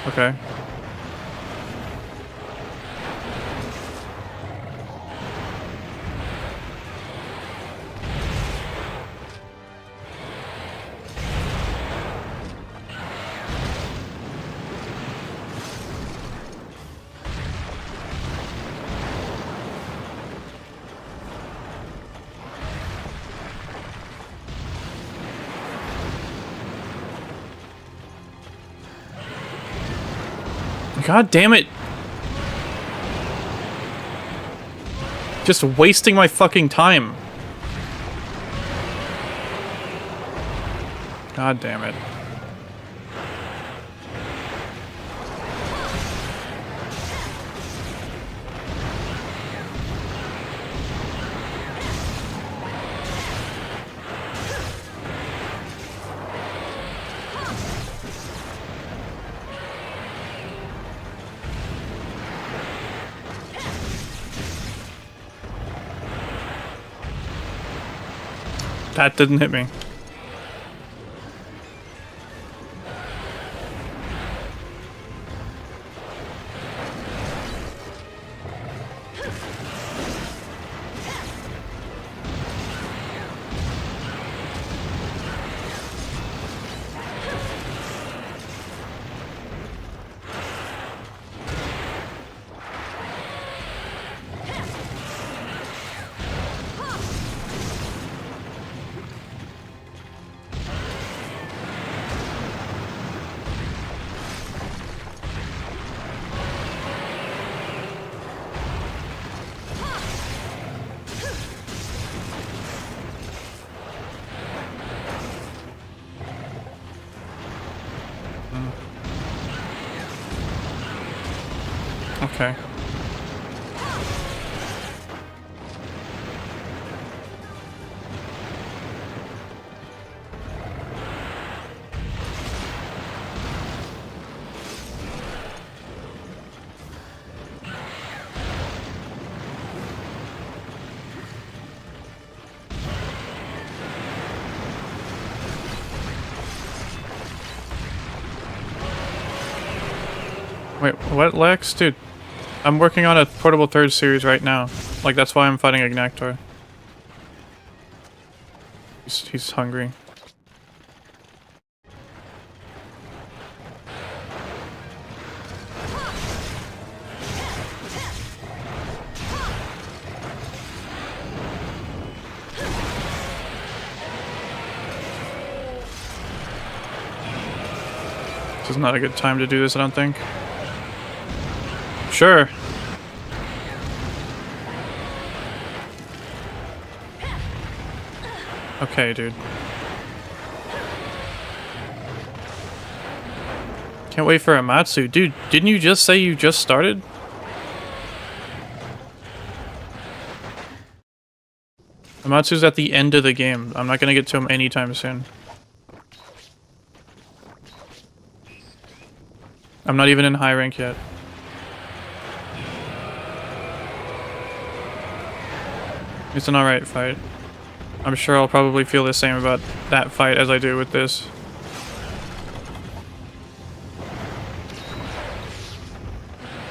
Speaker 1: Okay. God damn it. Just wasting my fucking time. God damn it. That didn't hit me. Okay. Wait, what, Lex? Dude, I'm working on a portable third series right now. Like, that's why I'm fighting Agnaktor. He's hungry. This is not a good time to do this, I don't think. Sure. Okay, dude. Can't wait for Amatsu. Dude, didn't you just say you just started? Amatsu's at the end of the game. I'm not gonna get to him anytime soon. I'm not even in high rank yet. It's an alright fight. I'm sure I'll probably feel the same about that fight as I do with this.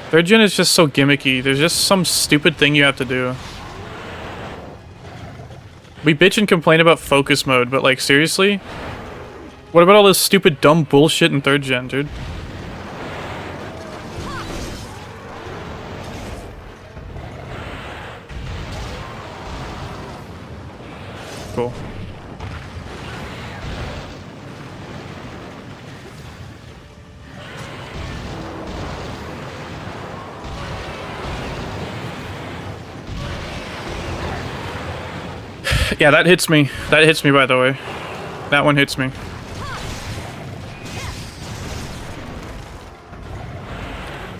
Speaker 1: Third gen is just so gimmicky. There's just some stupid thing you have to do. We bitch and complain about focus mode, but like, seriously? What about all this stupid dumb bullshit in third gen, dude? Cool. Yeah, that hits me. That hits me, by the way. That one hits me.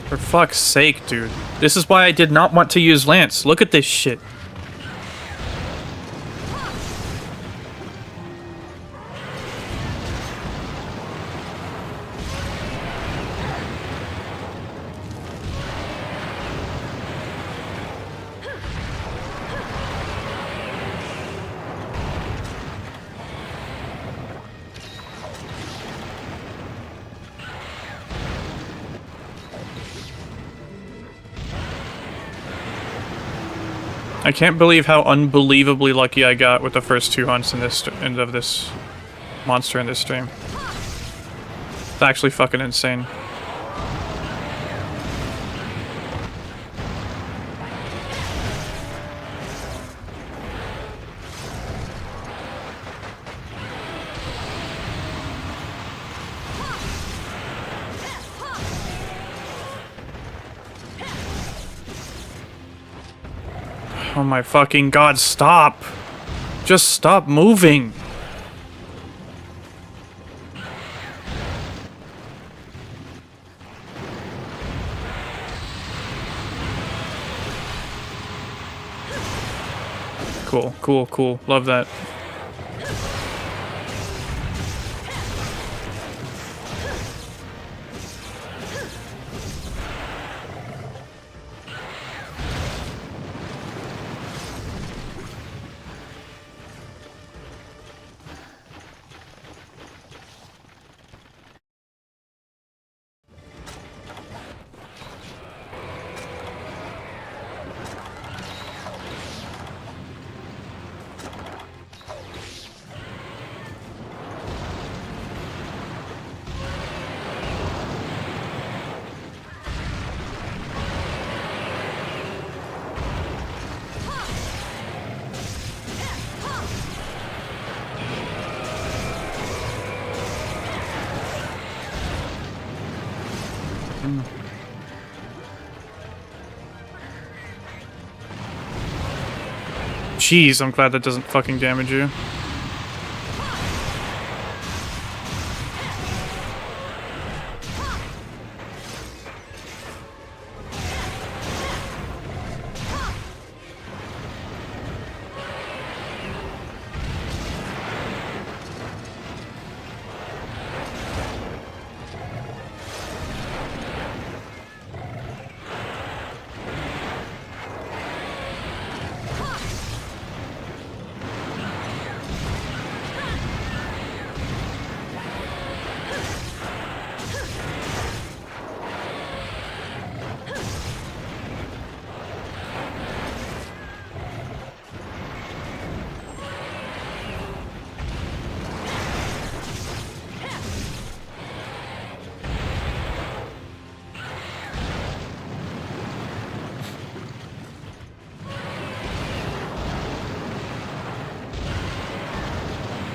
Speaker 1: For fuck's sake, dude. This is why I did not want to use Lance. Look at this shit. I can't believe how unbelievably lucky I got with the first 2 hunts in this end of this monster in this stream. It's actually fucking insane. Oh my fucking god, stop! Just stop moving! Cool, cool, cool. Love that. Jeez, I'm glad that doesn't fucking damage you.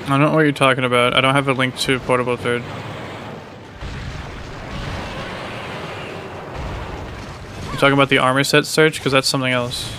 Speaker 1: I don't know what you're talking about. I don't have a link to Portable Third. You're talking about the armor set search? Because that's something else.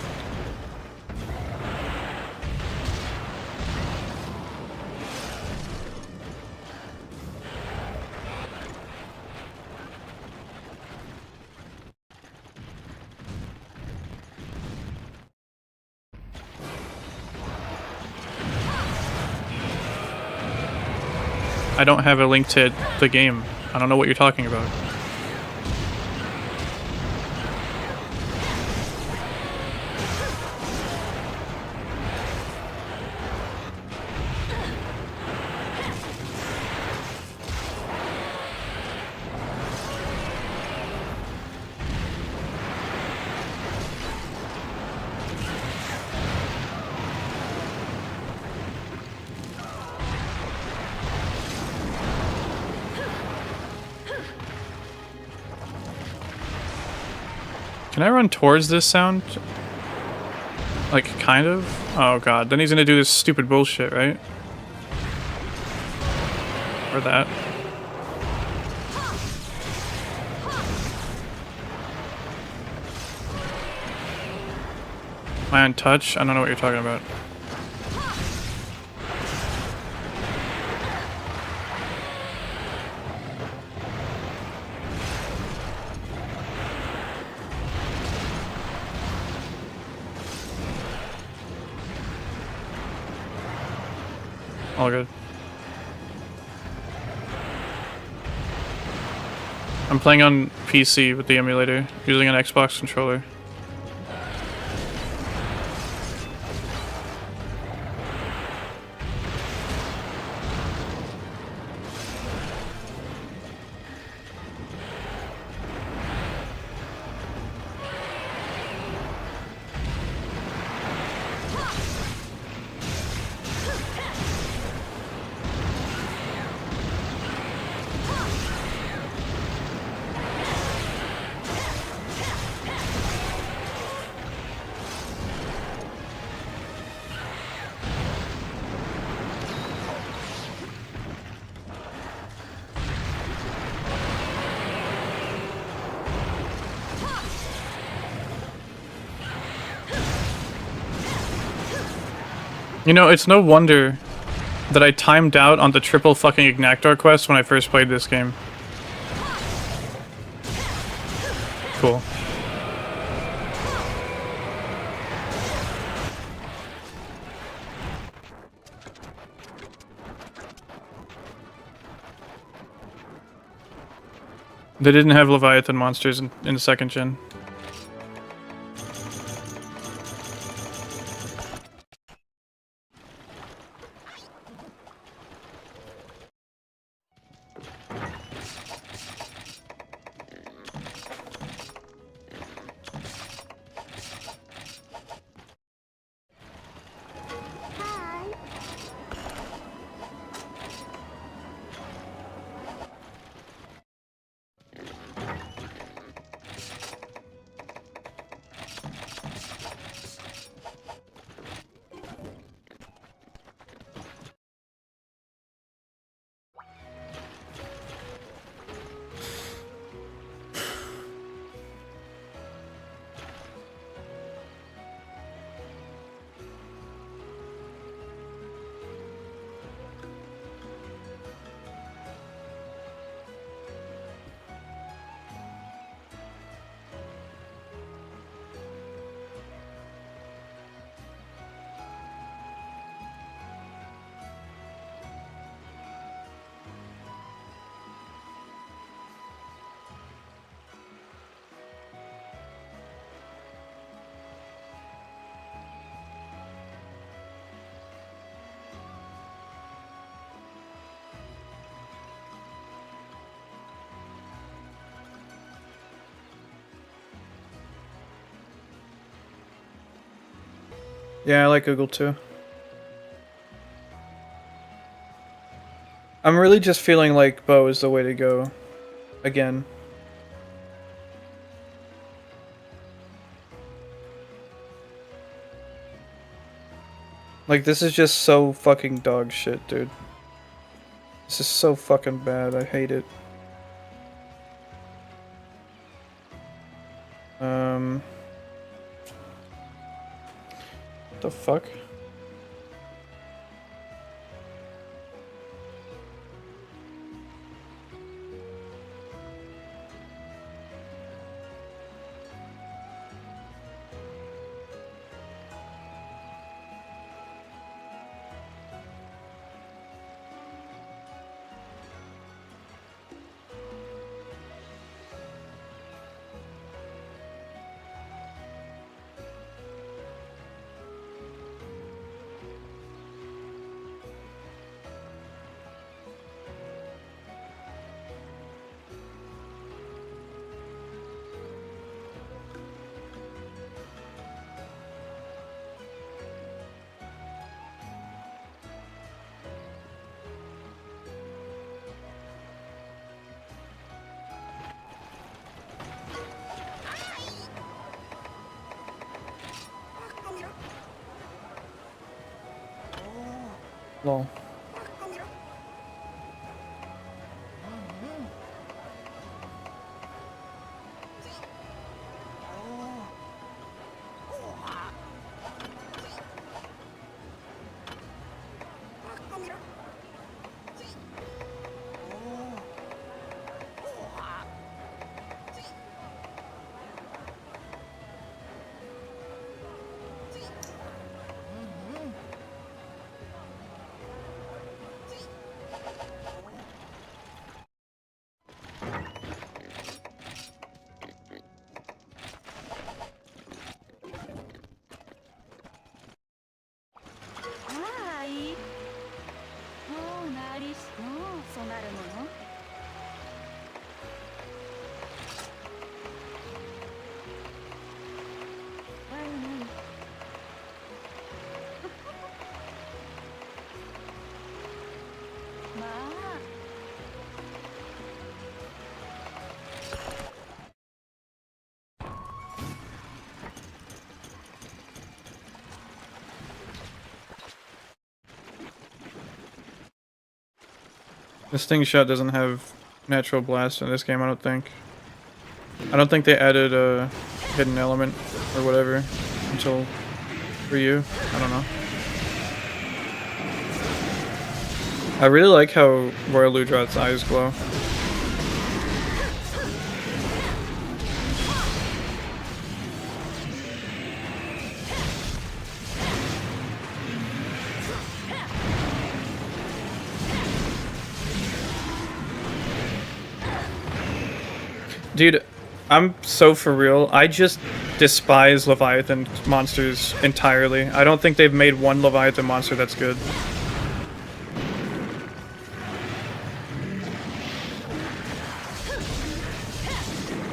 Speaker 1: I don't have a link to the game. I don't know what you're talking about. Can I run towards this sound? Like, kind of? Oh god, then he's gonna do this stupid bullshit, right? Or that. Am I on touch? I don't know what you're talking about. All good. I'm playing on PC with the emulator, using an Xbox controller. You know, it's no wonder that I timed out on the triple fucking Agnaktor quest when I first played this game. Cool. They didn't have Leviathan monsters in the second gen. Yeah, I like Google too. I'm really just feeling like bow is the way to go. Again. Like, this is just so fucking dog shit, dude. This is so fucking bad. I hate it. What the fuck? Lol. This Sting Shot doesn't have natural blast in this game, I don't think. I don't think they added a hidden element or whatever until for you. I don't know. I really like how Royal Ludroth's eyes glow. Dude, I'm so for real. I just despise Leviathan monsters entirely. I don't think they've made one Leviathan monster that's good.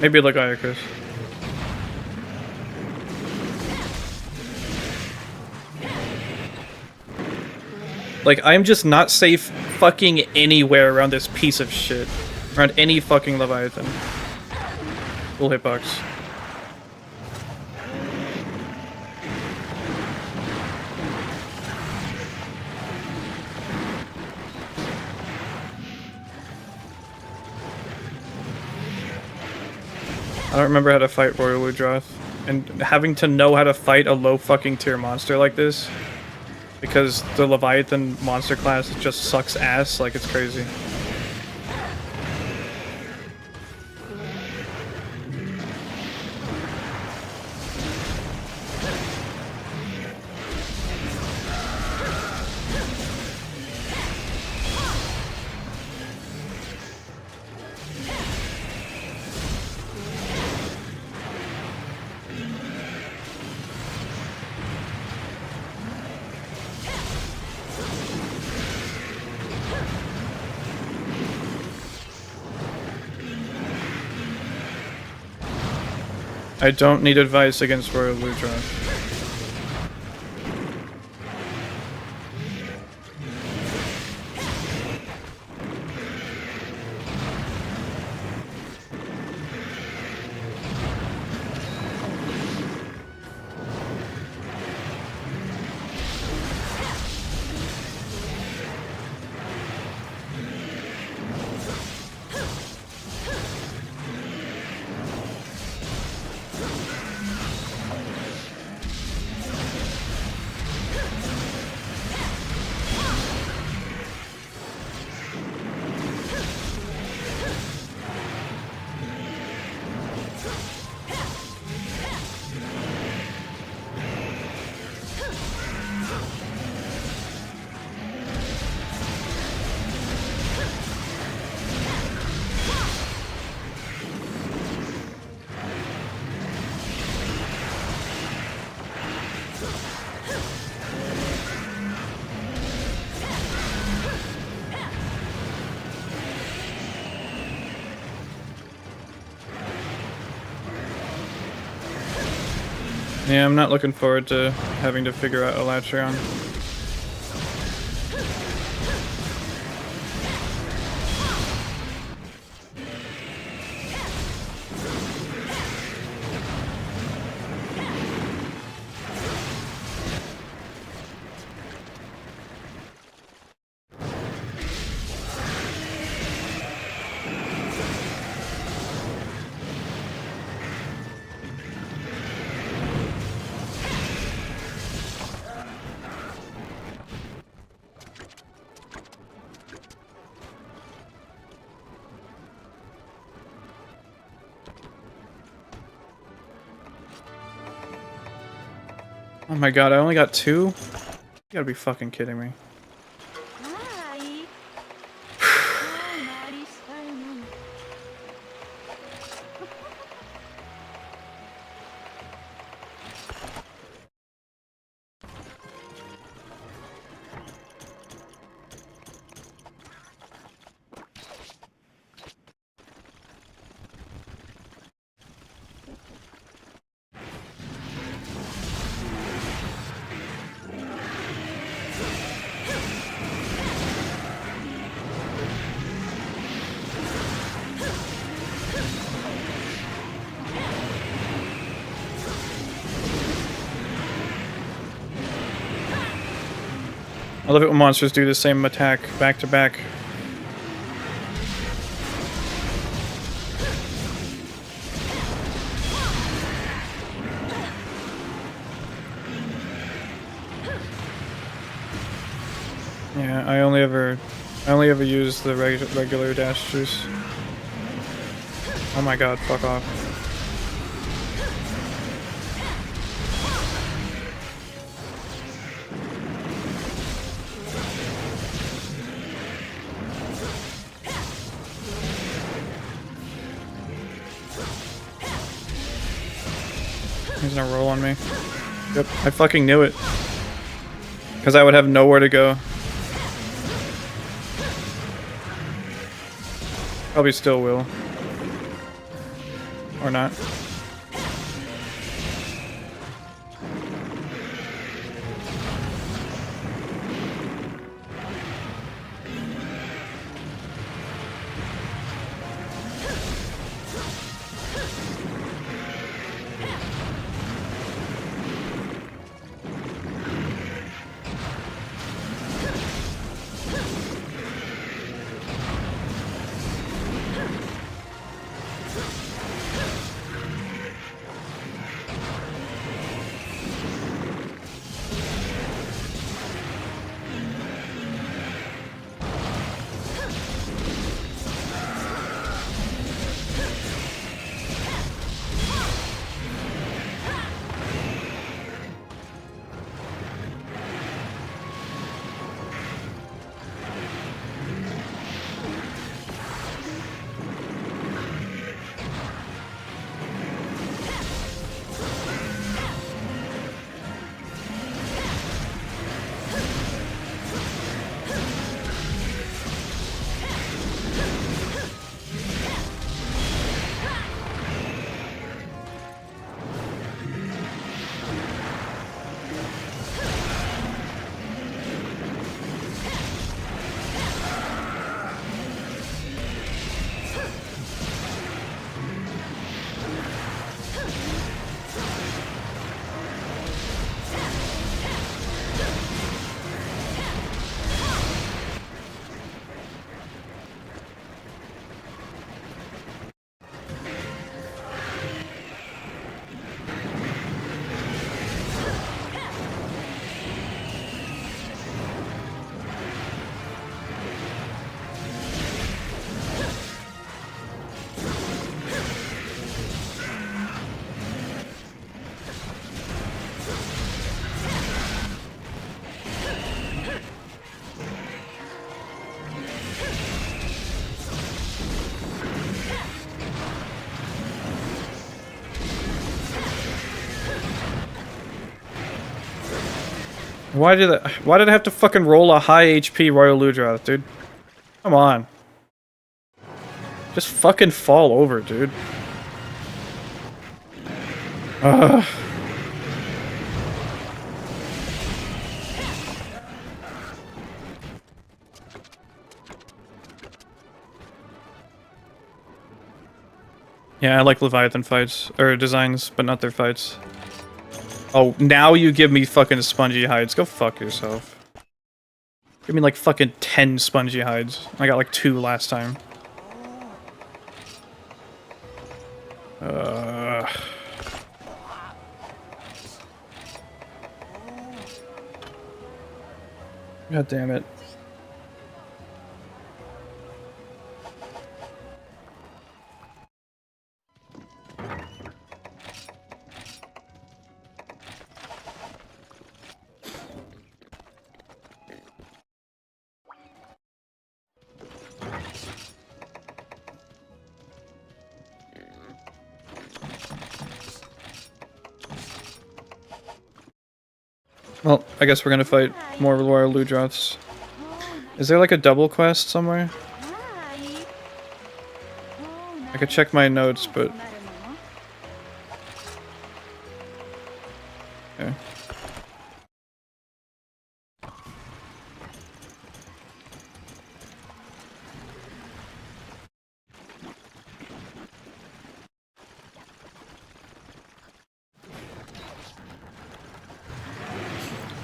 Speaker 1: Maybe Legiacus. Like, I'm just not safe fucking anywhere around this piece of shit. Around any fucking Leviathan. Full hitbox. I don't remember how to fight Royal Ludroth. And having to know how to fight a low fucking tier monster like this, because the Leviathan monster class just sucks ass, like it's crazy. I don't need advice against Royal Ludroth. Yeah, I'm not looking forward to having to figure out Elatrion. Oh my god, I only got 2? You gotta be fucking kidding me. I love it when monsters do the same attack back to back. Yeah, I only ever use the regular dash juice. Oh my god, fuck off. He's gonna roll on me. Yep, I fucking knew it. Because I would have nowhere to go. Probably still will. Or not. Why did I have to fucking roll a high HP Royal Ludroth, dude? Come on. Just fucking fall over, dude. Ugh. Yeah, I like Leviathan fights, or designs, but not their fights. Oh, now you give me fucking spongy hides. Go fuck yourself. Give me like fucking 10 spongy hides. I got like 2 last time. God damn it. Well, I guess we're gonna fight more Royal Ludroths. Is there like a double quest somewhere? I could check my notes, but... Okay.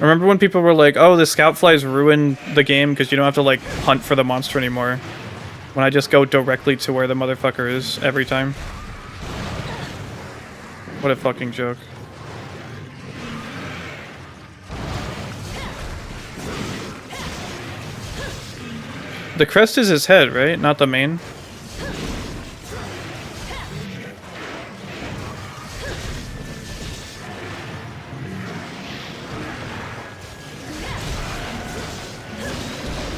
Speaker 1: Remember when people were like, oh, the scout flies ruin the game because you don't have to like hunt for the monster anymore? When I just go directly to where the motherfucker is every time. What a fucking joke. The crest is his head, right? Not the mane?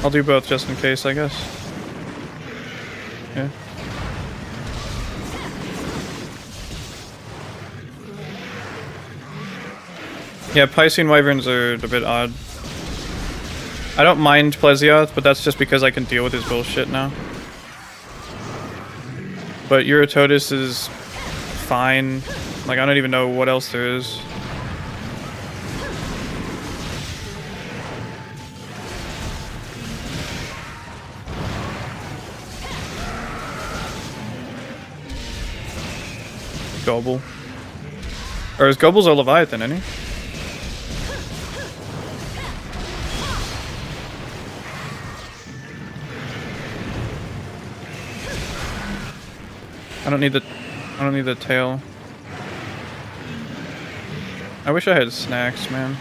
Speaker 1: I'll do both just in case, I guess. Yeah. Yeah, Piscean Wyverns are a bit odd. I don't mind Plesioth, but that's just because I can deal with his bullshit now. But Eurytotus is fine. Like, I don't even know what else there is. Goble. Or is Goble's a Leviathan, isn't he? I don't need the tail. I wish I had snacks, man.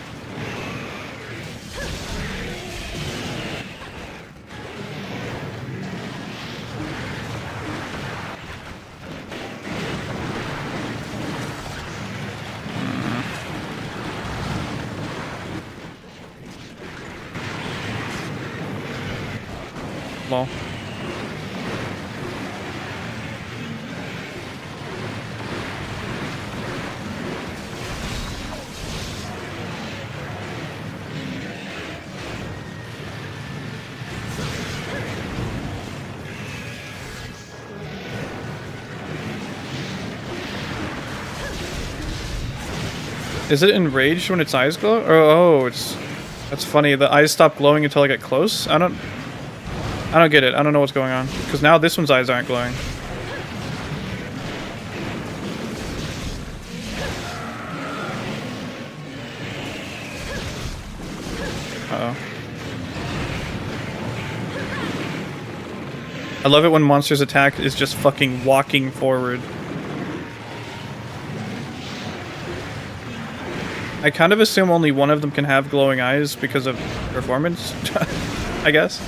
Speaker 1: Lol. Is it enraged when its eyes glow? Oh, it's... That's funny. The eyes stop glowing until I get close? I don't get it. I don't know what's going on. Because now this one's eyes aren't glowing. Uh-oh. I love it when monsters' attack is just fucking walking forward. I kind of assume only one of them can have glowing eyes because of performance, I guess.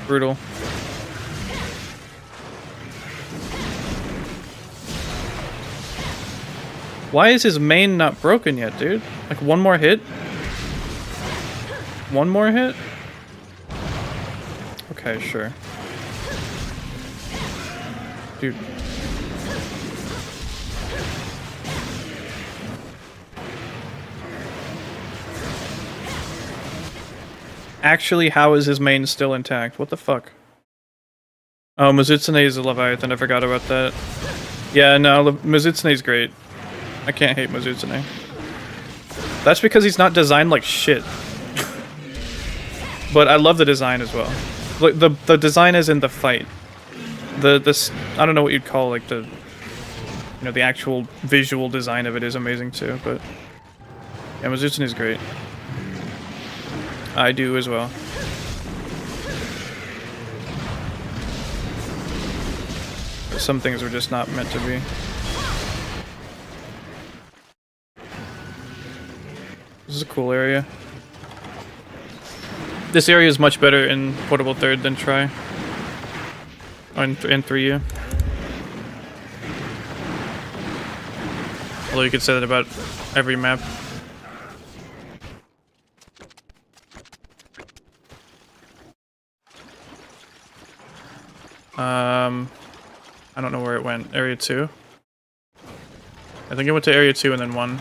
Speaker 1: Brutal. Why is his mane not broken yet, dude? Like, one more hit? One more hit? Okay, sure. Dude. Actually, how is his main still intact? What the fuck? Oh, Mizutsune is a Leviathan. I forgot about that. Yeah, no, Mizutsune's great. I can't hate Mizutsune. That's because he's not designed like shit. But I love the design as well. Like the design is in the fight. This I don't know what you'd call like the the actual visual design of it is amazing too. But yeah, Mizutsune is great. I do as well. But some things were just not meant to be. This is a cool area. This area is much better in Portable Third than Tri. Or in 3U. Although you could say that about every map. I don't know where it went. Area 2? I think it went to Area 2 and then 1.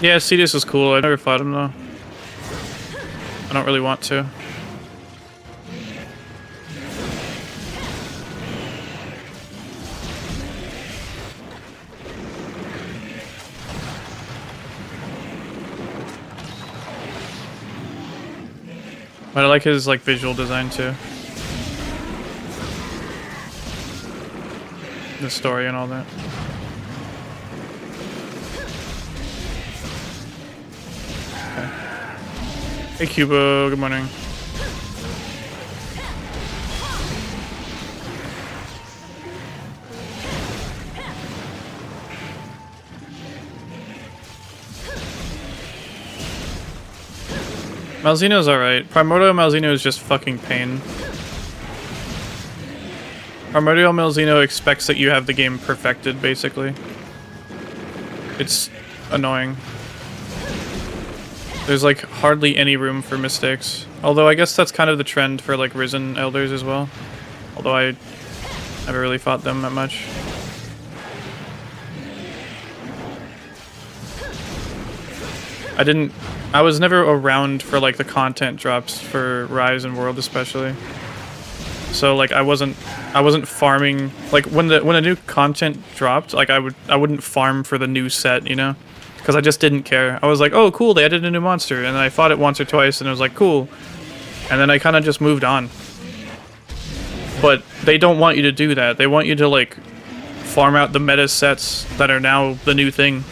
Speaker 1: Yeah, Cedius is cool. I never fought him though. I don't really want to. But I like his like visual design too. The story and all that. Hey Cubo, good morning. Malzino's alright. Primordial Malzino is just fucking pain. Primordial Malzino expects that you have the game perfected, basically. It's annoying. There's like hardly any room for mistakes. Although I guess that's kind of the trend for like Risen Elders as well. Although I never really fought them that much. I was never around for like the content drops for Rise and World especially. So like I wasn't farming like when a new content dropped, like I wouldn't farm for the new set, you know? Because I just didn't care. I was like, oh cool, they added a new monster, and then I fought it once or twice and it was like cool. And then I kind of just moved on. But they don't want you to do that. They want you to like farm out the meta sets that are now the new thing.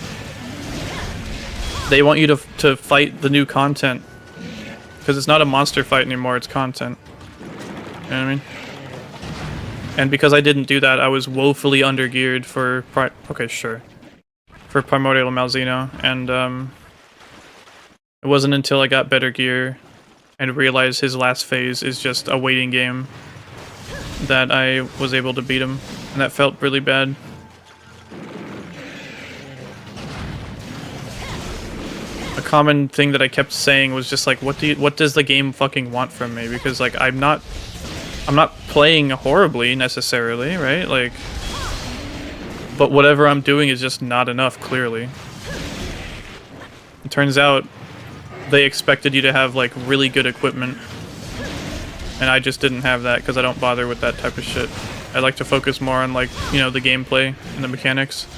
Speaker 1: They want you to fight the new content. Because it's not a monster fight anymore, it's content. You know what I mean? And because I didn't do that, I was woefully undergeared for for Primordial Malzino, and it wasn't until I got better gear and realized his last phase is just a waiting game that I was able to beat him, and that felt really bad. A common thing that I kept saying was just like, what does the game fucking want from me? Because like I'm not playing horribly necessarily, right? Like, but whatever I'm doing is just not enough, clearly. It turns out they expected you to have like really good equipment, and I just didn't have that because I don't bother with that type of shit. I like to focus more on like, you know, the gameplay and the mechanics.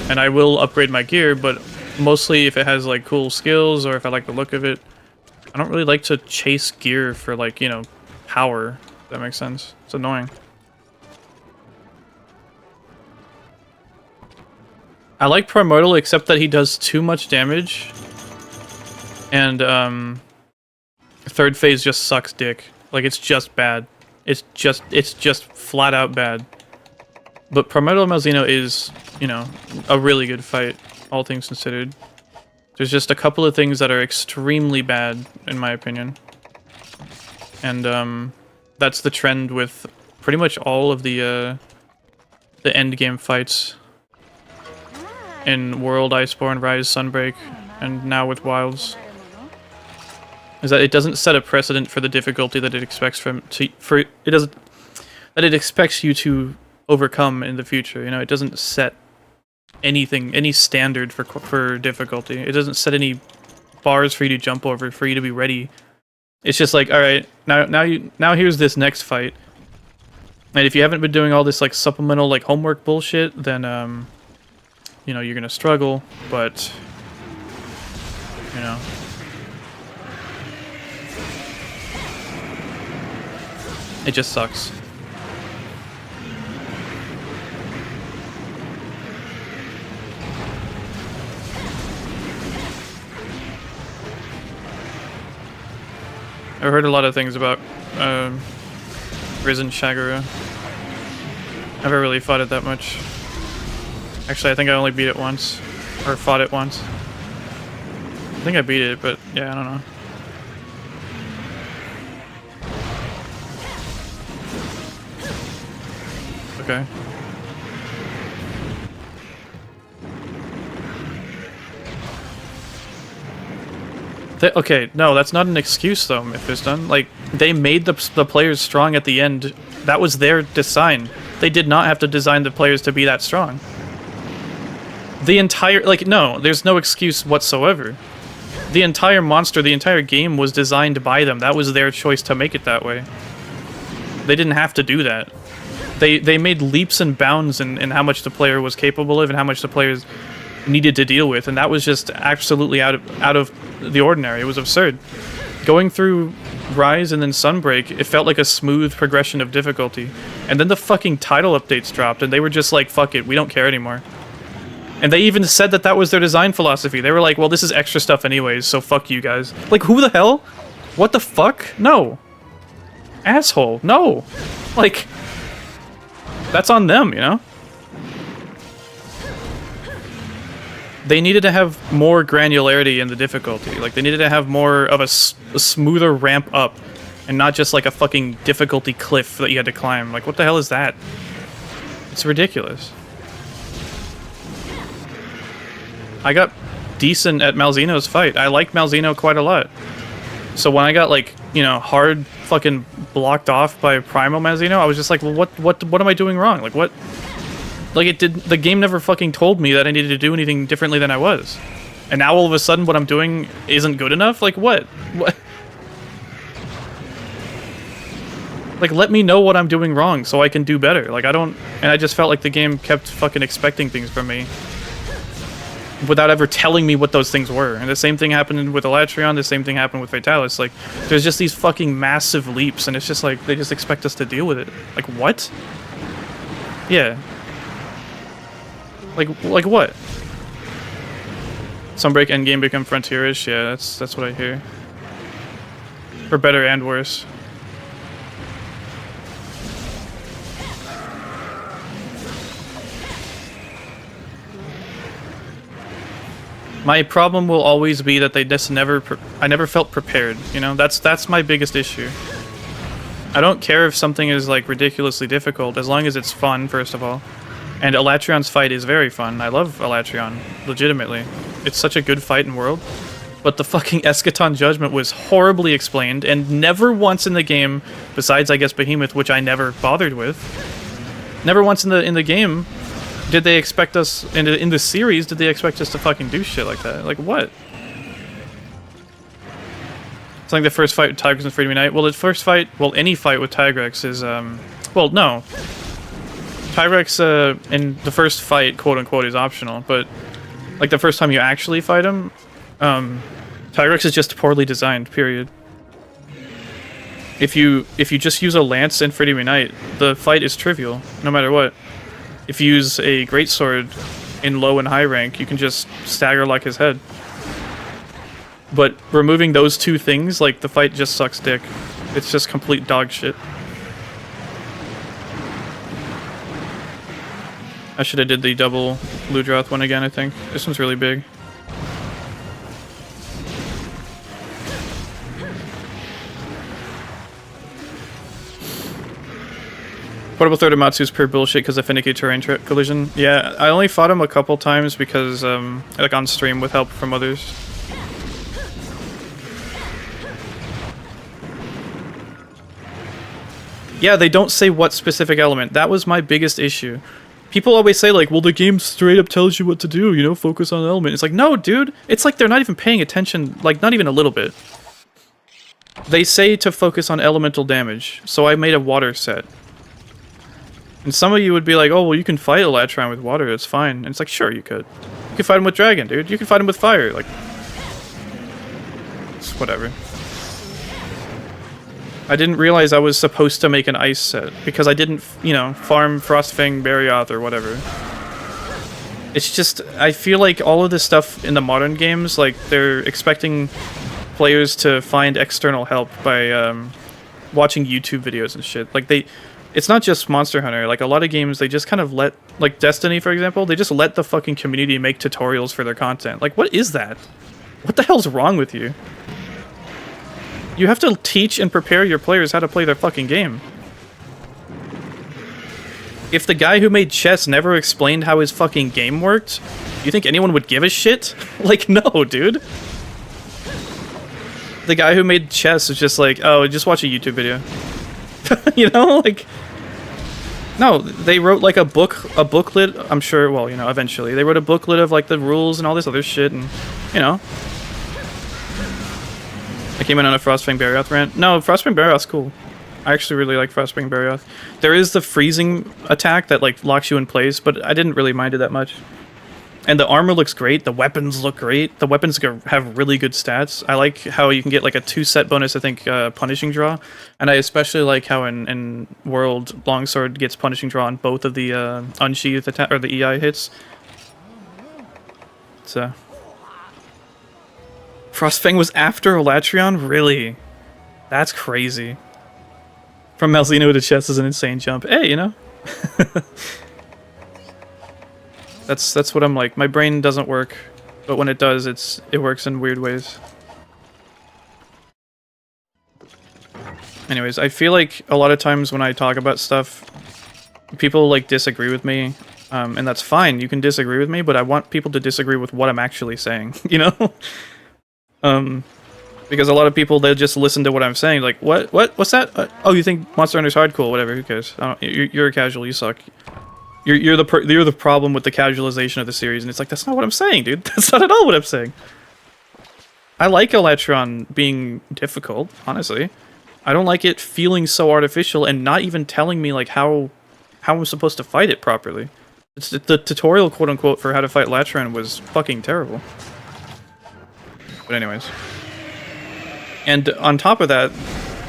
Speaker 1: And I will upgrade my gear, but mostly if it has like cool skills or if I like the look of it. I don't really like to chase gear for like, you know, power, if that makes sense. It's annoying. I like Primordial except that he does too much damage. And third phase just sucks dick. Like it's just bad. It's just flat out bad. But Primordial Malzino is, you know, a really good fight, all things considered. There's just a couple of things that are extremely bad, in my opinion. And that's the trend with pretty much all of the end game fights in World, Iceborne, Rise, Sunbreak, and now with Wilds, is that it doesn't set a precedent for the difficulty that it expects that it expects you to overcome in the future. You know, it doesn't set any standard for difficulty. It doesn't set any bars for you to jump over, for you to be ready. It's just like, all right, now here's this next fight. And if you haven't been doing all this like supplemental like homework bullshit, then you know, you're gonna struggle. But you know, it just sucks. I've heard a lot of things about Risen Shagura. Never really fought it that much. Actually, I think I only beat it once. Or fought it once. I think I beat it, but yeah, I don't know. Okay. Okay, no, that's not an excuse though, Mephiston. Like, they made the players strong at the end. That was their design. They did not have to design the players to be that strong. The entire, like, no, there's no excuse whatsoever. The entire monster, the entire game was designed by them. That was their choice to make it that way. They didn't have to do that. They made leaps and bounds in how much the player was capable of and how much the players needed to deal with, and that was just absolutely out of the ordinary. It was absurd. Going through Rise and then Sunbreak, it felt like a smooth progression of difficulty. And then the fucking title updates dropped, and they were just like, fuck it, we don't care anymore. And they even said that that was their design philosophy. They were like, well, this is extra stuff anyways, so fuck you guys. Like, who the hell? What the fuck? No. Asshole. No. Like, that's on them, you know? They needed to have more granularity in the difficulty. Like, they needed to have more of a smoother ramp up, and not just like a fucking difficulty cliff that you had to climb. Like, what the hell is that? It's ridiculous. I got decent at Malzeno's fight. I like Malzeno quite a lot. So when I got, like, you know, hard fucking blocked off by Primal Malzeno, I was just like, well, what am I doing wrong? Like, what? Like, the game never fucking told me that I needed to do anything differently than I was. And now all of a sudden what I'm doing isn't good enough? Like, what? What? Like, let me know what I'm doing wrong so I can do better. Like, and I just felt like the game kept fucking expecting things from me without ever telling me what those things were. And the same thing happened with Elatrion, the same thing happened with Fatalis. Like, there's just these fucking massive leaps, and it's just like, they just expect us to deal with it. Like, what? Yeah. Like what? Sunbreak endgame become frontierish? Yeah, that's what I hear. For better and worse. My problem will always be that they just I never felt prepared, you know? That's my biggest issue. I don't care if something is, like, ridiculously difficult, as long as it's fun, first of all. And Elatrion's fight is very fun. I love Elatrion, legitimately. It's such a good fight in World. But the fucking Eschaton Judgment was horribly explained, and never once in the game, besides, I guess, Behemoth, which I never bothered with, never once in the game did they expect us, in the series, did they expect us to fucking do shit like that? Like, what? It's like the first fight with Tigrex and Freedom Unite. Well, the first fight, well, any fight with Tigrex is, well, no. Tigrex, in the first fight, quote-unquote, is optional, but, like, the first time you actually fight him, Tigrex is just poorly designed, period. If you just use a Lance and Freedom Unite, the fight is trivial, no matter what. If you use a Greatsword in low and high rank, you can just stagger like his head. But removing those two things, like, the fight just sucks dick. It's just complete dog shit. I should have did the double Ludroth one again, I think. This one's really big. Portable Third Amatsu's pure bullshit because of finicky terrain collision. Yeah, I only fought him a couple times because, like on stream with help from others. Yeah, they don't say what specific element. That was my biggest issue. People always say like, well, the game straight up tells you what to do, you know, focus on the element. It's like, no, dude. It's like they're not even paying attention, like not even a little bit. They say to focus on elemental damage, so I made a water set. And some of you would be like, oh, well, you can fight Elatron with water, it's fine. And it's like, sure, you could. You can fight him with dragon, dude. You can fight him with fire, like... It's whatever. I didn't realize I was supposed to make an ice set, because I didn't, you know, farm Frostfang, Barioth, or whatever. It's just, I feel like all of this stuff in the modern games, like, they're expecting players to find external help by, watching YouTube videos and shit. Like, it's not just Monster Hunter, like, a lot of games, they just kind of let, like, Destiny, for example, they just let the fucking community make tutorials for their content. Like, what is that? What the hell's wrong with you? You have to teach and prepare your players how to play their fucking game. If the guy who made chess never explained how his fucking game worked, you think anyone would give a shit? Like, no, dude. The guy who made chess is just like, oh, just watch a YouTube video. You know, like... No, they wrote, like, a booklet, I'm sure, well, you know, eventually. They wrote a booklet of, like, the rules and all this other shit, and, you know... I came in on a Frostfang Barioth rant. No, Frostfang Barioth's cool. I actually really like Frostfang Barioth. There is the freezing attack that like locks you in place, but I didn't really mind it that much. And the armor looks great. The weapons look great. The weapons have really good stats. I like how you can get like a 2-set bonus, I think, punishing draw. And I especially like how in World, Longsword gets punishing draw on both of the unsheathed attack or the EI hits. So... Frostfang was after Elatron? Really? That's crazy. From Malzeno to chess is an insane jump. Hey, you know? That's what I'm like. My brain doesn't work, but when it does, it works in weird ways. Anyways, I feel like a lot of times when I talk about stuff, people like disagree with me, and that's fine. You can disagree with me, but I want people to disagree with what I'm actually saying, you know? Because a lot of people, they'll just listen to what I'm saying, like, what's that? Oh, you think Monster Hunter's hard? Cool, whatever, who cares? You're a casual, you suck. You're the problem with the casualization of the series, and it's like, that's not what I'm saying, dude. That's not at all what I'm saying. I like Elatron being difficult, honestly. I don't like it feeling so artificial and not even telling me, like, how I'm supposed to fight it properly. The tutorial, quote-unquote, for how to fight Elatron was fucking terrible. But anyways. And on top of that,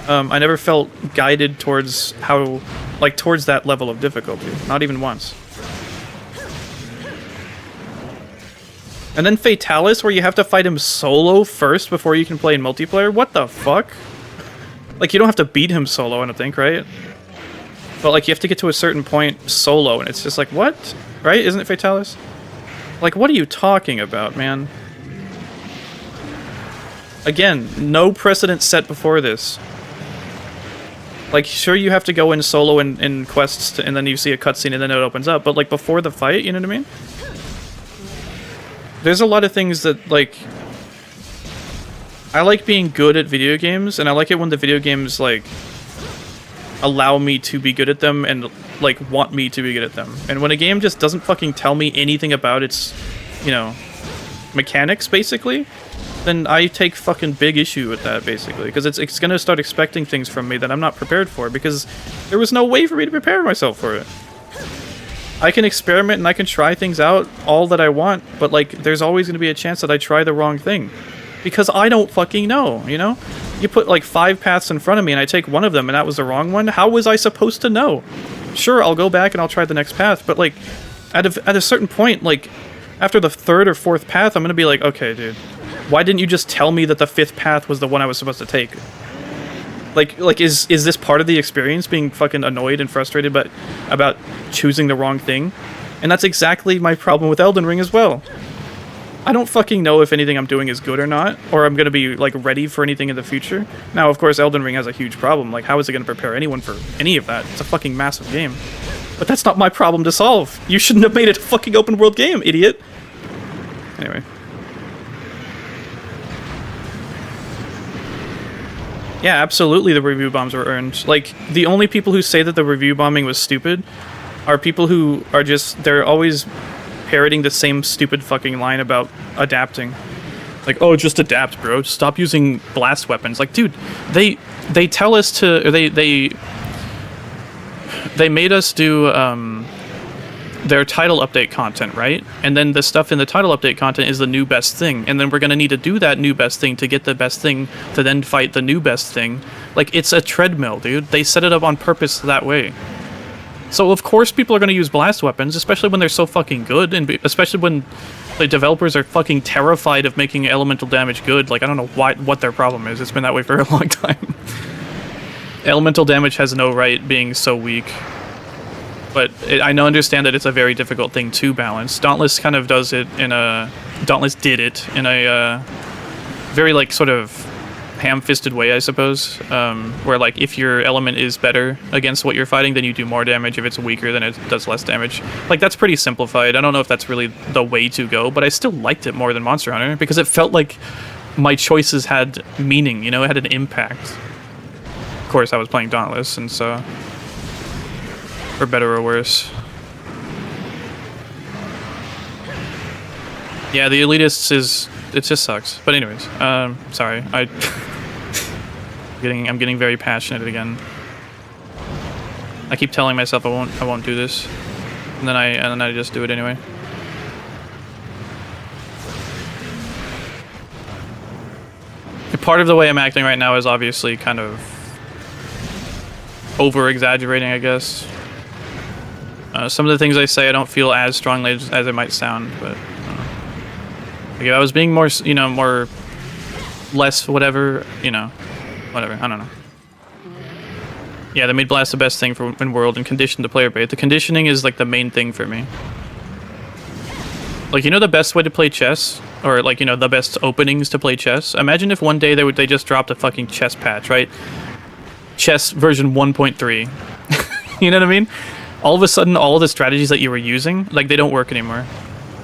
Speaker 1: I never felt guided towards towards that level of difficulty. Not even once. And then Fatalis, where you have to fight him solo first before you can play in multiplayer? What the fuck? Like, you don't have to beat him solo, I don't think, right? But, like, you have to get to a certain point solo, and it's just like, what? Right? Isn't it Fatalis? Like, what are you talking about, man? Again, no precedent set before this. Like, sure, you have to go in solo in quests, and then you see a cutscene, and then it opens up, but, like, before the fight, you know what I mean? There's a lot of things that, like... I like being good at video games, and I like it when the video games, like, allow me to be good at them, and, like, want me to be good at them. And when a game just doesn't fucking tell me anything about its, you know, mechanics, basically... then I take fucking big issue with that, basically, because it's gonna start expecting things from me that I'm not prepared for, because there was no way for me to prepare myself for it. I can experiment and I can try things out all that I want, but, like, there's always gonna be a chance that I try the wrong thing, because I don't fucking know, you know? You put, like, 5 paths in front of me and I take one of them and that was the wrong one, how was I supposed to know? Sure, I'll go back and I'll try the next path, but, like, at a certain point, like, after the 3rd or 4th path, I'm gonna be like, okay, dude, why didn't you just tell me that the 5th path was the one I was supposed to take? Like, is this part of the experience, being fucking annoyed and frustrated about choosing the wrong thing? And that's exactly my problem with Elden Ring as well. I don't fucking know if anything I'm doing is good or not, or I'm gonna be like ready for anything in the future. Now, of course, Elden Ring has a huge problem. Like, how is it gonna prepare anyone for any of that? It's a fucking massive game. But that's not my problem to solve. You shouldn't have made it a fucking open world game, idiot. Anyway. Yeah, absolutely the review bombs were earned. Like, the only people who say that the review bombing was stupid are people who are just, they're always parroting the same stupid fucking line about adapting. Like, oh, just adapt, bro. Stop using blast weapons. Like, dude, they tell us to, or they made us do their title update content, right? And then the stuff in the title update content is the new best thing. And then we're gonna need to do that new best thing to get the best thing to then fight the new best thing. Like, it's a treadmill, dude. They set it up on purpose that way. So of course people are gonna use blast weapons, especially when they're so fucking good, and especially when the developers are fucking terrified of making elemental damage good. Like, I don't know what their problem is. It's been that way for a long time. Elemental damage has no right being so weak. But I understand that it's a very difficult thing to balance. Dauntless kind of does it in a... Dauntless did it in a very, like, sort of ham-fisted way, I suppose. Where, like, if your element is better against what you're fighting, then you do more damage. If it's weaker, then it does less damage. Like, that's pretty simplified. I don't know if that's really the way to go, but I still liked it more than Monster Hunter, because it felt like my choices had meaning, you know? It had an impact. Of course, I was playing Dauntless, and so... For better or worse. Yeah, the elitists is... It just sucks. But anyways, sorry. I'm getting very passionate again. I keep telling myself I won't do this. And then I just do it anyway. Part of the way I'm acting right now is obviously kind of over-exaggerating, I guess. Some of the things I say I don't feel as strongly as it might sound, but like if I was being more, you know, less whatever, you know, whatever, I don't know. Yeah, they made Blast the best thing for in World and conditioned the player bait. The conditioning is like the main thing for me. Like, you know the best way to play chess? Or like, you know, the best openings to play chess? Imagine if one day they just dropped a fucking chess patch, right? Chess version 1.3. You know what I mean? All of a sudden, all of the strategies that you were using, like, they don't work anymore.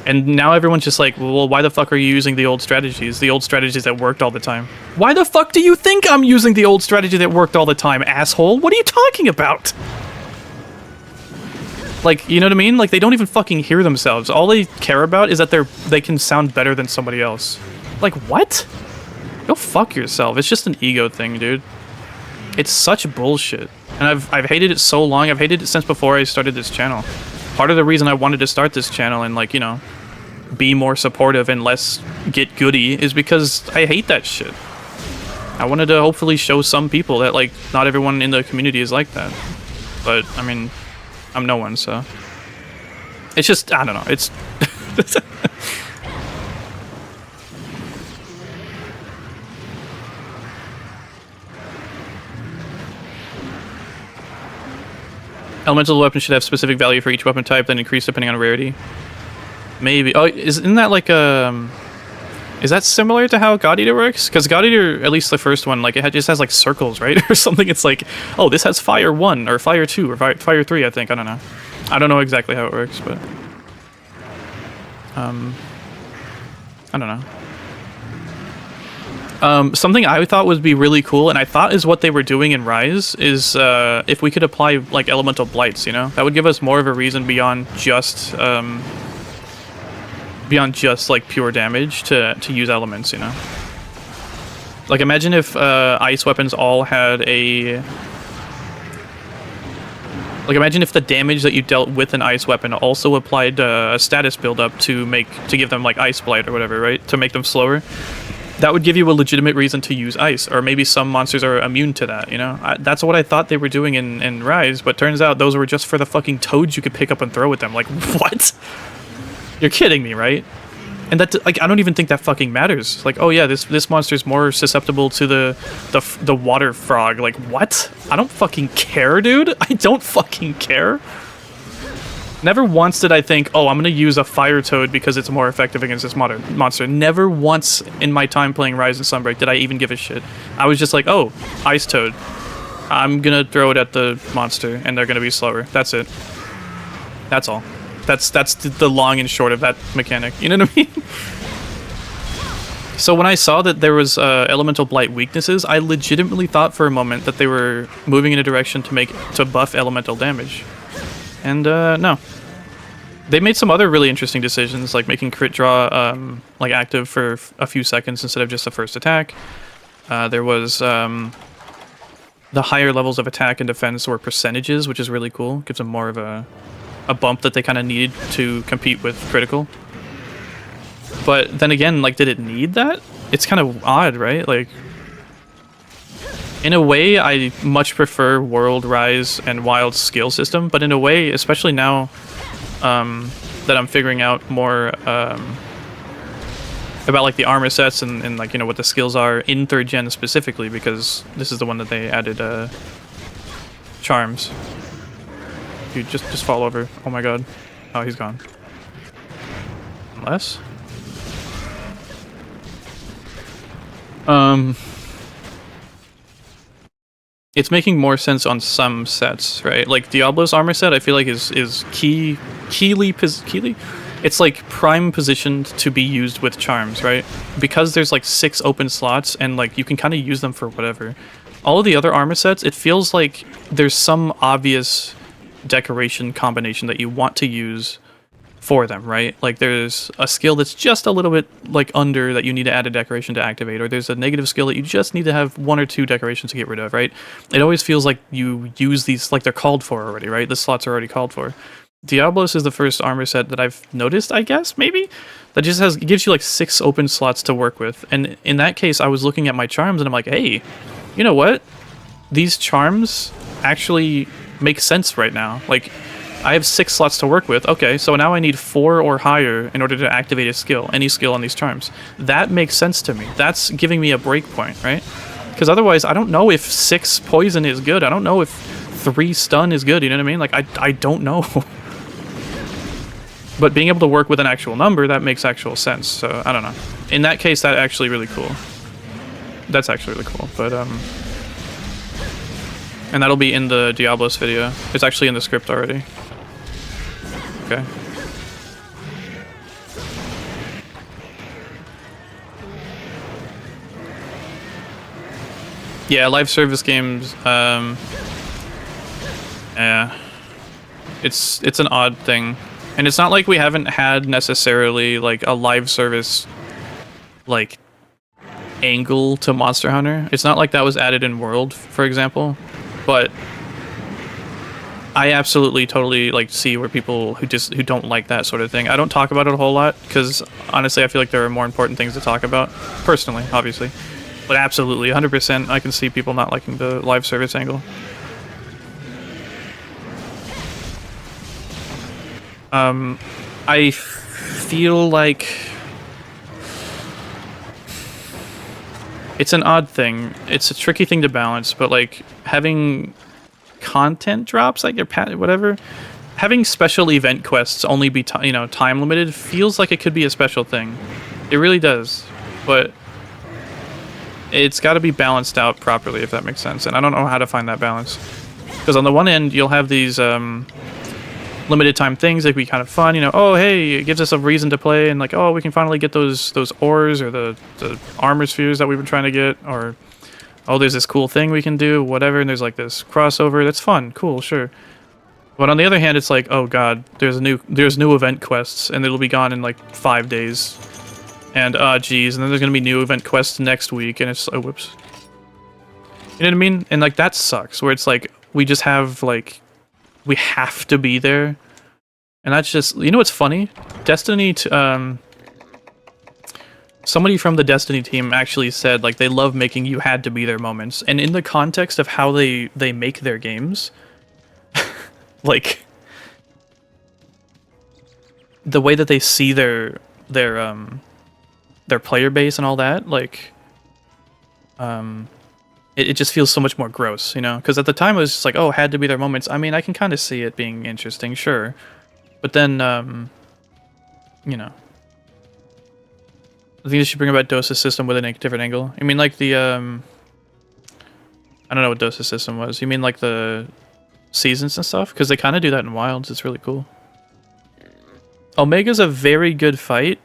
Speaker 1: And now everyone's just like, well, why the fuck are you using the old strategies? The old strategies that worked all the time. Why the fuck do you think I'm using the old strategy that worked all the time, asshole? What are you talking about? Like, you know what I mean? Like, they don't even fucking hear themselves. All they care about is that they can sound better than somebody else. Like, what? Go fuck yourself. It's just an ego thing, dude. It's such bullshit. And I've hated it so long. I've hated it since before I started this channel. Part of the reason I wanted to start this channel and, like, you know, be more supportive and less get goody is because I hate that shit. I wanted to hopefully show some people that, like, not everyone in the community is like that. But, I mean, I'm no one, so... It's just, I don't know, it's... Elemental weapons should have specific value for each weapon type, then increase depending on rarity. Maybe. Oh, isn't that like a... Is that similar to how God Eater works? Because God Eater, at least the first one, like, it just has like circles, right? Or something. It's like, oh, this has Fire 1, or Fire 2, or Fire 3, I think. I don't know. I don't know exactly how it works, but... I don't know. Something I thought would be really cool, and I thought is what they were doing in Rise, is if we could apply, like, elemental blights, you know? That would give us more of a reason beyond just like, pure damage to use elements, you know? Like, imagine if ice weapons all had a... Like, imagine if the damage that you dealt with an ice weapon also applied a status build-up to give them, like, ice blight or whatever, right? To make them slower. That would give you a legitimate reason to use ice, or maybe some monsters are immune to that, you know? That's what I thought they were doing in Rise, but turns out those were just for the fucking toads you could pick up and throw with them. Like, what? You're kidding me, right? And that, like, I don't even think that fucking matters. Like, oh yeah, this monster's more susceptible to the water frog. Like, what? I don't fucking care, dude. I don't fucking care. Never once did I think, oh, I'm going to use a fire toad because it's more effective against this monster. Never once in my time playing Rise and Sunbreak did I even give a shit. I was just like, oh, ice toad. I'm going to throw it at the monster, and they're going to be slower. That's it. That's all. That's the long and short of that mechanic. You know what I mean? So when I saw that there was Elemental Blight weaknesses, I legitimately thought for a moment that they were moving in a direction to buff elemental damage. And no. They made some other really interesting decisions, like making crit draw like active for a few seconds instead of just the first attack. There was the higher levels of attack and defense were percentages, which is really cool. Gives them more of a bump that they kind of need to compete with critical. But then again, like, did it need that? It's kind of odd, right? Like, in a way, I much prefer World, Rise, and Wild's skill system, but in a way, especially now that I'm figuring out more about, like, the armor sets and like, you know, what the skills are in 3rd gen specifically, because this is the one that they added charms. Dude, just fall over. Oh my god. Oh, he's gone. Unless... it's making more sense on some sets, right? Like Diablos armor set, I feel like is keyly. It's like prime positioned to be used with charms, right? Because there's like 6 open slots and like you can kind of use them for whatever. All of the other armor sets, it feels like there's some obvious decoration combination that you want to use for them, right? Like there's a skill that's just a little bit like under that you need to add a decoration to activate, or there's a negative skill that you just need to have 1 or 2 decorations to get rid of, right? It always feels like you use these like they're called for already, right? The slots are already called for. Diablos is the first armor set that I've noticed, I guess, maybe, that just it gives you like 6 open slots to work with. And in that case, I was looking at my charms and I'm like, hey, you know what? These charms actually make sense right now. Like, I have 6 slots to work with. Okay, so now I need 4 or higher in order to activate a skill, any skill on these charms. That makes sense to me. That's giving me a breakpoint, right? Because otherwise, I don't know if 6 poison is good. I don't know if 3 stun is good, you know what I mean? Like, I don't know. But being able to work with an actual number, that makes actual sense. So, I don't know. In that case, that's actually really cool. That's actually really cool. But, and that'll be in the Diablos video. It's actually in the script already. Okay. Yeah, live service games, yeah. It's an odd thing. And it's not like we haven't had necessarily like a live service like angle to Monster Hunter. It's not like that was added in World, for example. But I absolutely totally like see where people who don't like that sort of thing. I don't talk about it a whole lot because honestly I feel like there are more important things to talk about personally, obviously. But absolutely 100% I can see people not liking the live service angle. I feel like it's an odd thing. It's a tricky thing to balance, but like having content drops, like your whatever, having special event quests only be time limited feels like it could be a special thing. It really does, but it's got to be balanced out properly, if that makes sense. And I don't know how to find that balance, because on the one end you'll have these limited time things that be kind of fun, oh hey, it gives us a reason to play, and like, oh, we can finally get those ores or the armor spheres that we've been trying to get, or oh, there's this cool thing we can do, whatever, and there's like this crossover that's fun, cool, sure. But on the other hand, it's like, oh god, there's new event quests and it'll be gone in like 5 days, and geez, and then there's gonna be new event quests next week, and it's whoops, you know what I mean? And like that sucks, where it's like we just have like, we have to be there. And that's just, what's funny? Destiny, somebody from the Destiny team actually said, like, they love making you had to be there moments. And in the context of how they make their games, like, the way that they see their player base and all that, like, it just feels so much more gross, because at the time it was just like, oh, had to be there moments. I mean, I can kind of see it being interesting, sure. But then, you know, I think they should bring about Dosa's system with a different angle. You mean like the, I don't know what Dosa's system was. You mean like the seasons and stuff? Because they kind of do that in Wilds. It's really cool. Omega's a very good fight,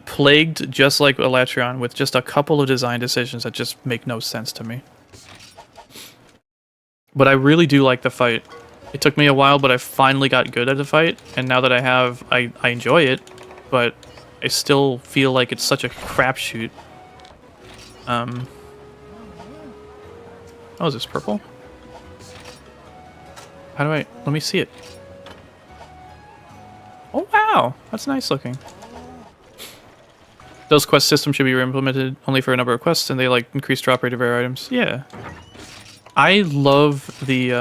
Speaker 1: plagued just like Elytron with just a couple of design decisions that just make no sense to me. But I really do like the fight. It took me a while, but I finally got good at the fight, and now that I have, I enjoy it, but I still feel like it's such a crapshoot. Oh, is this purple? How do I... Let me see it. Oh, wow! That's nice looking. Those quest systems should be implemented only for a number of quests, and they, like, increase drop rate of rare items. Yeah. I love the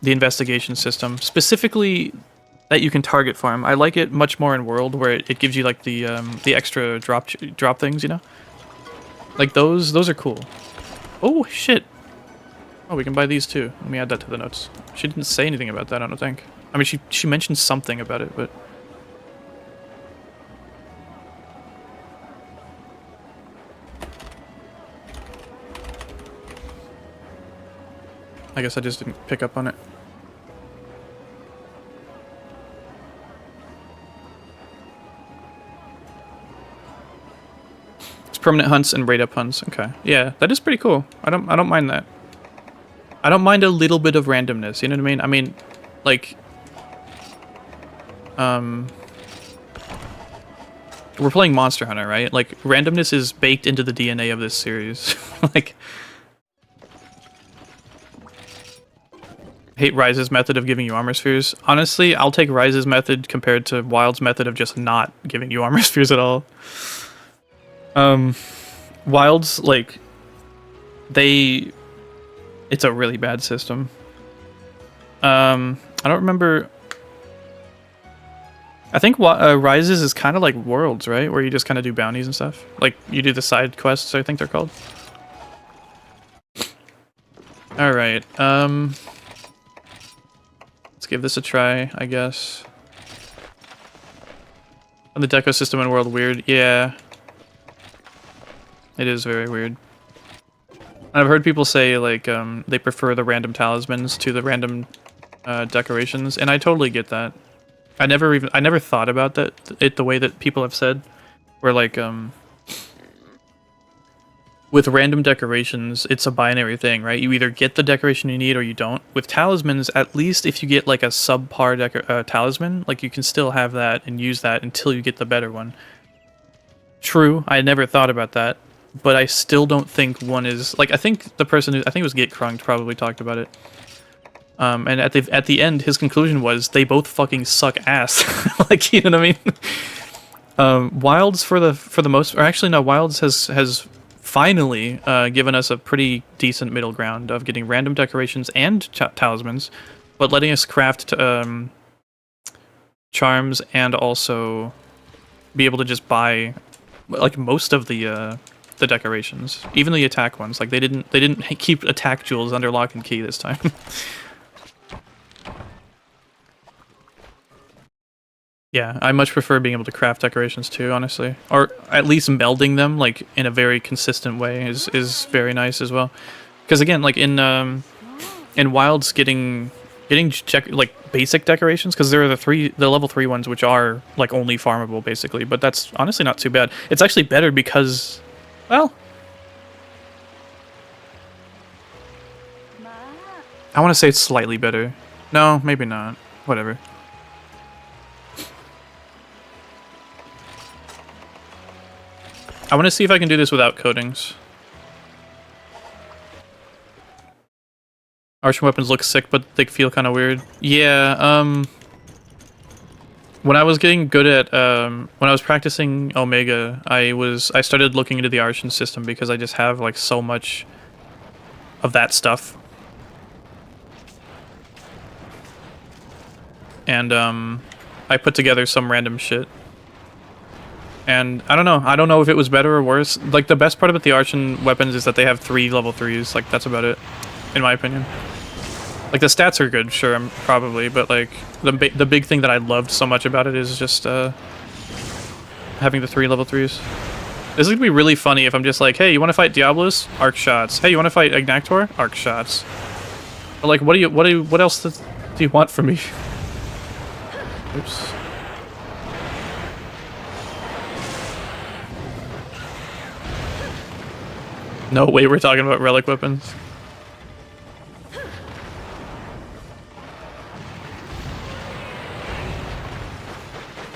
Speaker 1: investigation system. Specifically, that you can target farm. I like it much more in World, where it gives you, like, the extra drop things, you know? Like, those are cool. Oh, shit! Oh, we can buy these too. Let me add that to the notes. She didn't say anything about that, I don't think. I mean, she mentioned something about it, but... I guess I just didn't pick up on it. It's permanent hunts and raid up hunts. Okay. Yeah, that is pretty cool. I don't mind that. I don't mind a little bit of randomness, you know what I mean? I mean, like, we're playing Monster Hunter, right? Like, randomness is baked into the DNA of this series. Like, hate Rise's method of giving you armor spheres. Honestly, I'll take Rise's method compared to Wild's method of just not giving you armor spheres at all. Wild's, like, it's a really bad system. I don't remember... I think Rises is kind of like Worlds, right? Where you just kind of do bounties and stuff. Like, you do the side quests, I think they're called. Alright, let's give this a try, I guess. And the deco system in World weird? Yeah. It is very weird. I've heard people say, like, they prefer the random talismans to the random decorations, and I totally get that. I never thought about that, the way that people have said, where, like, with random decorations, it's a binary thing, right? You either get the decoration you need or you don't. With talismans, at least if you get, like, a subpar talisman, like, you can still have that and use that until you get the better one. True, I never thought about that. But I still don't think one is... Like, I think the person who... I think it was Get Crunked probably talked about it. And at the end, his conclusion was, they both fucking suck ass. Like, you know what I mean? Wilds for the most... Or actually, no, Wilds has finally given us a pretty decent middle ground of getting random decorations and talismans, but letting us craft charms and also be able to just buy, like, most of the decorations, even the attack ones. Like, they didn't keep attack jewels under lock and key this time. Yeah, I much prefer being able to craft decorations too, honestly, or at least melding them, like, in a very consistent way is very nice as well. Because again, like, in Wilds, getting like basic decorations, because there are the level 3 ones which are, like, only farmable basically, but that's honestly not too bad. It's actually better because, well, I want to say it's slightly better. No, maybe not. Whatever. I want to see if I can do this without coatings. Archer weapons look sick, but they feel kind of weird. Yeah, when I was getting good at, when I was practicing Omega, I started looking into the Arshan system because I just have, like, so much of that stuff. And, I put together some random shit. And I don't know if it was better or worse. Like, the best part about the Arshan weapons is that they have 3 level 3s. Like, that's about it, in my opinion. Like, the stats are good, sure, probably, but, like, the big thing that I loved so much about it is just, having the 3 level 3s. This is gonna be really funny if I'm just like, hey, you want to fight Diablos? Arc shots. Hey, you want to fight Agnaktor? Arc shots. But, like, what else do you want from me? Oops. No way we're talking about relic weapons.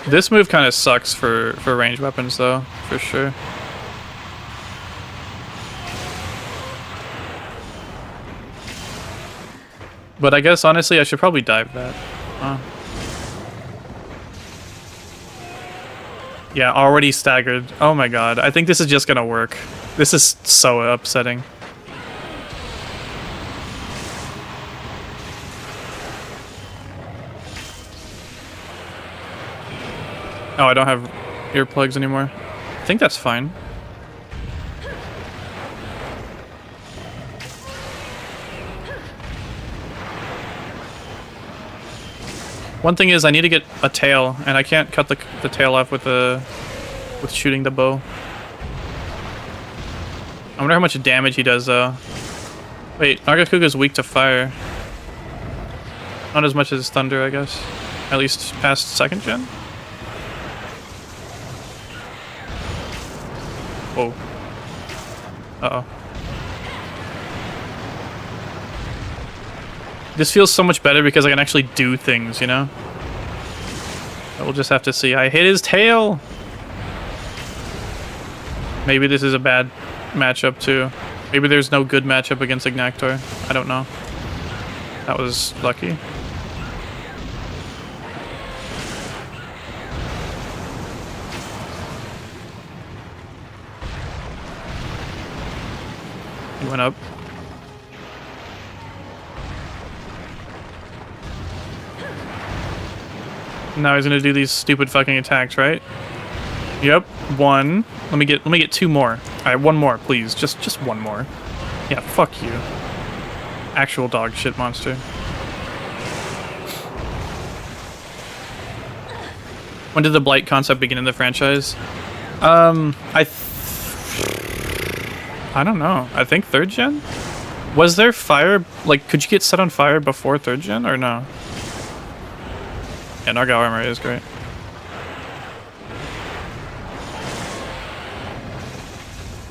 Speaker 1: This move kind of sucks for ranged weapons, though, for sure. But I guess, honestly, I should probably dive that. Yeah, already staggered. Oh my god, I think this is just gonna work. This is so upsetting. Oh, I don't have earplugs anymore. I think that's fine. One thing is I need to get a tail, and I can't cut the tail off with shooting the bow. I wonder how much damage he does though. Wait, Nagakuga's weak to fire. Not as much as thunder, I guess. At least past 2nd gen? Whoa. Uh-oh. This feels so much better because I can actually do things, you know? But we'll just have to see. I hit his tail! Maybe this is a bad matchup too. Maybe there's no good matchup against Agnaktor. I don't know. That was lucky. He went up. Now he's gonna do these stupid fucking attacks, right? Yep, 1. Let me get 2 more. Alright, 1 more, please. Just 1 more. Yeah, fuck you. Actual dog shit monster. When did the Blight concept begin in the franchise? I don't know. I think 3rd gen? Was there fire? Like, could you get set on fire before 3rd gen or no? Yeah, Naga armor is great.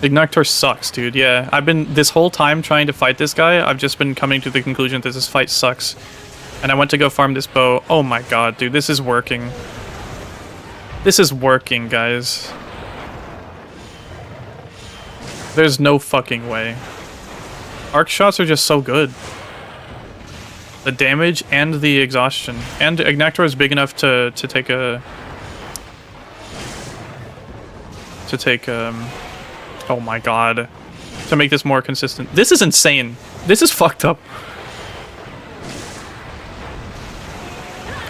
Speaker 1: Agnaktor sucks, dude. Yeah, I've been this whole time trying to fight this guy. I've just been coming to the conclusion that this fight sucks. And I went to go farm this bow. Oh my god, dude, this is working. This is working, guys. There's no fucking way. Arc shots are just so good. The damage and the exhaustion. And Agnaktor is big enough to take a... oh my god. To make this more consistent. This is insane. This is fucked up.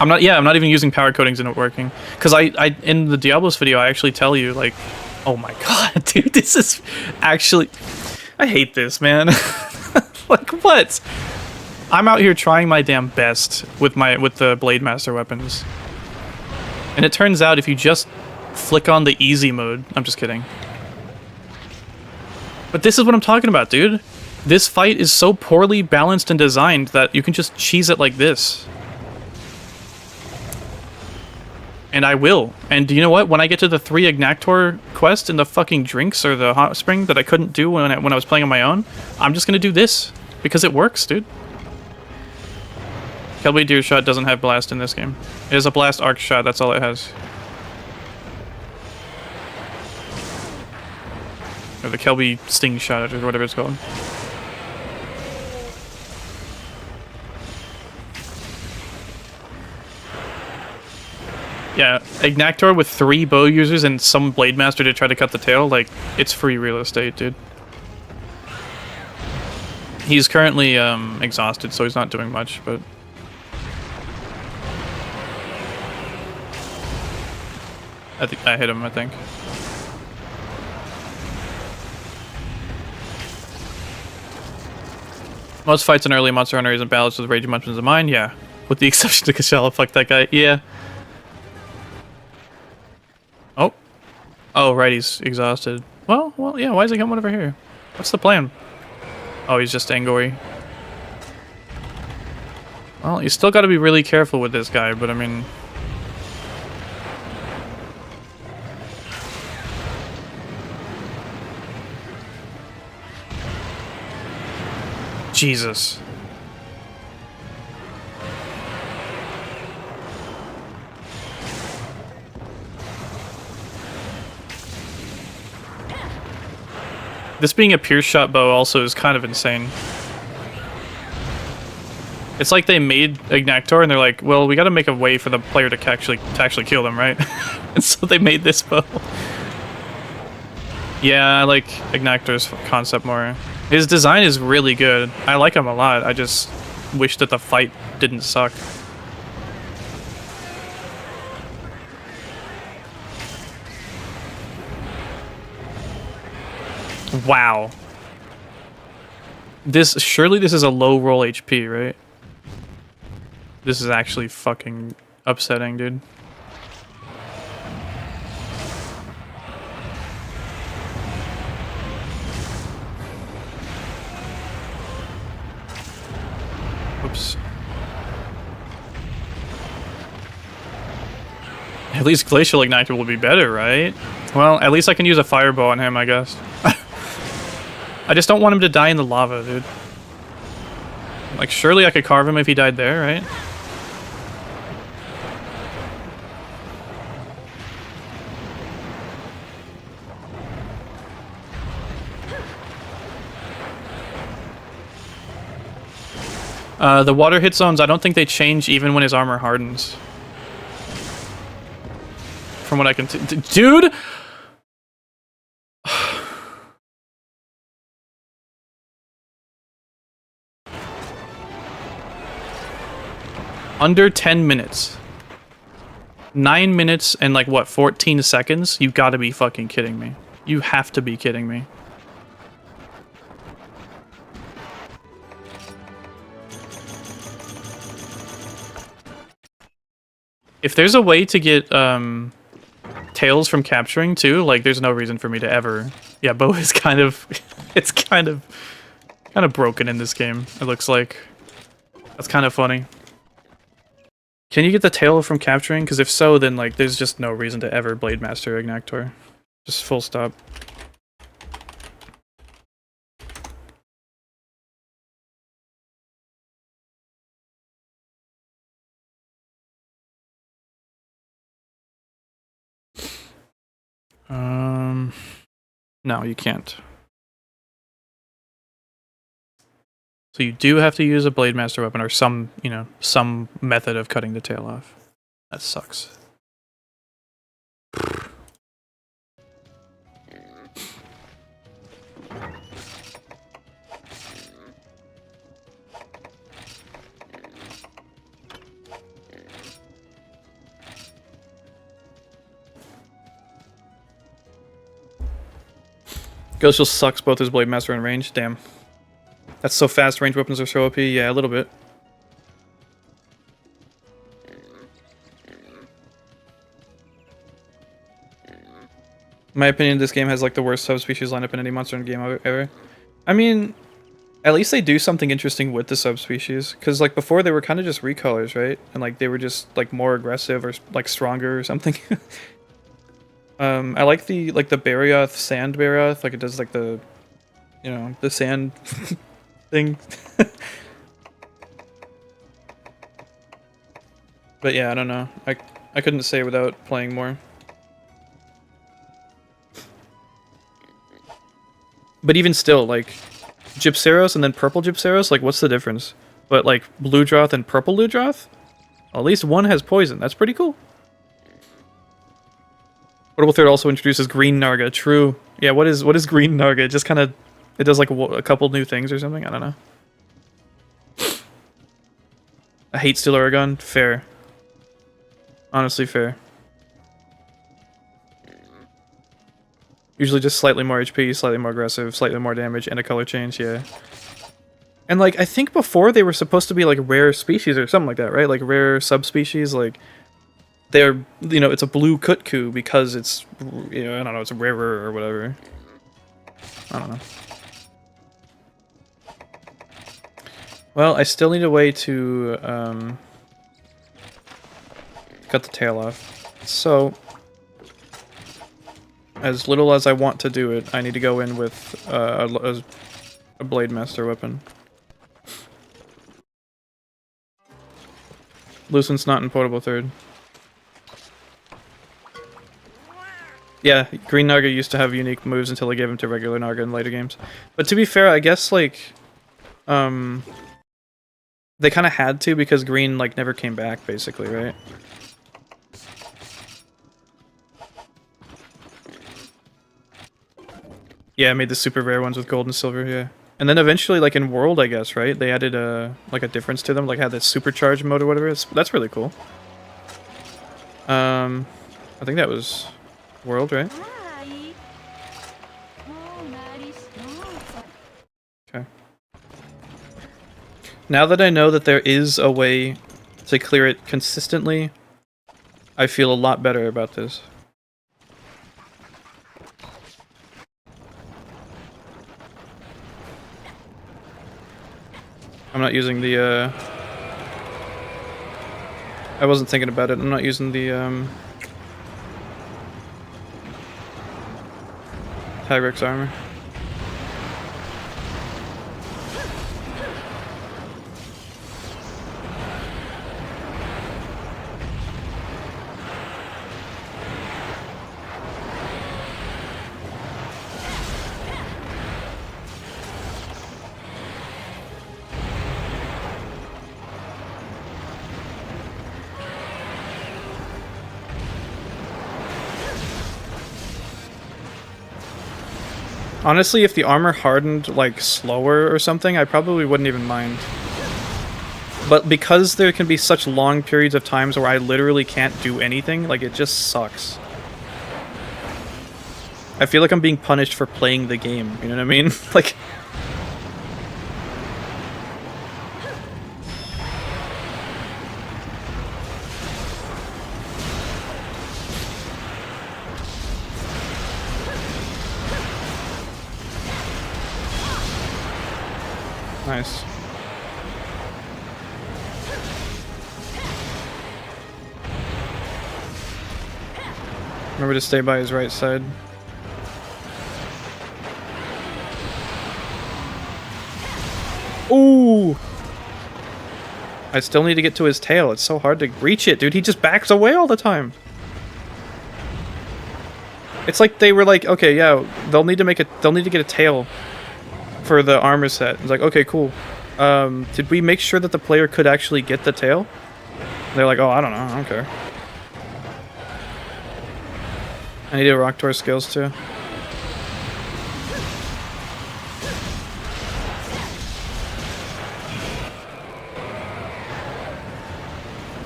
Speaker 1: I'm not even using power coatings and it working. Because I in the Diablos video, I actually tell you, like, oh my god, dude, this is actually... I hate this, man. Like, what? I'm out here trying my damn best with the Blade Master weapons. And it turns out if you just flick on the easy mode... I'm just kidding. But this is what I'm talking about, dude. This fight is so poorly balanced and designed that you can just cheese it like this. And I will. And you know what? When I get to the 3 Agnaktor quest in the fucking drinks or the hot spring that I couldn't do when I was playing on my own, I'm just gonna do this. Because it works, dude. Kelby Deer Shot doesn't have blast in this game. It has a blast arc shot, that's all it has. Or the Kelby Sting Shot, or whatever it's called. Yeah, Agnaktor with 3 bow users and some Blade Master to try to cut the tail, like, it's free real estate, dude. He's currently exhausted, so he's not doing much, but... I think I hit him, I think. Most fights in early Monster Hunter isn't balanced with raging weapons of mine, yeah. With the exception to Kashala, fuck that guy, yeah. Oh. Oh, right, he's exhausted. Well, yeah, why is he coming over here? What's the plan? Oh, he's just angry. Well, you still gotta be really careful with this guy, but I mean... Jesus. This being a pierce shot bow also is kind of insane. It's like they made Agnaktor and they're like, well, we gotta make a way for the player to actually kill them, right? And so they made this bow. Yeah, I like Agnaktor's concept more. His design is really good. I like him a lot. I just wish that the fight didn't suck. Wow. Surely this is a low roll HP, right? This is actually fucking upsetting, dude. Oops. At least Glacial Igniter will be better, right? Well, at least I can use a fireball on him, I guess. I just don't want him to die in the lava, dude. Like, surely I could carve him if he died there, right? The water hit zones, I don't think they change even when his armor hardens. From what I can dude! Under 10 minutes. 9 minutes and like what, 14 seconds? You gotta be fucking kidding me. You have to be kidding me. If there's a way to get tails from capturing too, like there's no reason for me to ever... Yeah, bow is kind of... it's kind of broken in this game, it looks like. That's kind of funny. Can you get the tail from capturing? Because if so, then like there's just no reason to ever Blade Master Agnaktor. Just full stop. No, you can't. So you do have to use a Blade Master weapon or some, you know, some method of cutting the tail off. That sucks. Ghost just sucks both his Blade Master and range. Damn. That's so fast, ranged weapons are so OP. Yeah, a little bit. In my opinion, this game has like the worst subspecies lineup in any Monster Hunter game ever. I mean, at least they do something interesting with the subspecies. Because like before they were kind of just recolors, right? And like they were just like more aggressive or like stronger or something. I like the Barioth, Sand Barioth. Like it does like the, you know, the sand thing. But yeah, I don't know. I couldn't say without playing more. But even still, like, Gypceros and then purple Gypceros, like, what's the difference? But, like, Ludroth and purple Ludroth? Well, at least one has poison. That's pretty cool. Portable Third also introduces Green Narga. True. Yeah, what is Green Narga? It just kind of... It does, like, a couple new things or something? I don't know. I hate Steel Aragon. Fair. Honestly, fair. Usually just slightly more HP, slightly more aggressive, slightly more damage, and a color change, yeah. And like I think before they were supposed to be like rare species or something like that, right? Like rare subspecies. Like they're it's a blue kutku because it's I don't know, it's rarer or whatever. I don't know. Well, I still need a way to cut the tail off. So as little as I want to do it, I need to go in with a blade master weapon. Lucent's not in potable third. Yeah, Green Naga used to have unique moves until they gave him to regular Naga in later games. But to be fair, I guess like they kind of had to because Green like never came back basically, right? Yeah, I made the super rare ones with gold and silver, yeah. And then eventually, like in World, I guess, right? They added like a difference to them, like had this supercharge mode or whatever. That's really cool. I think that was World, right? Okay. Now that I know that there is a way to clear it consistently, I feel a lot better about this. I'm not using the, I wasn't thinking about it. I'm not using the, Tigrex armor. Honestly, if the armor hardened, like, slower or something, I probably wouldn't even mind. But because there can be such long periods of times where I literally can't do anything, like, it just sucks. I feel like I'm being punished for playing the game, you know what I mean? Like... Nice. Remember to stay by his right side. Ooh! I still need to get to his tail. It's so hard to reach it, dude. He just backs away all the time. It's like they were like, okay, yeah, they'll need to get a tail for the armor set. It's like, okay, cool. Did we make sure that the player could actually get the tail? They're like, oh, I don't know, I don't care. I need a Agnaktor skills too.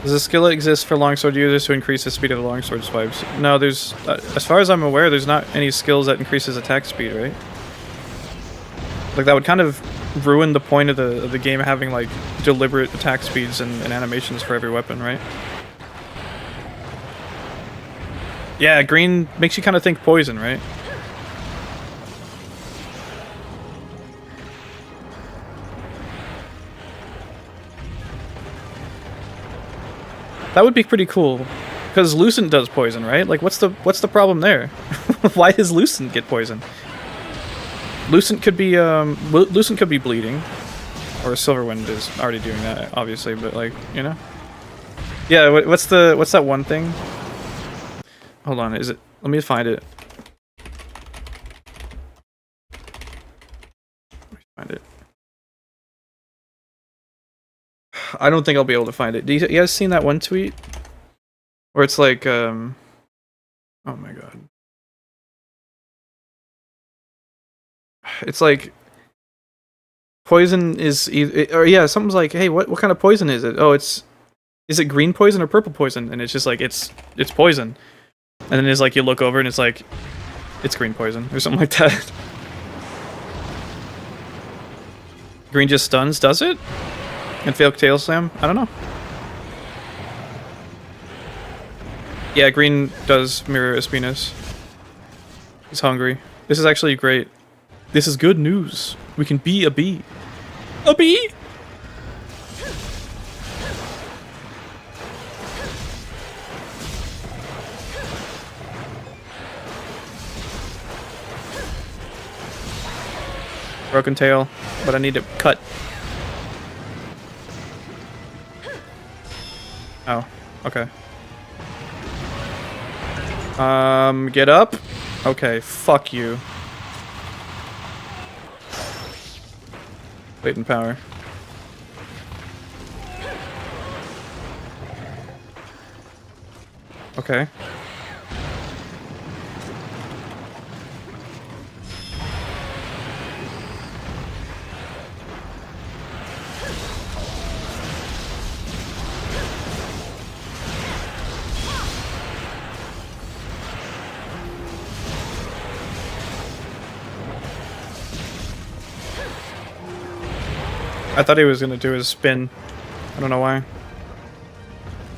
Speaker 1: Does a skill exist for longsword users to increase the speed of the longsword swipes? No, there's, as far as I'm aware, there's not any skills that increases attack speed, right? Like, that would kind of ruin the point of the game having, like, deliberate attack speeds and animations for every weapon, right? Yeah, green makes you kind of think poison, right? That would be pretty cool, because Lucent does poison, right? Like, what's the problem there? Why does Lucent get poison? Lucent could be bleeding, or Silverwind is already doing that, obviously. But like, you know, yeah. What's that one thing? Hold on, is it? Let me find it. Let me find it. I don't think I'll be able to find it. You guys seen that one tweet? Where it's like, oh my god. It's like, poison is either, or yeah, something's like, hey, what kind of poison is it? Oh, is it green poison or purple poison? And it's just like, it's poison. And then it's like, you look over and it's like, it's green poison, or something like that. Green just stuns, does it? And fail tail slam? I don't know. Yeah, green does mirror Espina's. He's hungry. This is actually great. This is good news. We can be a bee. A bee? Broken tail, but I need to cut. Oh, okay. Get up? Okay, fuck you. Latent power. Okay. I thought he was gonna do his spin. I don't know why.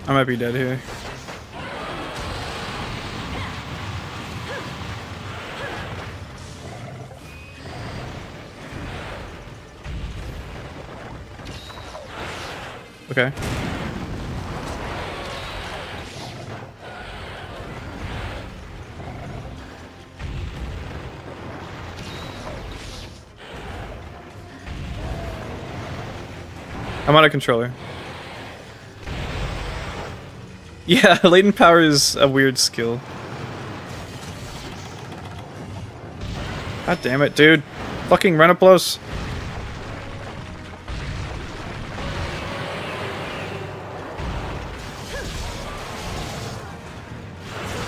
Speaker 1: I might be dead here. Okay. I'm on a controller. Yeah, latent power is a weird skill. God damn it, dude. Fucking Rhenoplos.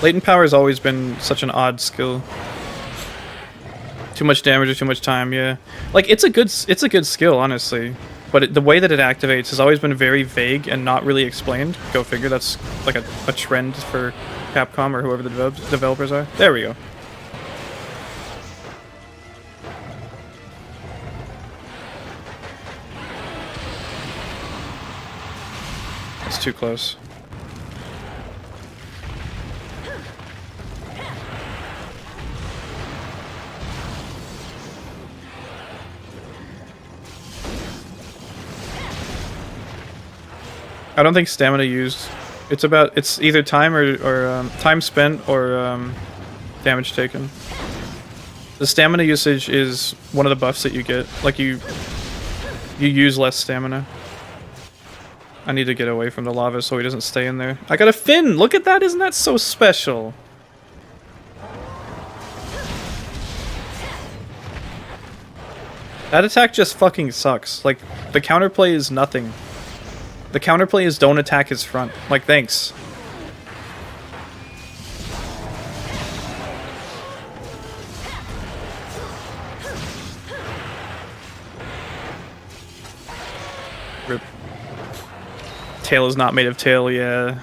Speaker 1: Latent power has always been such an odd skill. Too much damage or too much time, yeah. Like it's a good skill, honestly. But the way that it activates has always been very vague and not really explained. Go figure, that's like a trend for Capcom or whoever the developers are. There we go. It's too close. I don't think stamina used. It's either time or time spent or damage taken. The stamina usage is one of the buffs that you get. Like you use less stamina. I need to get away from the lava so he doesn't stay in there. I got a fin! Look at that! Isn't that so special? That attack just fucking sucks. Like, the counterplay is nothing. The counterplay is don't attack his front. Like, thanks. Rip. Tail is not made of tail, yeah.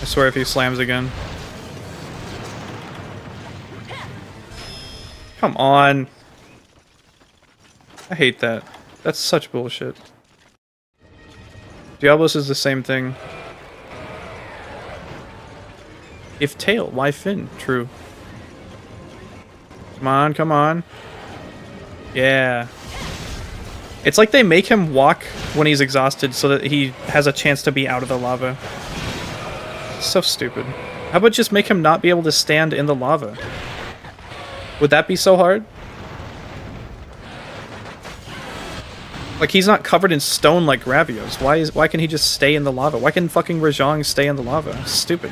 Speaker 1: I swear if he slams again. Come on. I hate that. That's such bullshit. Diablos is the same thing. If tail, why fin? True. Come on, come on. Yeah. It's like they make him walk when he's exhausted so that he has a chance to be out of the lava. So stupid. How about just make him not be able to stand in the lava? Would that be so hard? Like, he's not covered in stone like Gravios. Why can he just stay in the lava? Why can fucking Rajang stay in the lava? Stupid.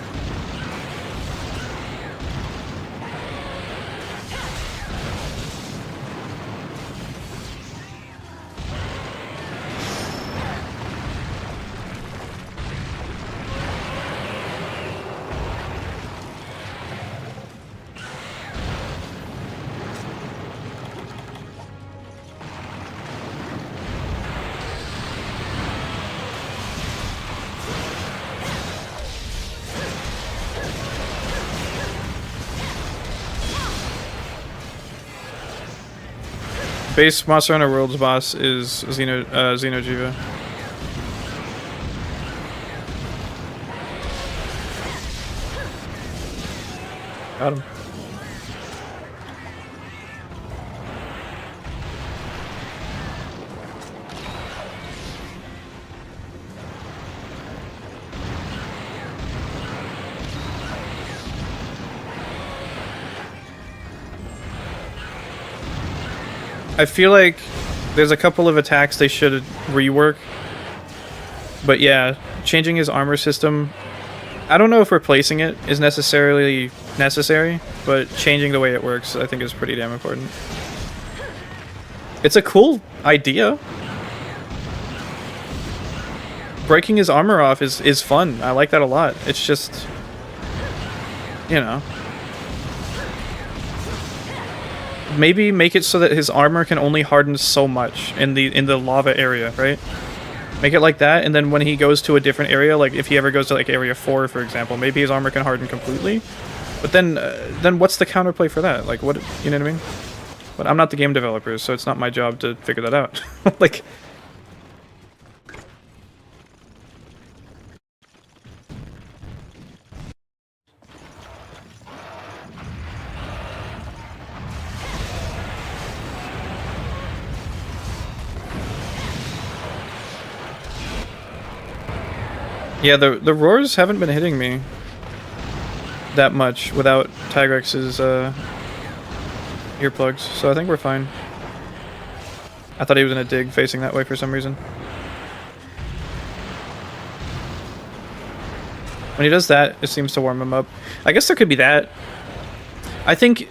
Speaker 1: Base Monster Hunter World's boss is Xenojiva. Got him. I feel like there's a couple of attacks they should rework. But yeah, changing his armor system, I don't know if replacing it is necessarily necessary, but changing the way it works I think is pretty damn important. It's a cool idea. Breaking his armor off is fun. I like that a lot. It's just, you know, maybe make it so that his armor can only harden so much in the lava area, right? Make it like that, and then when he goes to a different area, like if he ever goes to like area 4, for example, maybe his armor can harden completely. But then what's the counterplay for that? Like, what, you know what I mean? But I'm not the game developer, so it's not my job to figure that out. Like, yeah, the roars haven't been hitting me that much without Tigrex's earplugs, so I think we're fine. I thought he was in a dig facing that way for some reason. When he does that, it seems to warm him up. I guess there could be that. I think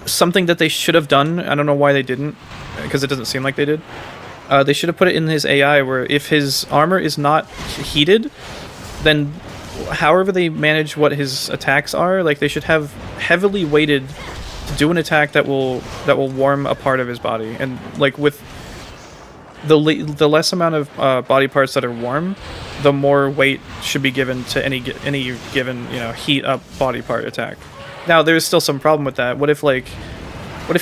Speaker 1: something that they should have done, I don't know why they didn't, because it doesn't seem like they did. They should have put it in his AI where if his armor is not heated, then however they manage what his attacks are, like they should have heavily weighted to do an attack that will warm a part of his body, and like with the less amount of body parts that are warm, the more weight should be given to any given, you know, heat up body part attack. Now there's still some problem with that. What if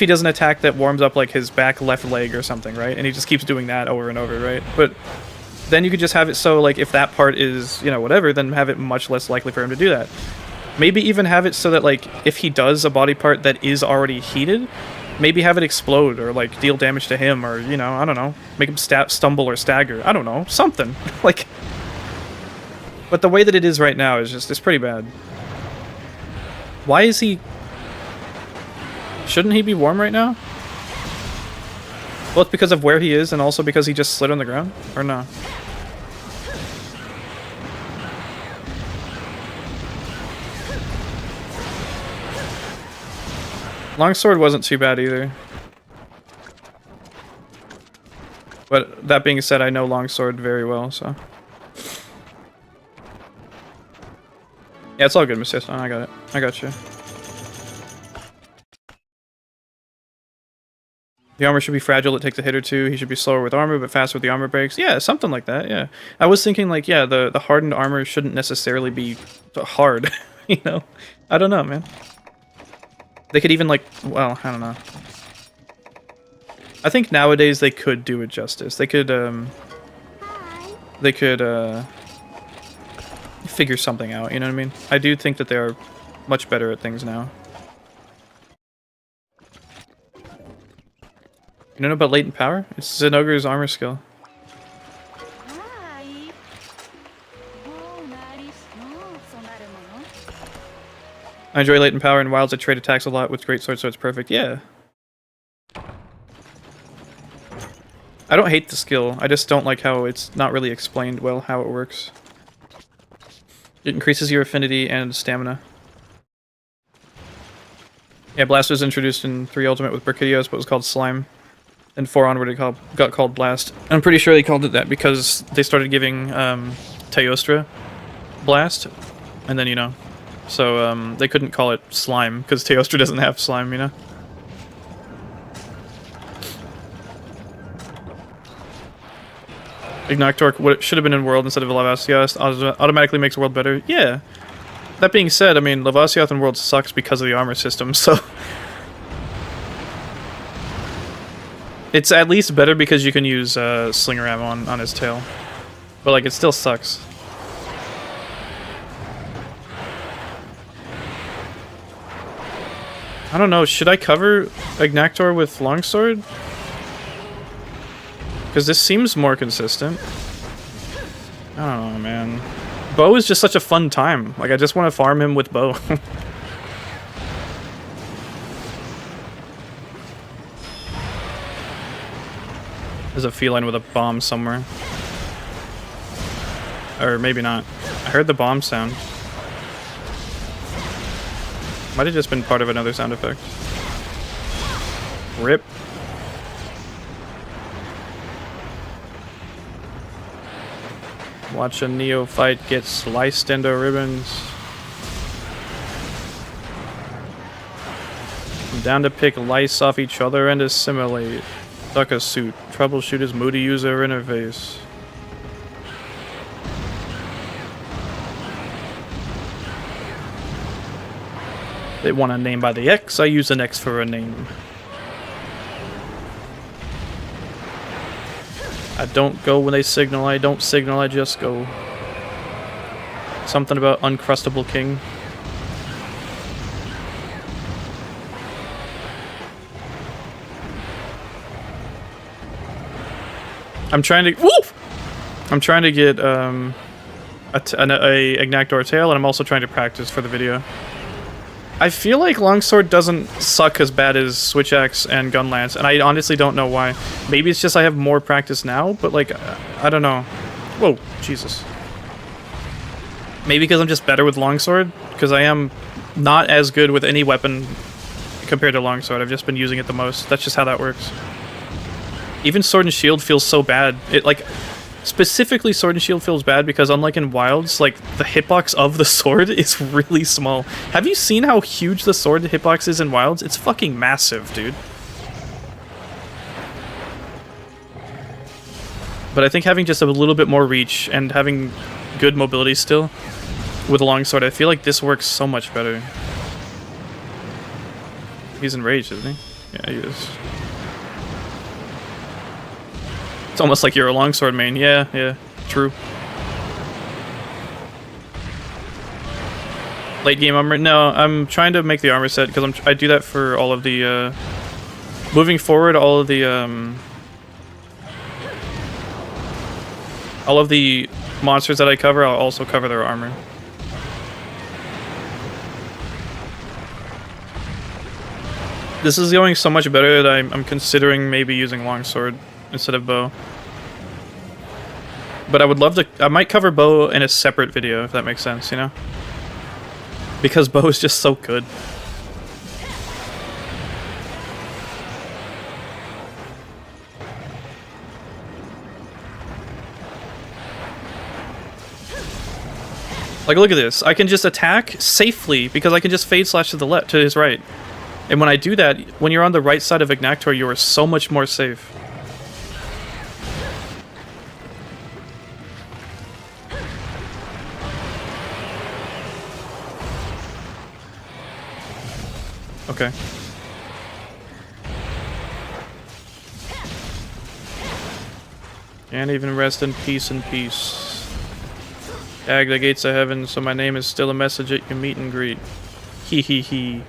Speaker 1: he does an attack that warms up like his back left leg or something, right? And he just keeps doing that over and over, right? But then you could just have it so, like, if that part is, you know, whatever, then have it much less likely for him to do that. Maybe even have it so that, like, if he does a body part that is already heated, maybe have it explode or, like, deal damage to him or, you know, I don't know, make him stumble or stagger. I don't know, something. Like, but the way that it is right now is just, it's pretty bad. Why is he... Shouldn't he be warm right now? Both because of where he is and also because he just slid on the ground? Or no? Longsword wasn't too bad either. But that being said, I know Longsword very well, so... Yeah, it's all good, Mr. I got it. I got you. The armor should be fragile, it takes a hit or two. He should be slower with armor, but faster with the armor breaks. Yeah, something like that, yeah. I was thinking, like, yeah, the hardened armor shouldn't necessarily be hard, you know? I don't know, man. They could even, like, well, I don't know. I think nowadays they could do it justice. They could figure something out, you know what I mean? I do think that they are much better at things now. You don't know about latent power? It's Zinogre's armor skill. I enjoy latent power in wilds. I trade attacks a lot with great sword, so it's perfect. Yeah. I don't hate the skill. I just don't like how it's not really explained well how it works. It increases your affinity and stamina. Yeah, Blast was introduced in 3 Ultimate with Brachydios, but was called Slime. And 4 onward it got called Blast. I'm pretty sure they called it that because they started giving Teostra Blast, and then, you know, so they couldn't call it Slime because Teostra doesn't have slime, you know. Agnaktor, what should have been in World instead of Lavasioth, automatically makes World better. Yeah. That being said, I mean, Lavasioth in World sucks because of the armor system, so... It's at least better because you can use slinger ammo on his tail. But like, it still sucks. I don't know, should I cover Agnaktor with Longsword? Because this seems more consistent. I don't know, man. Bow is just such a fun time. Like, I just want to farm him with bow. There's a feline with a bomb somewhere. Or maybe not. I heard the bomb sound. Might have just been part of another sound effect. Rip. Watch a neophyte get sliced into ribbons. I'm down to pick lice off each other and assimilate. Duck a suit. Troubleshoot his moody user interface. They want a name by the X, I use an X for a name. I don't go when they signal, I don't signal, I just go. Something about Uncrustable King. I'm trying to... Woof! I'm trying to get a Agnaktor tail, and I'm also trying to practice for the video. I feel like Longsword doesn't suck as bad as Switch Axe and Gunlance, and I honestly don't know why. Maybe it's just I have more practice now, but like, I don't know. Whoa, Jesus. Maybe because I'm just better with Longsword, because I am not as good with any weapon compared to Longsword. I've just been using it the most. That's just how that works. Even Sword and Shield feels so bad. It like... Specifically, Sword and Shield feels bad because unlike in Wilds, like, the hitbox of the sword is really small. Have you seen how huge the sword hitbox is in Wilds? It's fucking massive, dude. But I think having just a little bit more reach and having good mobility still with a longsword, I feel like this works so much better. He's enraged, isn't he? Yeah, he is. It's almost like you're a longsword main. Yeah, true. Late game armor? No, I'm trying to make the armor set because I do that for all of the moving forward. All of the monsters that I cover, I'll also cover their armor. This is going so much better that I'm considering maybe using longsword instead of bow. But I would love to... I might cover bow in a separate video, if that makes sense, you know? Because bow is just so good. Like, look at this. I can just attack safely because I can just fade slash to the left, to his right. And when I do that, when you're on the right side of Agnaktor, you are so much more safe. Okay. Can't even rest in peace Dag the gates of heaven, so my name is still a message at your meet and greet. Hee hee hee.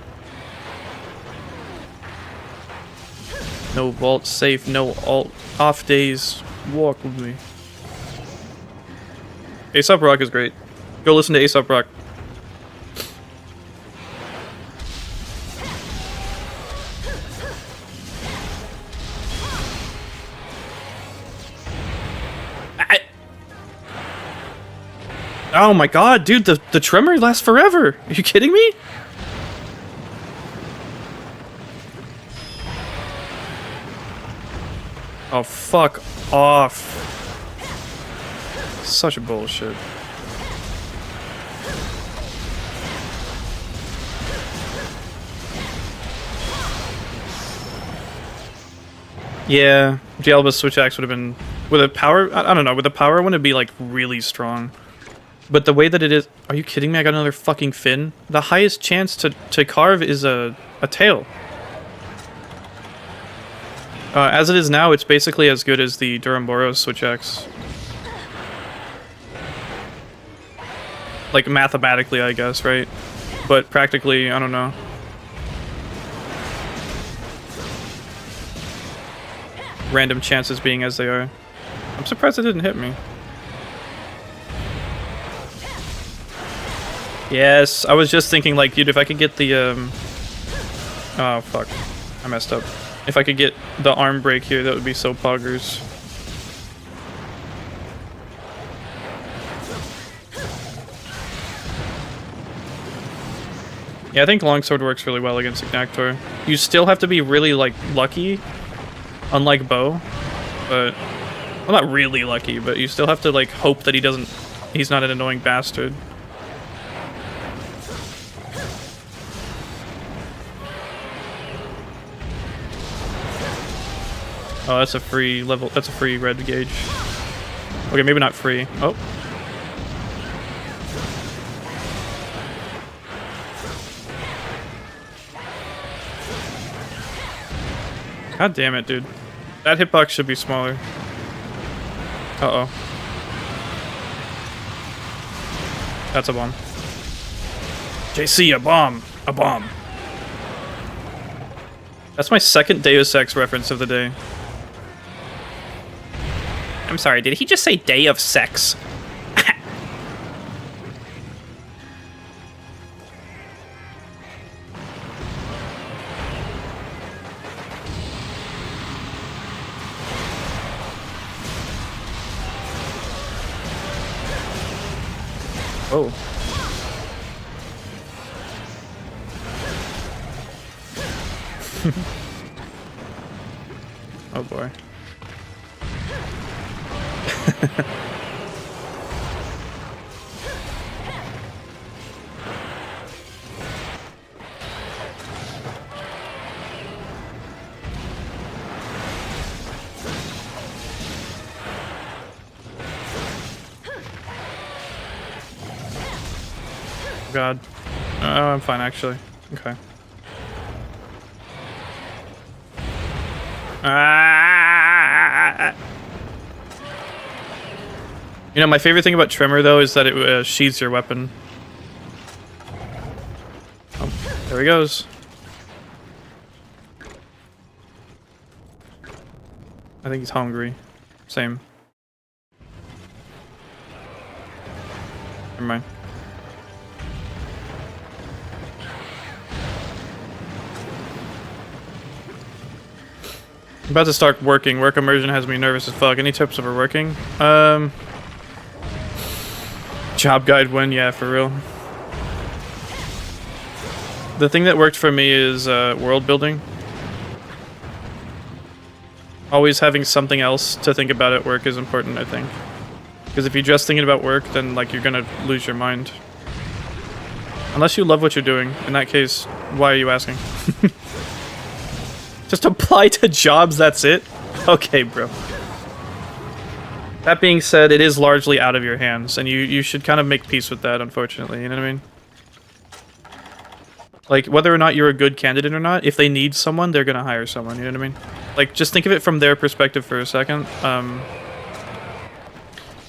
Speaker 1: No vault safe, no alt off days. Walk with me. Aesop Rock is great. Go listen to Aesop Rock. Oh my god, dude, the tremor lasts forever. Are you kidding me? Oh, fuck off. Such a bullshit. Yeah, Diablos Switch Axe would have been... With a power... I don't know, with a power one it'd be like really strong. But the way that it is... Are you kidding me? I got another fucking fin? The highest chance to carve is a tail. As it is now, it's basically as good as the Duramboros Switch X. Like, mathematically, I guess, right? But practically, I don't know. Random chances being as they are. I'm surprised it didn't hit me. Yes, I was just thinking, like, dude, if I could get the, oh, fuck. I messed up. If I could get the arm break here, that would be so poggers. Yeah, I think Longsword works really well against Agnaktor. You still have to be really, like, lucky, unlike bow. But, well, not really lucky, but you still have to, like, hope that he's not an annoying bastard. Oh, that's a free level. That's a free red gauge. Okay, maybe not free. Oh. God damn it, dude. That hitbox should be smaller. Uh-oh. That's a bomb. JC, a bomb! A bomb! That's my second Deus Ex reference of the day. I'm sorry, did he just say day of sex? Oh. Oh boy. God. Oh, I'm fine actually. Okay. You know, my favorite thing about Tremor, though, is that it sheathes your weapon. Oh, there he goes. I think he's hungry. Same. Never mind. I'm about to start working. Work immersion has me nervous as fuck. Any tips for working? Job guide when? Yeah, for real. The thing that worked for me is world building. Always having something else to think about at work is important, I think. Because if you're just thinking about work, then like you're gonna lose your mind. Unless you love what you're doing. In that case, why are you asking? Just apply to jobs, that's it? Okay, bro. That being said, it is largely out of your hands, and you should kind of make peace with that, unfortunately, you know what I mean? Like, whether or not you're a good candidate or not, if they need someone, they're gonna hire someone, you know what I mean? Like, just think of it from their perspective for a second.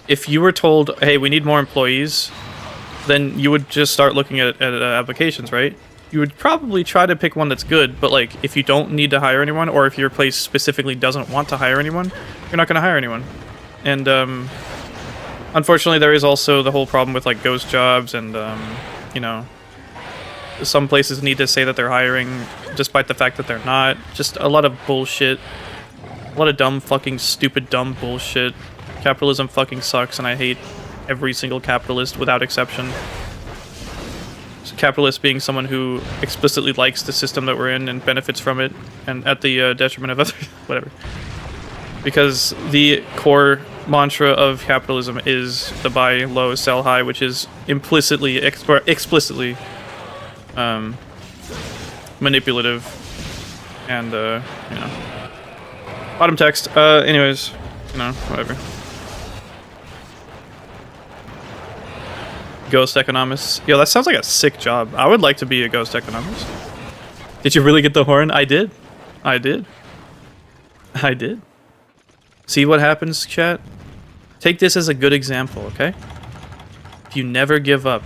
Speaker 1: If you were told, hey, we need more employees, then you would just start looking at applications, right? You would probably try to pick one that's good, but like, if you don't need to hire anyone, or if your place specifically doesn't want to hire anyone, you're not gonna hire anyone. And, unfortunately, there is also the whole problem with, like, ghost jobs and, you know, some places need to say that they're hiring despite the fact that they're not. Just a lot of bullshit. A lot of dumb, fucking, stupid, dumb bullshit. Capitalism fucking sucks, and I hate every single capitalist without exception. So capitalist being someone who explicitly likes the system that we're in and benefits from it, and at the detriment of others. Whatever. Because the core mantra of capitalism is the buy low, sell high, which is implicitly, explicitly manipulative and, you know. Bottom text. Anyways, you know, whatever. Ghost economist. Yo, that sounds like a sick job. I would like to be a ghost economist. Did you really get the horn? I did. I did. I did. See what happens, chat? Take this as a good example, okay? If you never give up,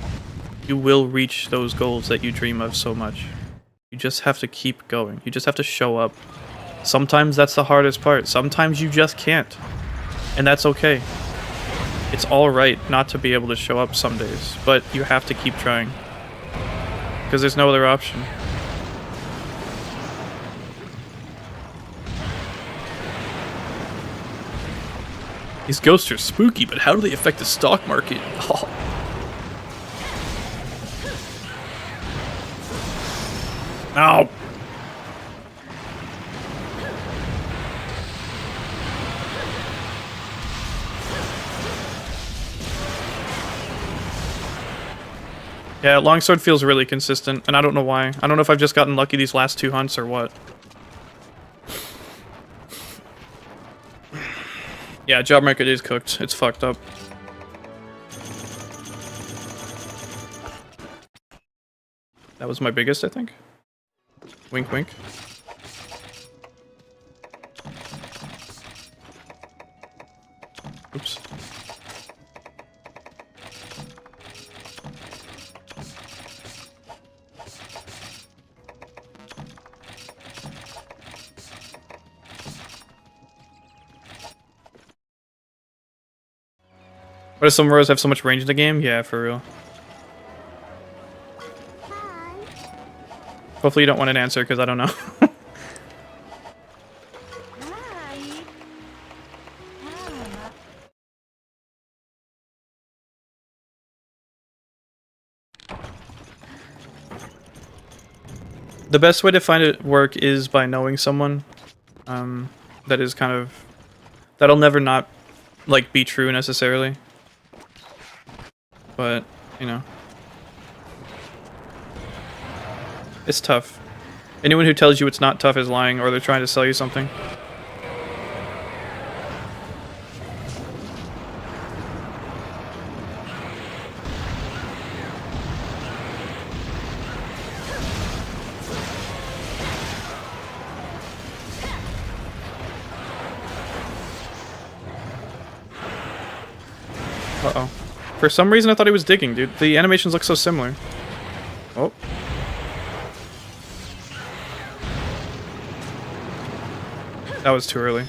Speaker 1: you will reach those goals that you dream of so much. You just have to keep going. You just have to show up. Sometimes that's the hardest part. Sometimes you just can't. And that's okay. It's alright not to be able to show up some days, but you have to keep trying. Because there's no other option. These ghosts are spooky, but how do they affect the stock market? Oh. Ow! Yeah, Longsword feels really consistent, and I don't know why. I don't know if I've just gotten lucky these last 2 hunts or what. Yeah, job market is cooked. It's fucked up. That was my biggest, I think. Wink, wink. Oops. What if some rows have so much range in the game? Yeah, for real. Hopefully you don't want an answer, because I don't know. The best way to find it work is by knowing someone that is kind of... that'll never not, like, be true necessarily. But, you know. It's tough. Anyone who tells you it's not tough is lying, or they're trying to sell you something. Uh-oh. For some reason I thought he was digging, dude. The animations look so similar. Oh. That was too early.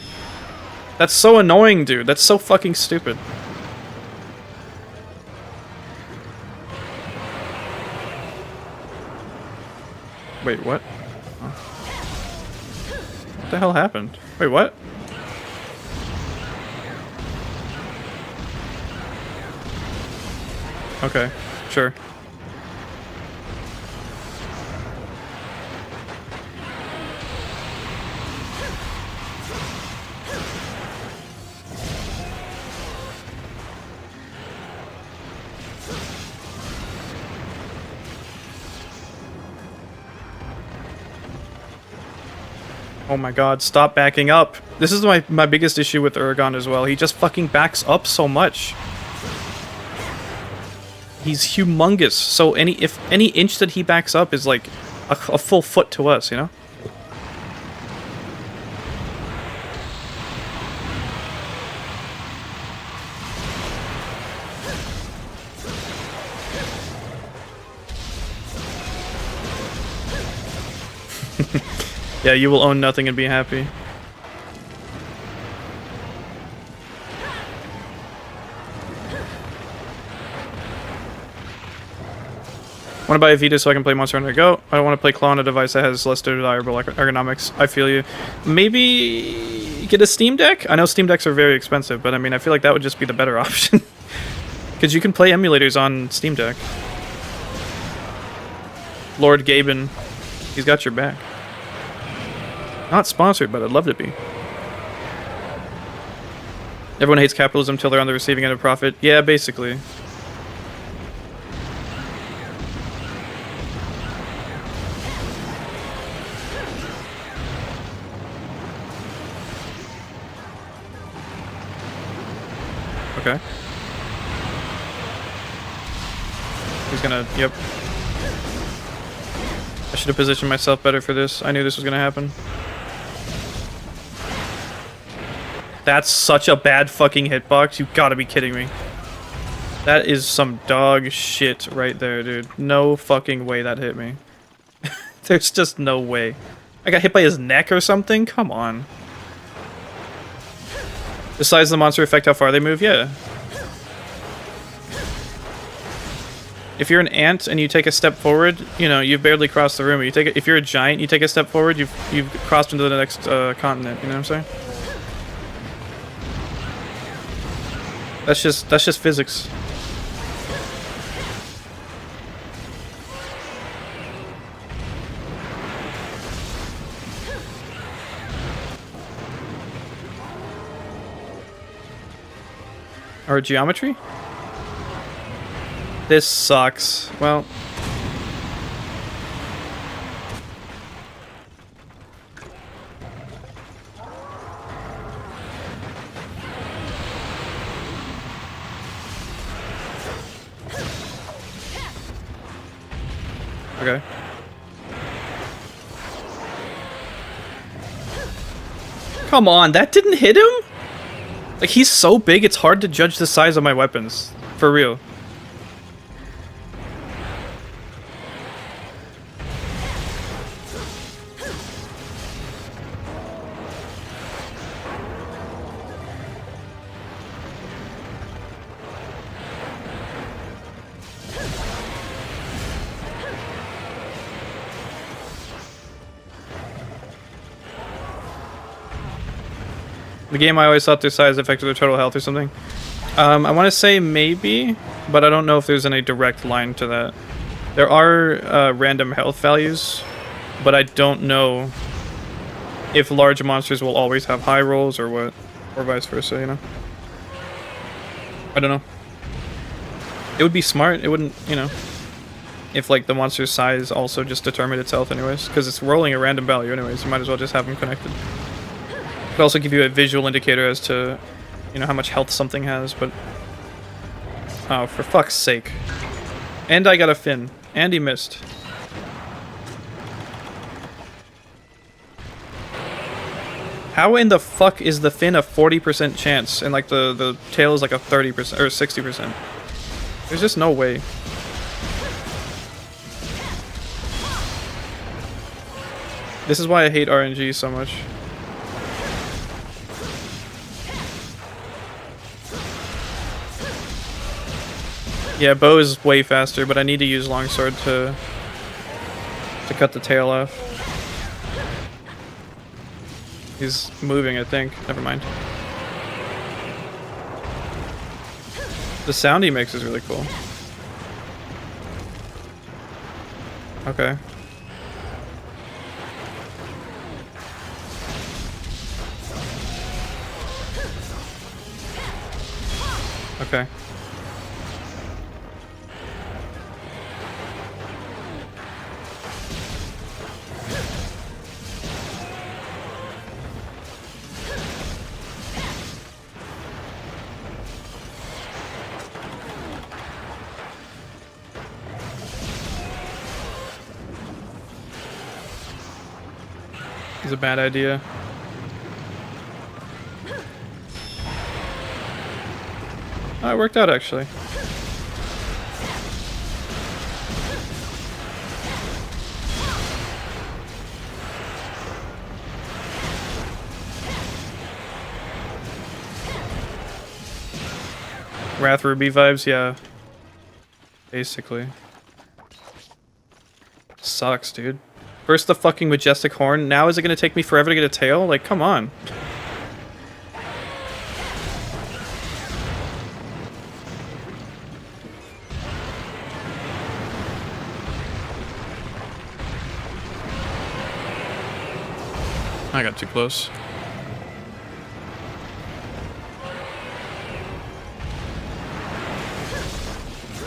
Speaker 1: That's so annoying, dude. That's so fucking stupid. Wait, what? Oh. What the hell happened? Wait, what? Okay, sure. Oh my god, stop backing up. This is my biggest issue with Uragon as well. He just fucking backs up so much. He's humongous, so if any inch that he backs up is like a full foot to us, you know? Yeah, you will own nothing and be happy. I want to buy a Vita so I can play Monster Hunter Go. I don't want to play Claw on a device that has less desirable ergonomics. I feel you. Maybe get a Steam Deck? I know Steam Decks are very expensive, but I mean, I feel like that would just be the better option. Because you can play emulators on Steam Deck. Lord Gaben, he's got your back. Not sponsored, but I'd love to be. Everyone hates capitalism till they're on the receiving end of profit. Yeah, basically. Okay. He's gonna, yep. I should have positioned myself better for this. I knew this was gonna happen. That's such a bad fucking hitbox. You gotta be kidding me. That is some dog shit right there, dude. No fucking way that hit me. There's just no way. I got hit by his neck or something? Come on. The size of the monster affect how far they move? Yeah. If you're an ant and you take a step forward, you know, you've barely crossed the room. If you're a giant, you take a step forward, you've crossed into the next continent, you know what I'm saying? That's just physics. Or geometry? This sucks. Well. Okay. Come on, that didn't hit him? Like, he's so big, it's hard to judge the size of my weapons. For real. The game, I always thought their size affected their total health or something. I want to say maybe, but I don't know if there's any direct line to that. There are random health values, but I don't know if large monsters will always have high rolls or what, or vice versa, you know? I don't know. It would be smart, it wouldn't, you know, if like the monster's size also just determined itself anyways, because it's rolling a random value anyways, you might as well just have them connected. Could also give you a visual indicator as to, you know, how much health something has, but... Oh, for fuck's sake. And I got a fin. And he missed. How in the fuck is the fin a 40% chance and like the tail is like a 30% or 60%? There's just no way. This is why I hate RNG so much. Yeah, bow is way faster, but I need to use longsword to cut the tail off. He's moving, I think. Never mind. The sound he makes is really cool. Okay. Okay. Is a bad idea. Oh, it worked out actually. Wrath Ruby vibes, yeah. Basically. Sucks, dude. First the fucking majestic horn, now is it gonna take me forever to get a tail? Like, come on. I got too close.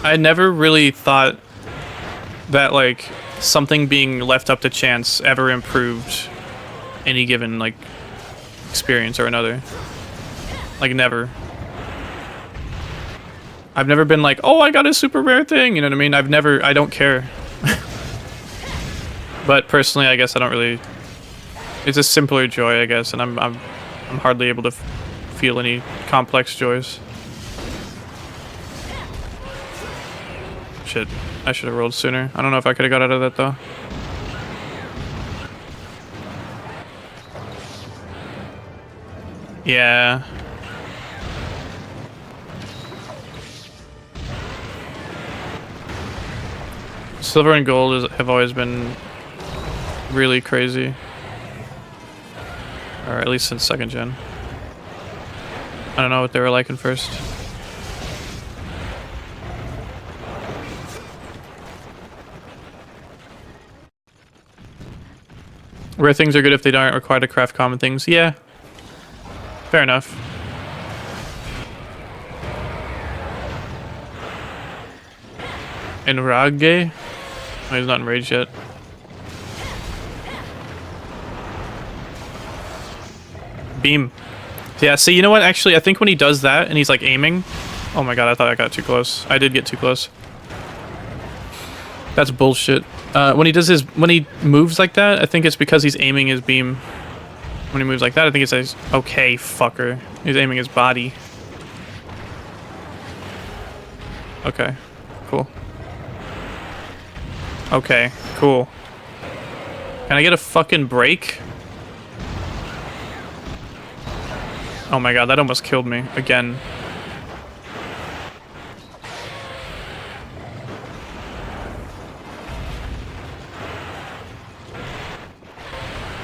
Speaker 1: I never really thought that, like, something being left up to chance ever improved any given, like, experience or another. Like, never. I've never been like, oh, I got a super rare thing, you know what I mean? I don't care. But personally, I guess I don't really... It's a simpler joy, I guess, and I'm hardly able to feel any complex joys. Shit, I should have rolled sooner. I don't know if I could have got out of that though. Yeah. Silver and gold have always been really crazy. Or at least since 2nd gen. I don't know what they were like in first. Rare things are good if they don't require to craft common things. Yeah. Fair enough. Enrage? Oh, he's not enraged yet. Beam. Yeah, see, you know what? Actually, I think when he does that and he's like aiming... Oh my god, I thought I got too close. I did get too close. That's bullshit. When he moves like that, I think it's because he's aiming his beam. When he moves like that, I think it says, okay, fucker. He's aiming his body. Okay, cool. Okay, cool. Can I get a fucking break? Oh my god, that almost killed me again.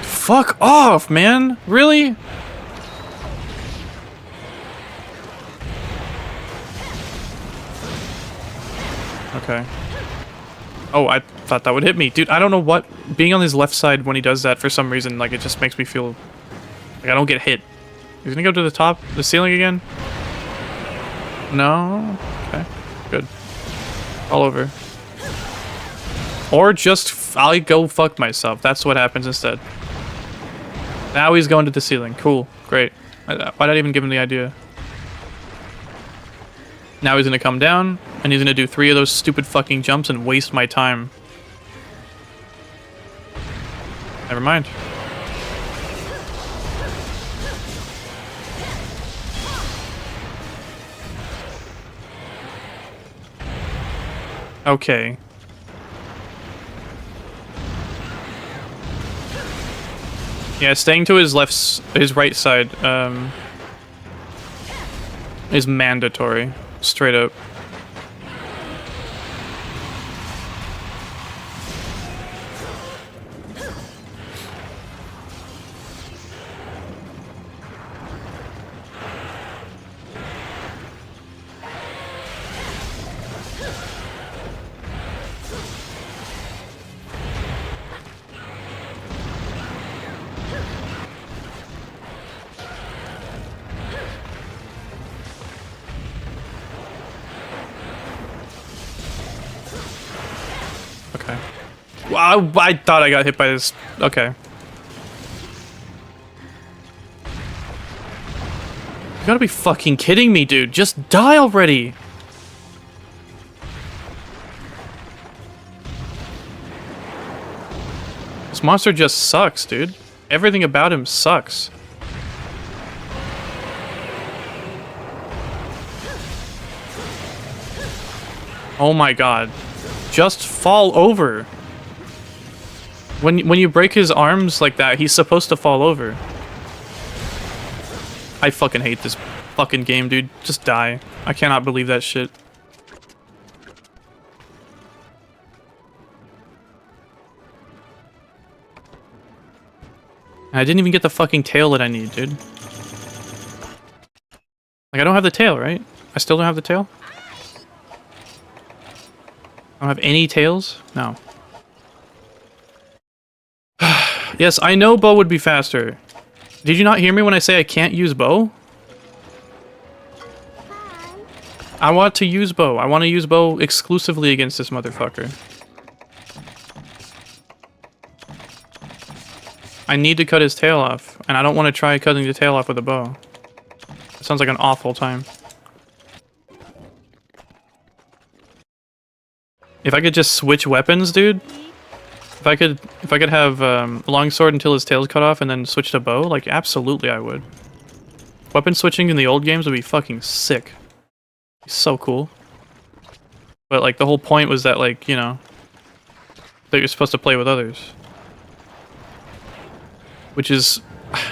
Speaker 1: Fuck off, man! Really? Okay. Oh, I thought that would hit me. Dude, I don't know what... Being on his left side when he does that for some reason, like, it just makes me feel... Like, I don't get hit. He's gonna go to the top, the ceiling again? No? Okay, good. All over. Or just... I'll go fuck myself. That's what happens instead. Now he's going to the ceiling. Cool. Great. Why did I even give him the idea? Now he's gonna come down, and he's gonna do 3 of those stupid fucking jumps and waste my time. Never mind. Okay. Yeah, staying to his his right side, is mandatory. Straight up. Okay. Wow, I thought I got hit by this. Okay. You gotta be fucking kidding me, dude. Just die already. This monster just sucks, dude. Everything about him sucks. Oh my god. Just fall over. When you break his arms like that, he's supposed to fall over. I fucking hate this fucking game, dude. Just die. I cannot believe that shit. And I didn't even get the fucking tail that I need, dude. Like, I don't have the tail, right? I still don't have the tail? I don't have any tails? No. Yes, I know bow would be faster. Did you not hear me when I say I can't use bow? I want to use bow. I want to use bow exclusively against this motherfucker. I need to cut his tail off, and I don't want to try cutting the tail off with a bow. It sounds like an awful time. If I could just switch weapons, dude. If I could have longsword until his tail's cut off and then switch to bow, like absolutely I would. Weapon switching in the old games would be fucking sick. So cool. But like the whole point was that like, you know, that you're supposed to play with others. Which is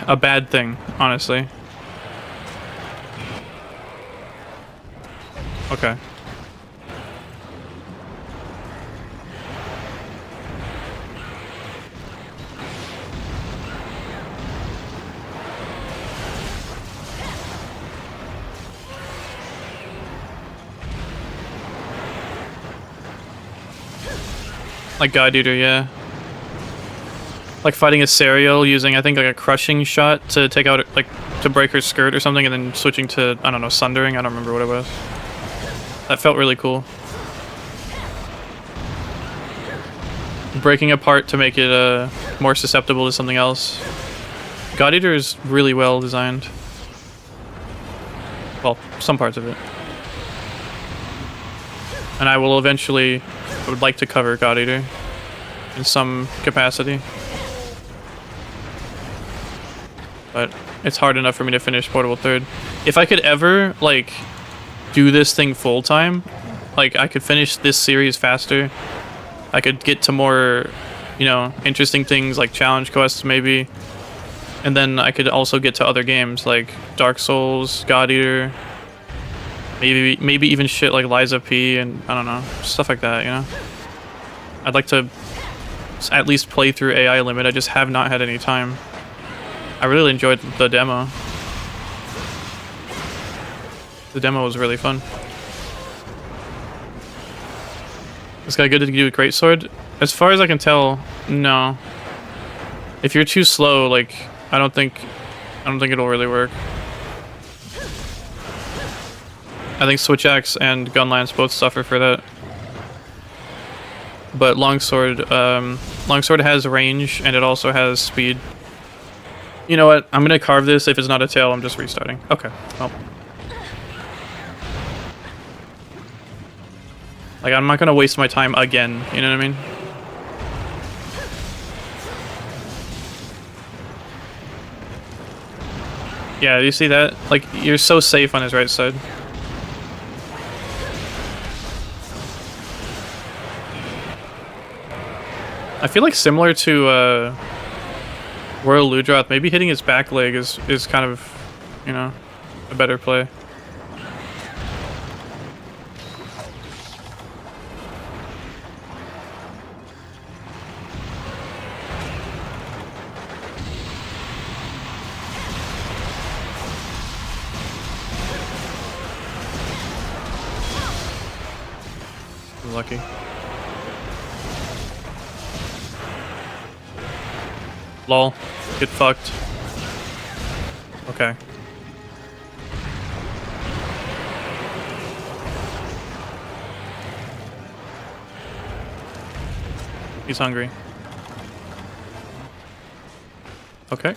Speaker 1: a bad thing, honestly. Okay. Like God Eater, yeah. Like fighting a Serial using, I think, like a crushing shot to take out, like, to break her skirt or something, and then switching to, I don't know, sundering? I don't remember what it was. That felt really cool. Breaking apart to make it more susceptible to something else. God Eater is really well designed. Well, some parts of it. And I will eventually, I would like to cover God Eater in some capacity. But it's hard enough for me to finish Portable Third. If I could ever, like, do this thing full-time, like, I could finish this series faster. I could get to more, you know, interesting things like challenge quests, maybe. And then I could also get to other games, like Dark Souls, God Eater, maybe even shit like Liza P, and I don't know, stuff like that, you know? I'd like to at least play through AI Limit. I just have not had any time. I really enjoyed the demo. The demo was really fun. This guy good to do a greatsword? As far as I can tell, no. If you're too slow, like, I don't think it'll really work. I think Switch Axe and Gunlance both suffer for that. But Longsword has range and it also has speed. You know what? I'm gonna carve this. If it's not a tail, I'm just restarting. Okay. Well. Like, I'm not gonna waste my time again. You know what I mean? Yeah, you see that? Like, you're so safe on his right side. I feel like similar to Royal Ludroth, maybe hitting his back leg is kind of, you know, a better play. Lucky. Lol. Get fucked. Okay. He's hungry. Okay.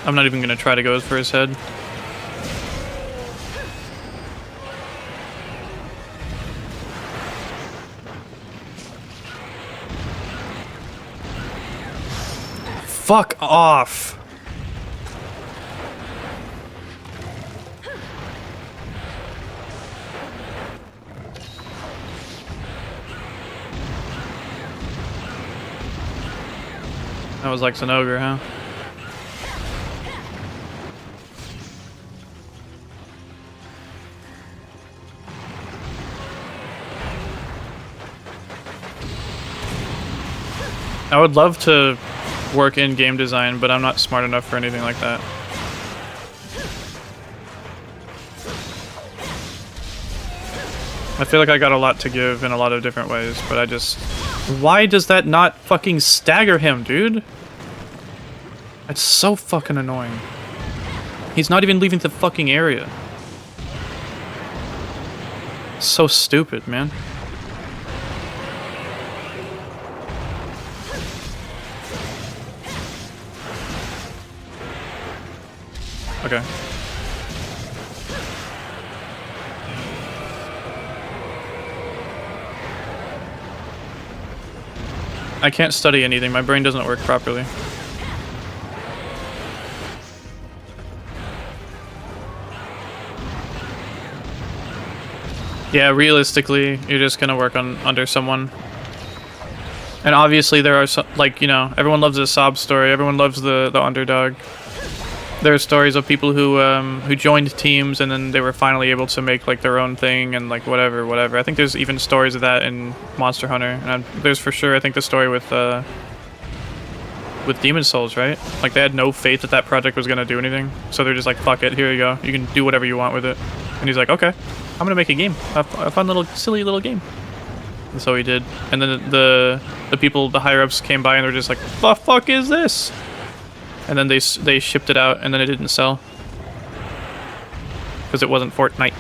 Speaker 1: I'm not even gonna try to go for his head. Fuck off! That was like an ogre, huh? I would love to work in game design, but I'm not smart enough for anything like that. I feel like I got a lot to give in a lot of different ways, but I just... Why does that not fucking stagger him, dude? That's so fucking annoying. He's not even leaving the fucking area. So stupid, man. Okay. I can't study anything. My brain doesn't work properly. Yeah, realistically, you're just gonna work under someone. And obviously there are some, like, you know, everyone loves a sob story. Everyone loves the underdog. There are stories of people who joined teams and then they were finally able to make like their own thing and like whatever. I think there's even stories of that in Monster Hunter. And there's for sure, I think, the story with Demon Souls, right? Like they had no faith that that project was gonna do anything, so they're just like, fuck it, here you go. You can do whatever you want with it. And he's like, okay, I'm gonna make a game, a fun little, silly little game. And so he did. And then the people, the higher ups, came by and they're just like, the fuck is this? And then they shipped it out, and then it didn't sell because it wasn't Fortnite.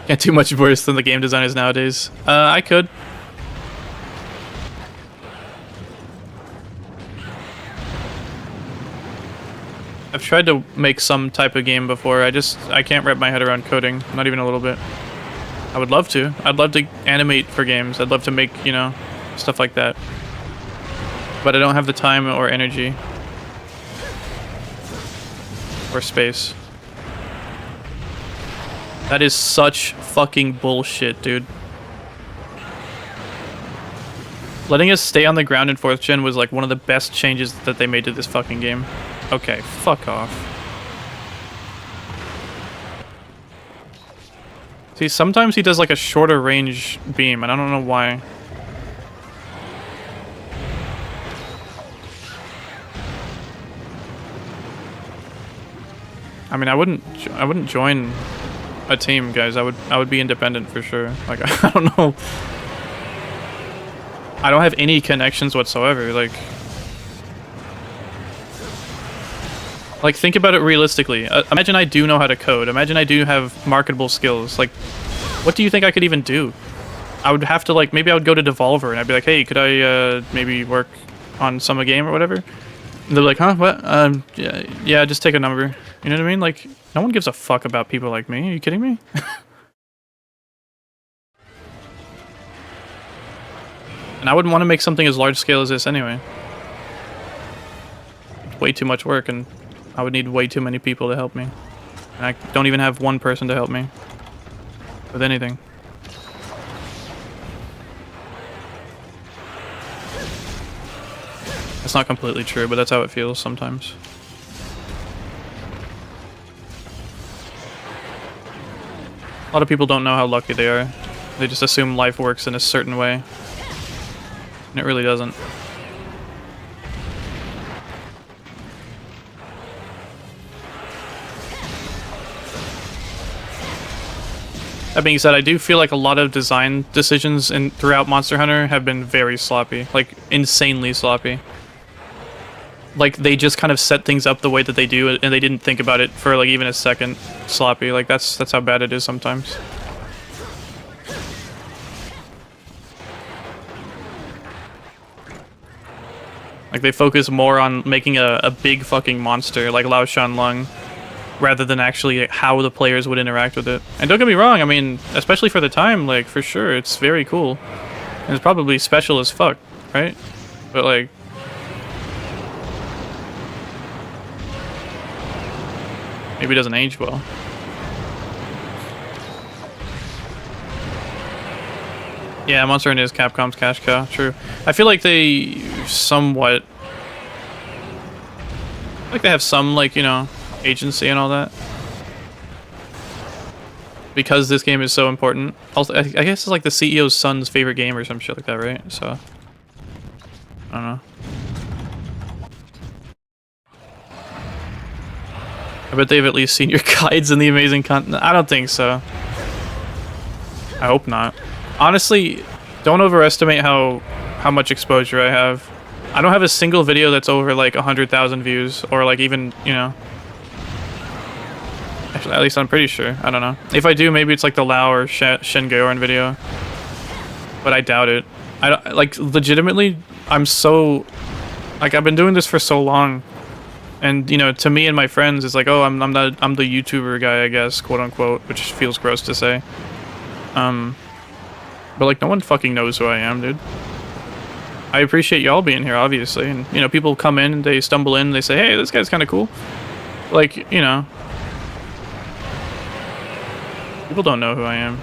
Speaker 1: Can't do much worse than the game designers nowadays. I could. I've tried to make some type of game before. I can't wrap my head around coding. Not even a little bit. I would love to. I'd love to animate for games. I'd love to make, you know, stuff like that. But I don't have the time or energy. Or space. That is such fucking bullshit, dude. Letting us stay on the ground in 4th gen was like one of the best changes that they made to this fucking game. Okay, fuck off. See, sometimes he does like a shorter range beam, and I don't know why. I mean, I wouldn't join a team, guys. I would be independent for sure. Like, I don't know. I don't have any connections whatsoever. Like, think about it realistically. Imagine I do know how to code. Imagine I do have marketable skills. Like, what do you think I could even do? I would have to, like, maybe I would go to Devolver and I'd be like, hey, could I maybe work on some game or whatever? And they're like, huh, what? Yeah, just take a number. You know what I mean? Like, no one gives a fuck about people like me. Are you kidding me? And I wouldn't want to make something as large scale as this anyway. It's way too much work, and I would need way too many people to help me. And I don't even have one person to help me with anything. That's not completely true, but that's how it feels sometimes. A lot of people don't know how lucky they are. They just assume life works in a certain way. And it really doesn't. That being said, I do feel like a lot of design decisions throughout Monster Hunter have been very sloppy. Like, insanely sloppy. Like, they just kind of set things up the way that they do, and they didn't think about it for, like, even a second. Sloppy. Like, that's how bad it is sometimes. Like, they focus more on making a big fucking monster, like Lao Shan Lung, rather than actually how the players would interact with it. And don't get me wrong, I mean, especially for the time, like, for sure, it's very cool. And it's probably special as fuck, right? But, like... maybe it doesn't age well. Yeah, Monster Hunter is Capcom's cash cow, true. I feel like they somewhat... like they have some, like, you know, agency and all that. Because this game is so important. Also, I guess it's like the CEO's son's favorite game or some shit like that, right? So... I don't know. I bet they've at least seen your guides and the amazing content. I don't think so. I hope not. Honestly, don't overestimate how much exposure I have. I don't have a single video that's over like 100,000 views, or like even, you know. Actually, at least I'm pretty sure. I don't know. If I do, maybe it's like the Lao or Shen Gaoran video. But I doubt it. I don't, like, legitimately, I'm so... like, I've been doing this for so long. And, you know, to me and my friends, it's like, oh, I'm the YouTuber guy, I guess, quote unquote, which feels gross to say. But, like, no one fucking knows who I am, dude. I appreciate y'all being here, obviously. And, you know, people come in, they stumble in, they say, hey, this guy's kind of cool. Like, you know. People don't know who I am.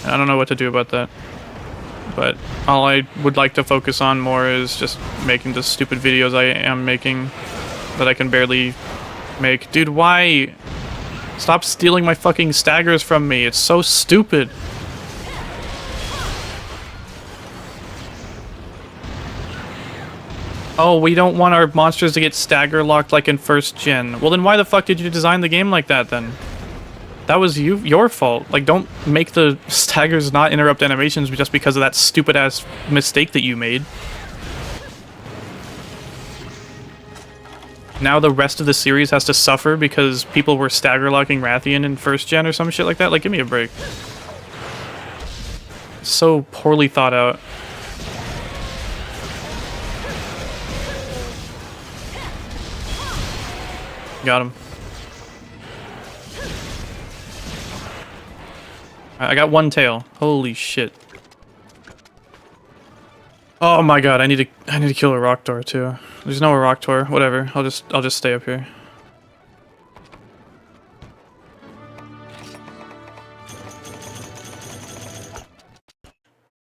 Speaker 1: I don't know what to do about that. But all I would like to focus on more is just making the stupid videos I am making that I can barely make. Dude, why? Stop stealing my fucking staggers from me. It's so stupid. Oh, we don't want our monsters to get stagger locked like in first gen. Well, then why the fuck did you design the game like that then? That was your fault. Like, don't make the staggers not interrupt animations just because of that stupid ass mistake that you made. Now the rest of the series has to suffer because people were stagger locking Rathian in first gen or some shit like that. Like, give me a break. So poorly thought out. Got him. I got one tail. Holy shit. Oh my god, I need to kill a Agnaktor too. There's no Agnaktor, whatever. I'll just stay up here.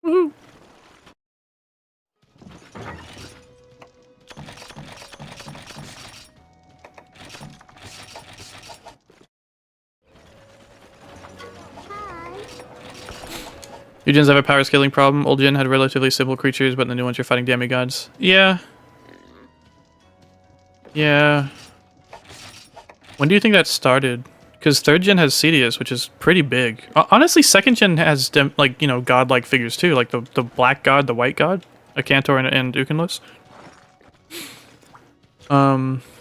Speaker 1: Woohoo. New gens have a power scaling problem. Old gen had relatively simple creatures, but in the new ones you're fighting demigods. Yeah. Yeah. When do you think that started? Because third gen has Cedius, which is pretty big. Honestly, second gen has like, you know, godlike figures too, like the black god, the white god, Agnaktor and Gunlance.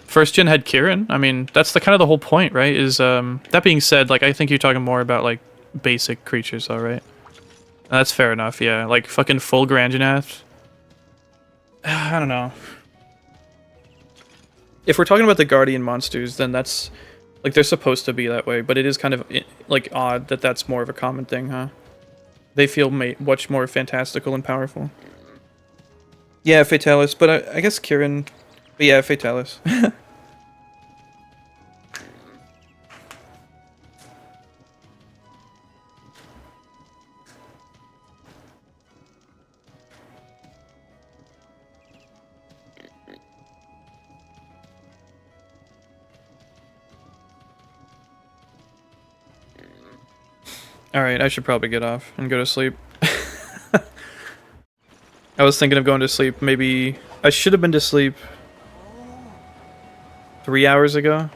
Speaker 1: First gen had Kieran. I mean, that's the kind of the whole point, right? Is that being said, like I think you're talking more about like basic creatures, though, right? That's fair enough, yeah. Like, fucking full Grandinath. I don't know. If we're talking about the Guardian monsters, then that's... Like, they're supposed to be that way, but it is kind of, like, odd that that's more of a common thing, huh? They feel much more fantastical and powerful. Yeah, Fatalis, but I guess Kieran... But yeah, Fatalis. Alright, I should probably get off and go to sleep. I was thinking of going to sleep maybe... I should have been to sleep 3 hours ago.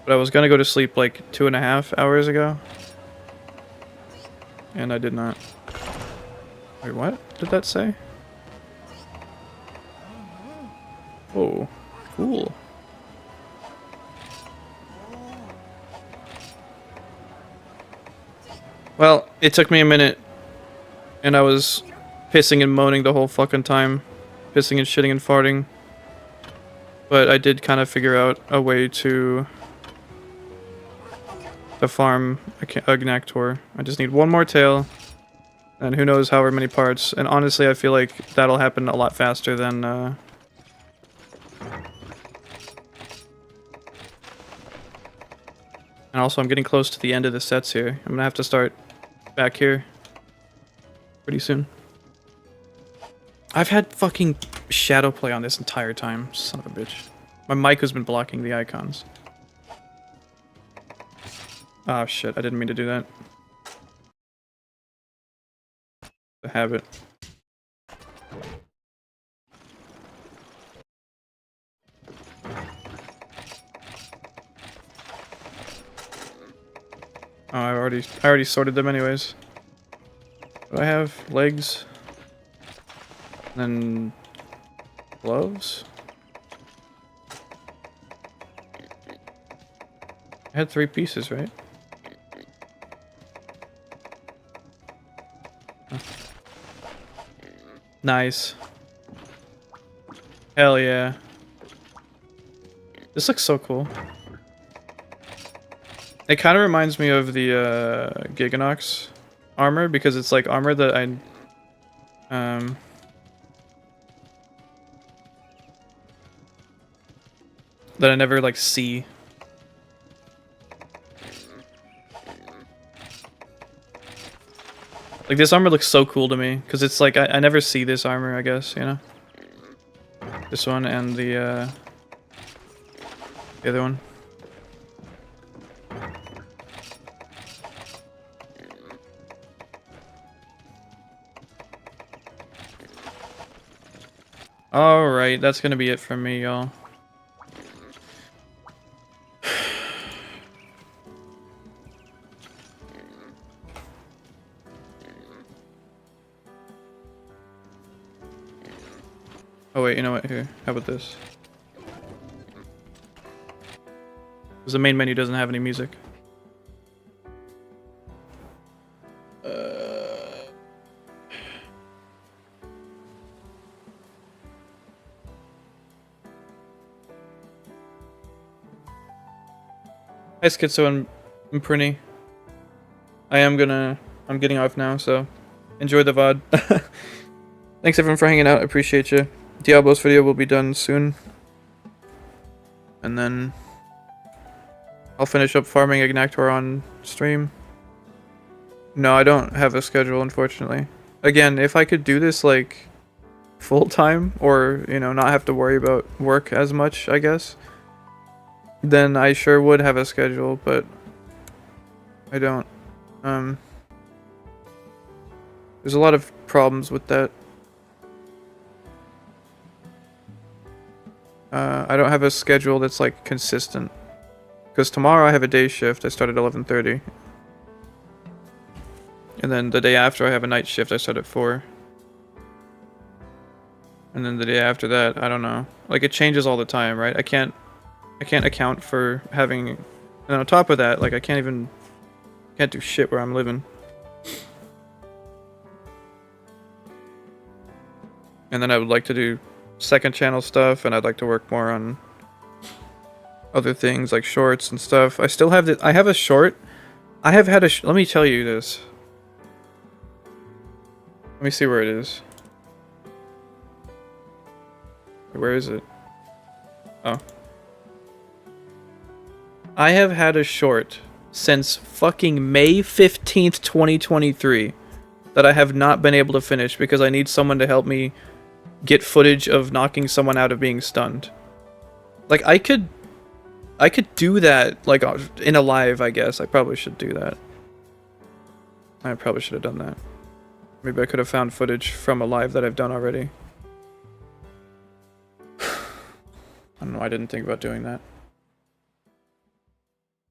Speaker 1: But I was gonna go to sleep like 2.5 hours ago. And I did not. Wait, what did that say? Oh, cool. Well, it took me a minute, and I was pissing and moaning the whole fucking time. Pissing and shitting and farting. But I did kind of figure out a way to farm Agnaktor. I just need one more tail, and who knows however many parts. And honestly, I feel like that'll happen a lot faster than... And also, I'm getting close to the end of the sets here. I'm gonna have to start back here pretty soon. I've had fucking shadow play on this entire time. Son of a bitch. My mic has been blocking the icons. Oh shit, I didn't mean to do that. The habit. Oh, I already sorted them anyways. Do I have legs? And then gloves? I had 3 pieces, right? Huh. Nice. Hell yeah. This looks so cool. It kind of reminds me of the Giganox armor because it's like armor that I never like see. Like this armor looks so cool to me because it's like I never see this armor, I guess, you know. This one and the other one. Alright, that's gonna be it from me, y'all. Oh wait, you know what? Here, how about this? Because the main menu doesn't have any music. Hi Schizo and Prinny. I'm getting off now, so enjoy the VOD. Thanks everyone for hanging out, I appreciate you. Diablos video will be done soon. And then I'll finish up farming Agnaktor on stream. No, I don't have a schedule, unfortunately. Again, if I could do this like full time or, you know, not have to worry about work as much, I guess, then I sure would have a schedule, but I don't. There's a lot of problems with that. I don't have a schedule that's like consistent. Because tomorrow I have a day shift, I start at 11:30. And then the day after I have a night shift, I start at 4. And then the day after that, I don't know. Like it changes all the time, right? I can't account for having, and on top of that, like I can't do shit where I'm living. And then I would like to do second channel stuff, and I'd like to work more on other things like shorts and stuff. I still have I have a short. I have had let me tell you this. Let me see where it is. Where is it? Oh. I have had a short since fucking May 15th, 2023 that I have not been able to finish because I need someone to help me get footage of knocking someone out of being stunned. Like I could do that like in a live, I guess. I probably should do that. I probably should have done that. Maybe I could have found footage from a live that I've done already. I don't know, I didn't think about doing that.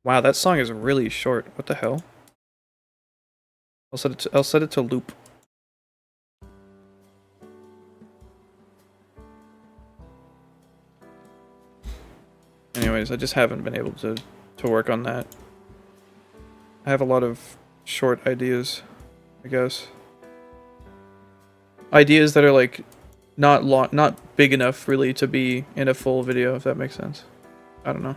Speaker 1: Wow, that song is really short. What the hell? I'll set it to loop. Anyways, I just haven't been able to work on that. I have a lot of short ideas, I guess. Ideas that are like not big enough really to be in a full video, if that makes sense. I don't know.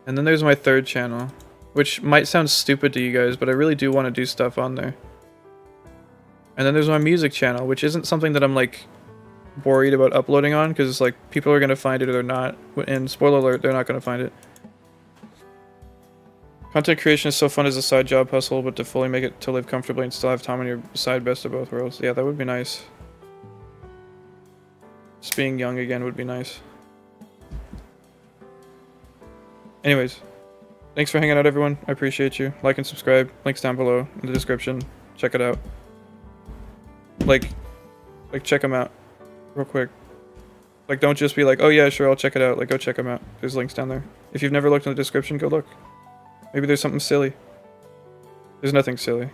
Speaker 1: And then there's my third channel, which might sound stupid to you guys, but I really do want to do stuff on there. And then there's my music channel, which isn't something that I'm like worried about uploading on, because like people are going to find it or they're not. And spoiler alert, they're not going to find it. Content creation is so fun as a side job hustle, but to fully make it to live comfortably and still have time on your side, best of both worlds. Yeah, that would be nice. Just being young again would be nice. Anyways, thanks for hanging out, everyone. I appreciate you. Like and subscribe. Links down below in the description. Check it out. Like check them out real quick. Like, don't just be like, oh yeah, sure, I'll check it out. Like, go check them out. There's links down there. If you've never looked in the description, go look. Maybe there's something silly. There's nothing silly.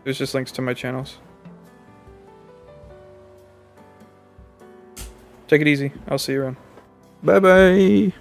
Speaker 1: There's just links to my channels. Take it easy. I'll see you around. Bye-bye.